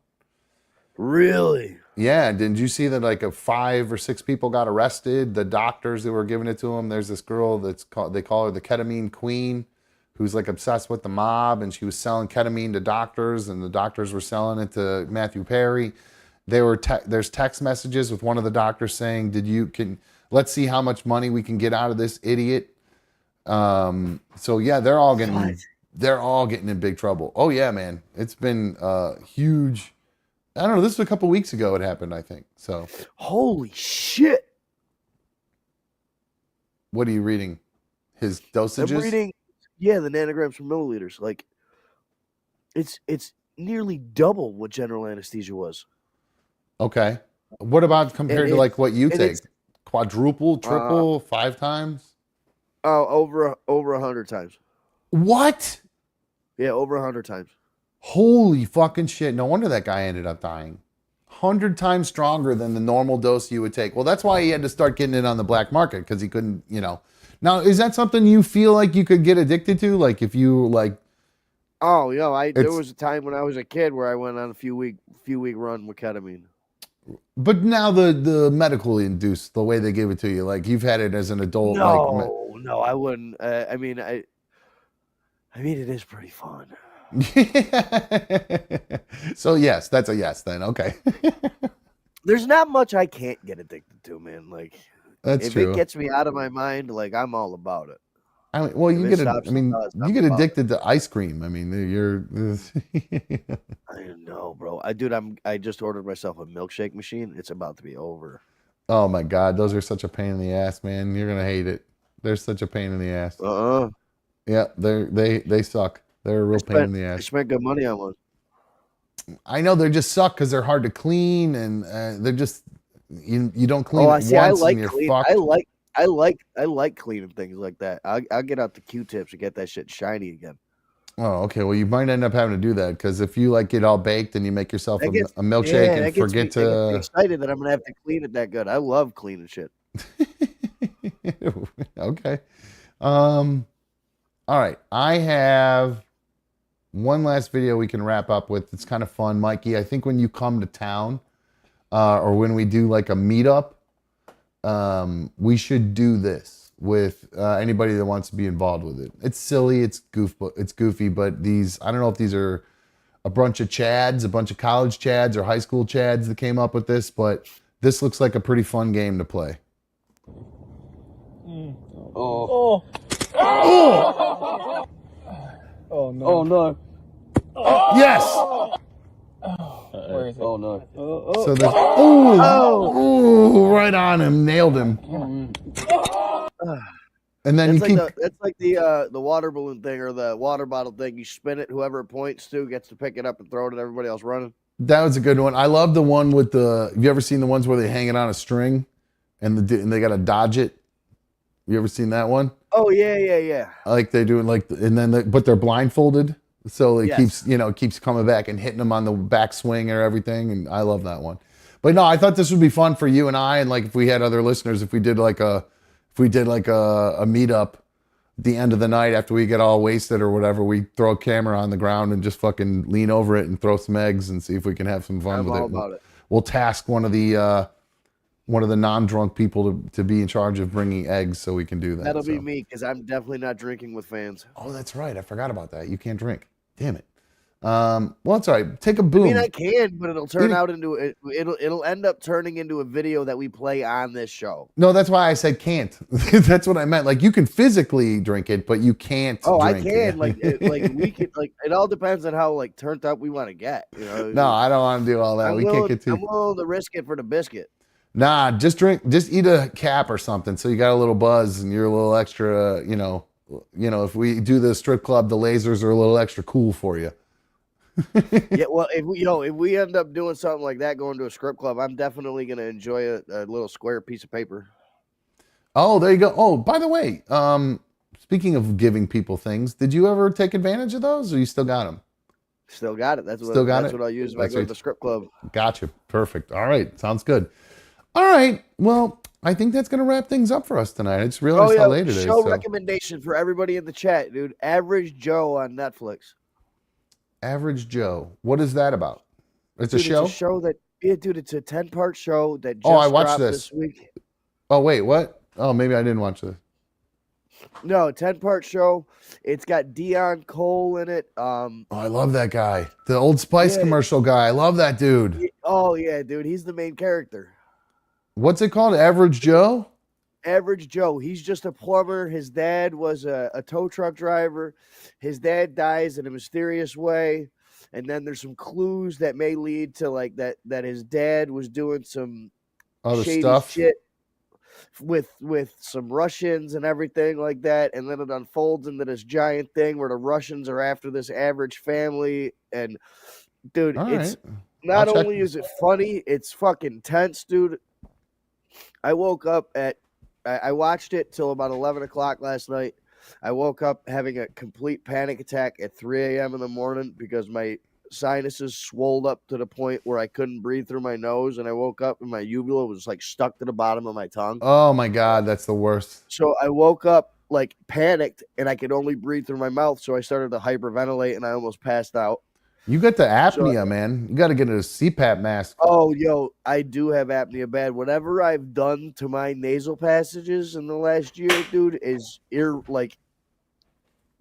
Really? Yeah. Did you see that like 5 or 6 people got arrested? The doctors that were giving it to them. There's this girl they call her the ketamine queen, who's like obsessed with the mob, and she was selling ketamine to doctors, and the doctors were selling it to Matthew Perry. There's text messages with one of the doctors saying, let's see how much money we can get out of this idiot. So yeah, they're all getting in big trouble. Oh yeah, man. It's been huge. I don't know. This was a couple weeks ago it happened, I think. So holy shit. What are you reading? His dosages? I'm reading the nanograms per milliliters. Like it's nearly double what general anesthesia was. Okay. What about compared to like what you take? Quadruple, triple, 5 times? Oh, over 100 times. What? Yeah, over 100 times. Holy fucking shit. No wonder that guy ended up dying. 100 times stronger than the normal dose you would take. Well, that's why he had to start getting it on the black market, because he couldn't, Now, is that something you feel like you could get addicted to? Like if you like... Oh, there was a time when I was a kid where I went on a few week run with ketamine. But now the medically induced, the way they give it to you, like you've had it as an adult. No, I wouldn't. I mean, it is pretty fun. So yes, that's a yes then. Okay. There's not much I can't get addicted to, man. Like, that's if true. it gets me out of my mind, like I'm all about it. I mean, well, you get addicted to ice cream. I mean, you're. I know, bro. I just ordered myself a milkshake machine. It's about to be over. Oh my God, those are such a pain in the ass, man. You're gonna hate it. They're such a pain in the ass. Yeah, they suck. They're a real pain in the ass. I spent good money on one. I know they just suck because they're hard to clean and they're just you don't clean it once and you're fucked. I like cleaning things like that. I'll get out the Q-tips and get that shit shiny again. Oh, okay. Well, you might end up having to do that because if you like get all baked and you make yourself a milkshake and forget to. I get excited that I'm gonna have to clean it that good. I love cleaning shit. Okay. All right. I have one last video we can wrap up with. It's kind of fun, Mikey. I think when you come to town, or when we do like a meetup, we should do this with anybody that wants to be involved with it. It's silly, it's goofy, but these, I don't know if these are a bunch of Chads, a bunch of college Chads or high school Chads that came up with this, but this looks like a pretty fun game to play. Oh no. Oh no. Yes. Oh no. So there's ooh, right on him, nailed him. And then that's like the water balloon thing or the water bottle thing. You spin it, whoever it points to gets to pick it up and throw it at everybody else running. That was a good one. I love the one with the. Have you ever seen the ones where they hang it on a string, and they got to dodge it? You ever seen that one? Oh yeah. Like they do it but they're blindfolded, so it keeps coming back and hitting them on the back swing or everything. And I love that one. But no, I thought this would be fun for you and I, and like if we had other listeners, if we did like a meetup at the end of the night after we get all wasted or whatever, we throw a camera on the ground and just fucking lean over it and throw some eggs and see if we can have some fun with it. We'll task one of the non-drunk people to be in charge of bringing eggs so we can do that. That'll be me because I'm definitely not drinking with fans. Oh, that's right. I forgot about that. You can't drink. Damn it. Well, it's all right. Take a boom. I mean, I can, but it'll turn out into it'll end up turning into a video that we play on this show. No, that's why I said can't. That's what I meant. Like you can physically drink it, but you can't. Oh, drink I can. Like we could. Like it all depends on how like turned up we want to get. You know. No, I don't want to do all that. We can't get too. I'm willing to risk it for the biscuit. Nah, just eat a cap or something. So you got a little buzz and you're a little extra. You know, if we do the strip club, the lasers are a little extra cool for you. Yeah, well, if we end up doing something like that, going to a strip club, I'm definitely gonna enjoy a little square piece of paper. Oh, there you go. Oh, by the way, speaking of giving people things, did you ever take advantage of those, or you still got them? Still got it. That's what I'll use if I go to the strip club. Gotcha. Perfect. All right, sounds good. All right. Well, I think that's gonna wrap things up for us tonight. I just realized how late it is. Show recommendation for everybody in the chat, dude. Average Joe on Netflix. Average Joe. What is that about? It's a show? It's a show that, dude, it's a 10-part show that just I watched this week. Oh, wait, what? Oh, maybe I didn't watch this. No, 10-part show. It's got Dion Cole in it. I love that guy. The Old Spice commercial guy. I love that dude. Oh, yeah, dude. He's the main character. What's it called? Average Joe? Average Joe. He's just a plumber. His dad was a tow truck driver. His dad dies in a mysterious way, and then there's some clues that may lead to like that his dad was doing some other shady stuff shit with some Russians and everything like that, and then it unfolds into this giant thing where the Russians are after this average family. And dude, it's not only is it funny, it's fucking tense, dude. I woke up I watched it till about 11 o'clock last night. I woke up having a complete panic attack at 3 a.m. in the morning because my sinuses swelled up to the point where I couldn't breathe through my nose, and I woke up and my uvula was like stuck to the bottom of my tongue. Oh my God, that's the worst. So I woke up like panicked, and I could only breathe through my mouth, so I started to hyperventilate, and I almost passed out. You got the apnea, man. You got to get a CPAP mask. Oh, yo, I do have apnea bad. Whatever I've done to my nasal passages in the last year, dude, is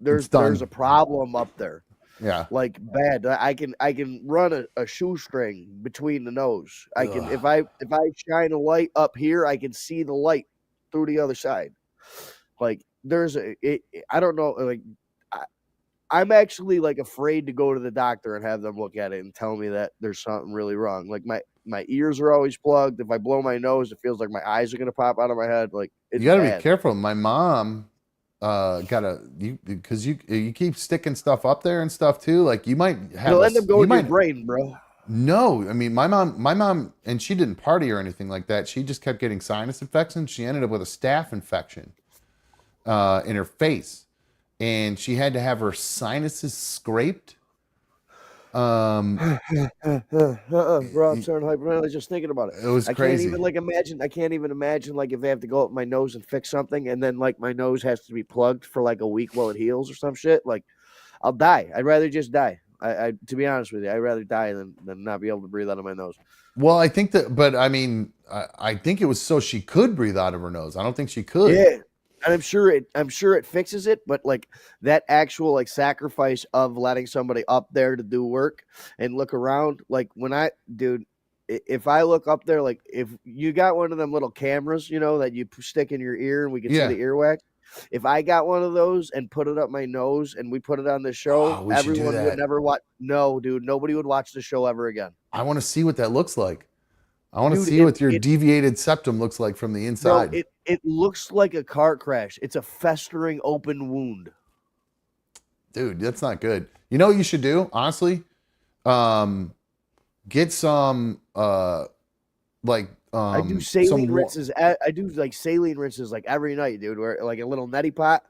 there's a problem up there. Yeah, like bad. I can run a shoestring between the nose. I can if I shine a light up here, I can see the light through the other side. Like I don't know, like I'm actually like afraid to go to the doctor and have them look at it and tell me that there's something really wrong. Like my ears are always plugged. If I blow my nose, it feels like my eyes are gonna pop out of my head. Like it's you got to bad. be careful. My mom because you keep sticking stuff up there and stuff too. Like you might have It'll end up going to your brain, bro. No, I mean my mom, and she didn't party or anything like that. She just kept getting sinus infections. She ended up with a staph infection in her face, and she had to have her sinuses scraped. Bro, I'm starting hyperventilating just thinking about it. It was crazy. I can't even imagine like if they have to go up my nose and fix something, and then like my nose has to be plugged for like a week while it heals or some shit. Like I'll die. I'd rather just die. I to be honest with you, I'd rather die than not be able to breathe out of my nose. Well, I think that, but I mean, I think it was so she could breathe out of her nose. I don't think she could. Yeah, and I'm sure it fixes it, but like that actual like sacrifice of letting somebody up there to do work and look around, like if I look up there, like if you got one of them little cameras, that you stick in your ear and we can see the earwax. If I got one of those and put it up my nose and we put it on the show, everyone would never watch. No, dude, nobody would watch the show ever again. I want to see what that looks like. I want to see what your deviated septum looks like from the inside. No, it looks like a car crash. It's a festering open wound. Dude, that's not good. You know what you should do, honestly? Get some I do saline rinses. I do like saline rinses like every night, dude. Where like a little neti pot,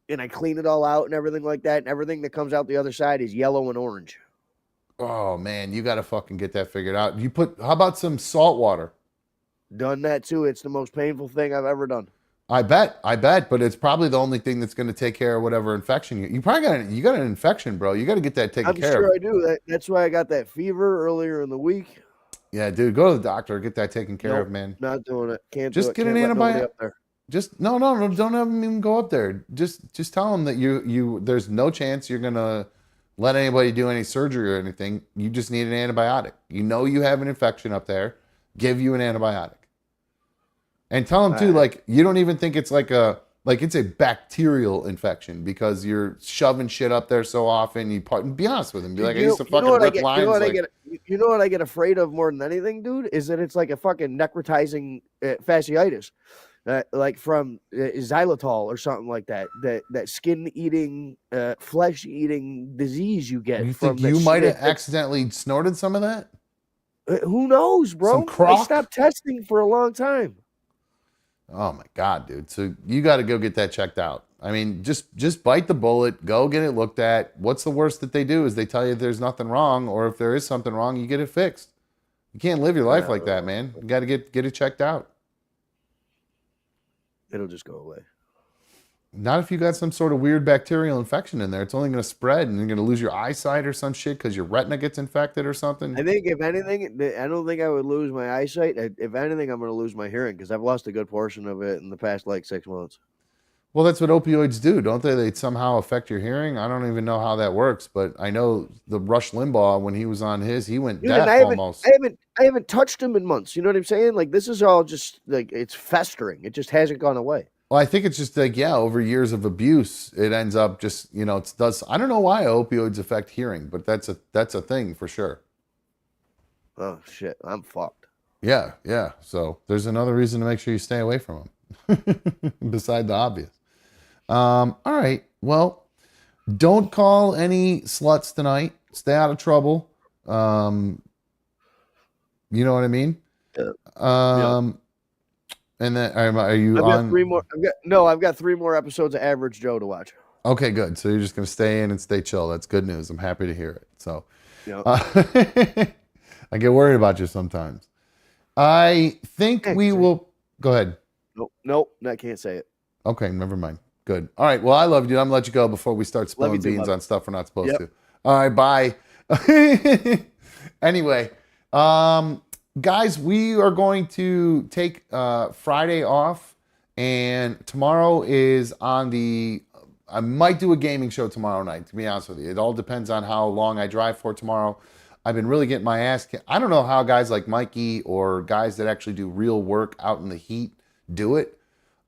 and I clean it all out and everything like that. And everything that comes out the other side is yellow and orange. Oh man, you got to fucking get that figured out. How about some salt water? Done that too. It's the most painful thing I've ever done. I bet, but it's probably the only thing that's going to take care of whatever infection you probably got an infection, bro. You got to get that taken care of. I'm sure I do. That's why I got that fever earlier in the week. Yeah, dude, go to the doctor, get that taken care of, man. Not doing it. Can't just do it. Get an antibiotic up there. Just no, don't have them even go up there. Just tell them that you there's no chance you're gonna let anybody do any surgery or anything. You just need an antibiotic. You have an infection up there. Give you an antibiotic. And tell them too, like you don't even think it's it's a bacterial infection because you're shoving shit up there so often. Be honest with them. Be like, I used to fucking rip lines. You know what I get afraid of more than anything, dude? Is that it's like a fucking necrotizing fasciitis, like from xylitol or something like that. That skin-eating, flesh-eating disease you get. You think you might have accidentally snorted some of that? Who knows, bro? I stopped testing for a long time. Oh my God, dude. So you got to go get that checked out. I mean, just bite the bullet, go get it looked at. What's the worst that they do is they tell you there's nothing wrong, or if there is something wrong, you get it fixed. You can't live your life like that, man. You got to get it checked out. It'll just go away. Not if you got some sort of weird bacterial infection in there. It's only going to spread and you're going to lose your eyesight or some shit because your retina gets infected or something. I think if anything, I don't think I would lose my eyesight. If anything, I'm going to lose my hearing because I've lost a good portion of it in the past 6 months. Well, that's what opioids do, don't they? They somehow affect your hearing. I don't even know how that works, but I know the Rush Limbaugh, when he was on his, he went deaf almost. I haven't touched him in months. You know what I'm saying? Like this is all just like it's festering. It just hasn't gone away. Well, I think it's just over years of abuse, it ends up just, it does. I don't know why opioids affect hearing, but that's a thing for sure. Oh shit, I'm fucked. Yeah. So there's another reason to make sure you stay away from them, beside the obvious. All right. Well, don't call any sluts tonight. Stay out of trouble. You know what I mean? Yeah. And then are you on? I've got 3 more episodes of Average Joe to watch. Okay, good. So you're just gonna stay in and stay chill. That's good news. I'm happy to hear it. So, yep. I get worried about you sometimes. I think we will go ahead. Nope, I can't say it. Okay, never mind. Good. All right. Well, I love you. I'm gonna let you go before we start spilling beans on stuff we're not supposed to. All right. Bye. Anyway, guys, we are going to take Friday off, and tomorrow is I might do a gaming show tomorrow night, to be honest with you. It all depends on how long I drive for tomorrow. I've been really getting my ass kicked. I don't know how guys like Mikey or guys that actually do real work out in the heat do it.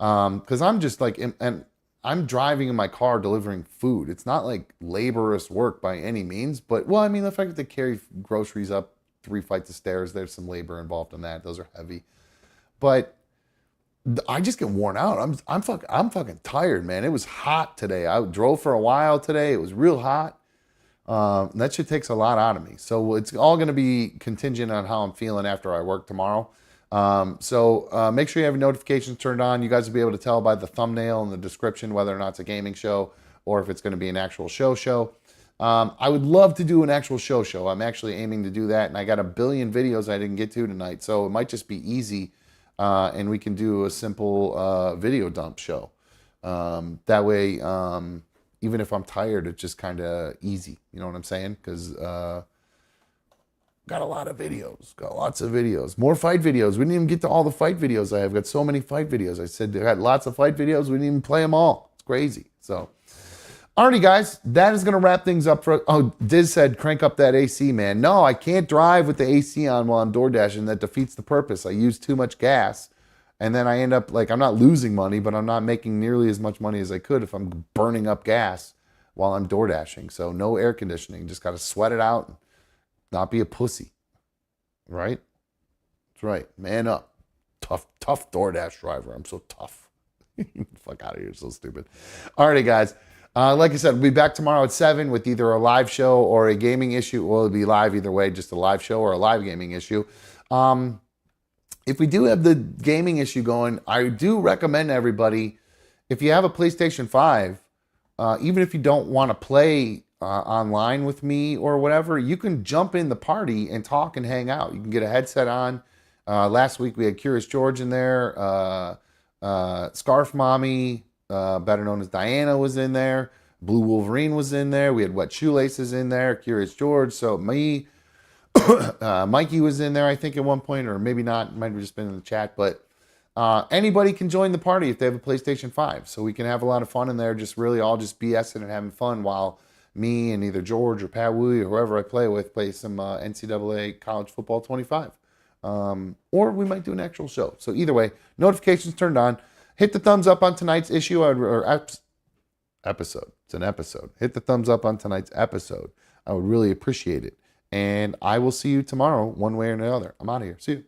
Because I'm just like, and I'm driving in my car delivering food. It's not like laborious work by any means, but well, I mean, the fact that they carry groceries up 3 flights of stairs, there's some labor involved in that. Those are heavy, but I just get worn out. I'm fucking tired, man. It was hot today. I drove for a while today. It was real hot. That shit takes a lot out of me. So it's all going to be contingent on how I'm feeling after I work tomorrow. So make sure you have your notifications turned on. You guys will be able to tell by the thumbnail and the description whether or not it's a gaming show or if it's going to be an actual show. I would love to do an actual show. I'm actually aiming to do that, and I got a billion videos I didn't get to tonight, so it might just be easy, and we can do a simple video dump show. That way, even if I'm tired, it's just kind of easy. You know what I'm saying? Because got a lot of videos. Got lots of videos. More fight videos. We didn't even get to all the fight videos I have. Got so many fight videos. I said I got lots of fight videos. We didn't even play them all. It's crazy. So, alrighty, guys. That is going to wrap things up for... Oh, Diz said, crank up that AC, man. No, I can't drive with the AC on while I'm door dashing. That defeats the purpose. I use too much gas. And then I end up, like, I'm not losing money, but I'm not making nearly as much money as I could if I'm burning up gas while I'm door dashing. So no air conditioning. Just got to sweat it out and not be a pussy. Right? That's right. Man up. Tough DoorDash driver. I'm so tough. Fuck out of here. So stupid. Alrighty, guys. Like I said, we'll be back tomorrow at 7 with either a live show or a gaming issue. Well, it'll be live either way, just a live show or a live gaming issue. If we do have the gaming issue going, I do recommend everybody, if you have a PlayStation 5, even if you don't want to play online with me or whatever, you can jump in the party and talk and hang out. You can get a headset on. Last week we had Curious George in there. Scarf Mommy, better known as Diana, was in there. Blue Wolverine was in there. We had Wet Shoelaces in there. Curious George. So me... Mikey was in there, I think, at one point, or maybe not. Might have just been in the chat, but anybody can join the party if they have a PlayStation 5. So we can have a lot of fun in there, just really all just BSing and having fun while me and either George or Pat Wooey or whoever I play with play some NCAA College Football 25. Or we might do an actual show. So either way, notifications turned on. Hit the thumbs up on tonight's issue or episode. It's an episode. Hit the thumbs up on tonight's episode. I would really appreciate it. And I will see you tomorrow, one way or another. I'm out of here. See you.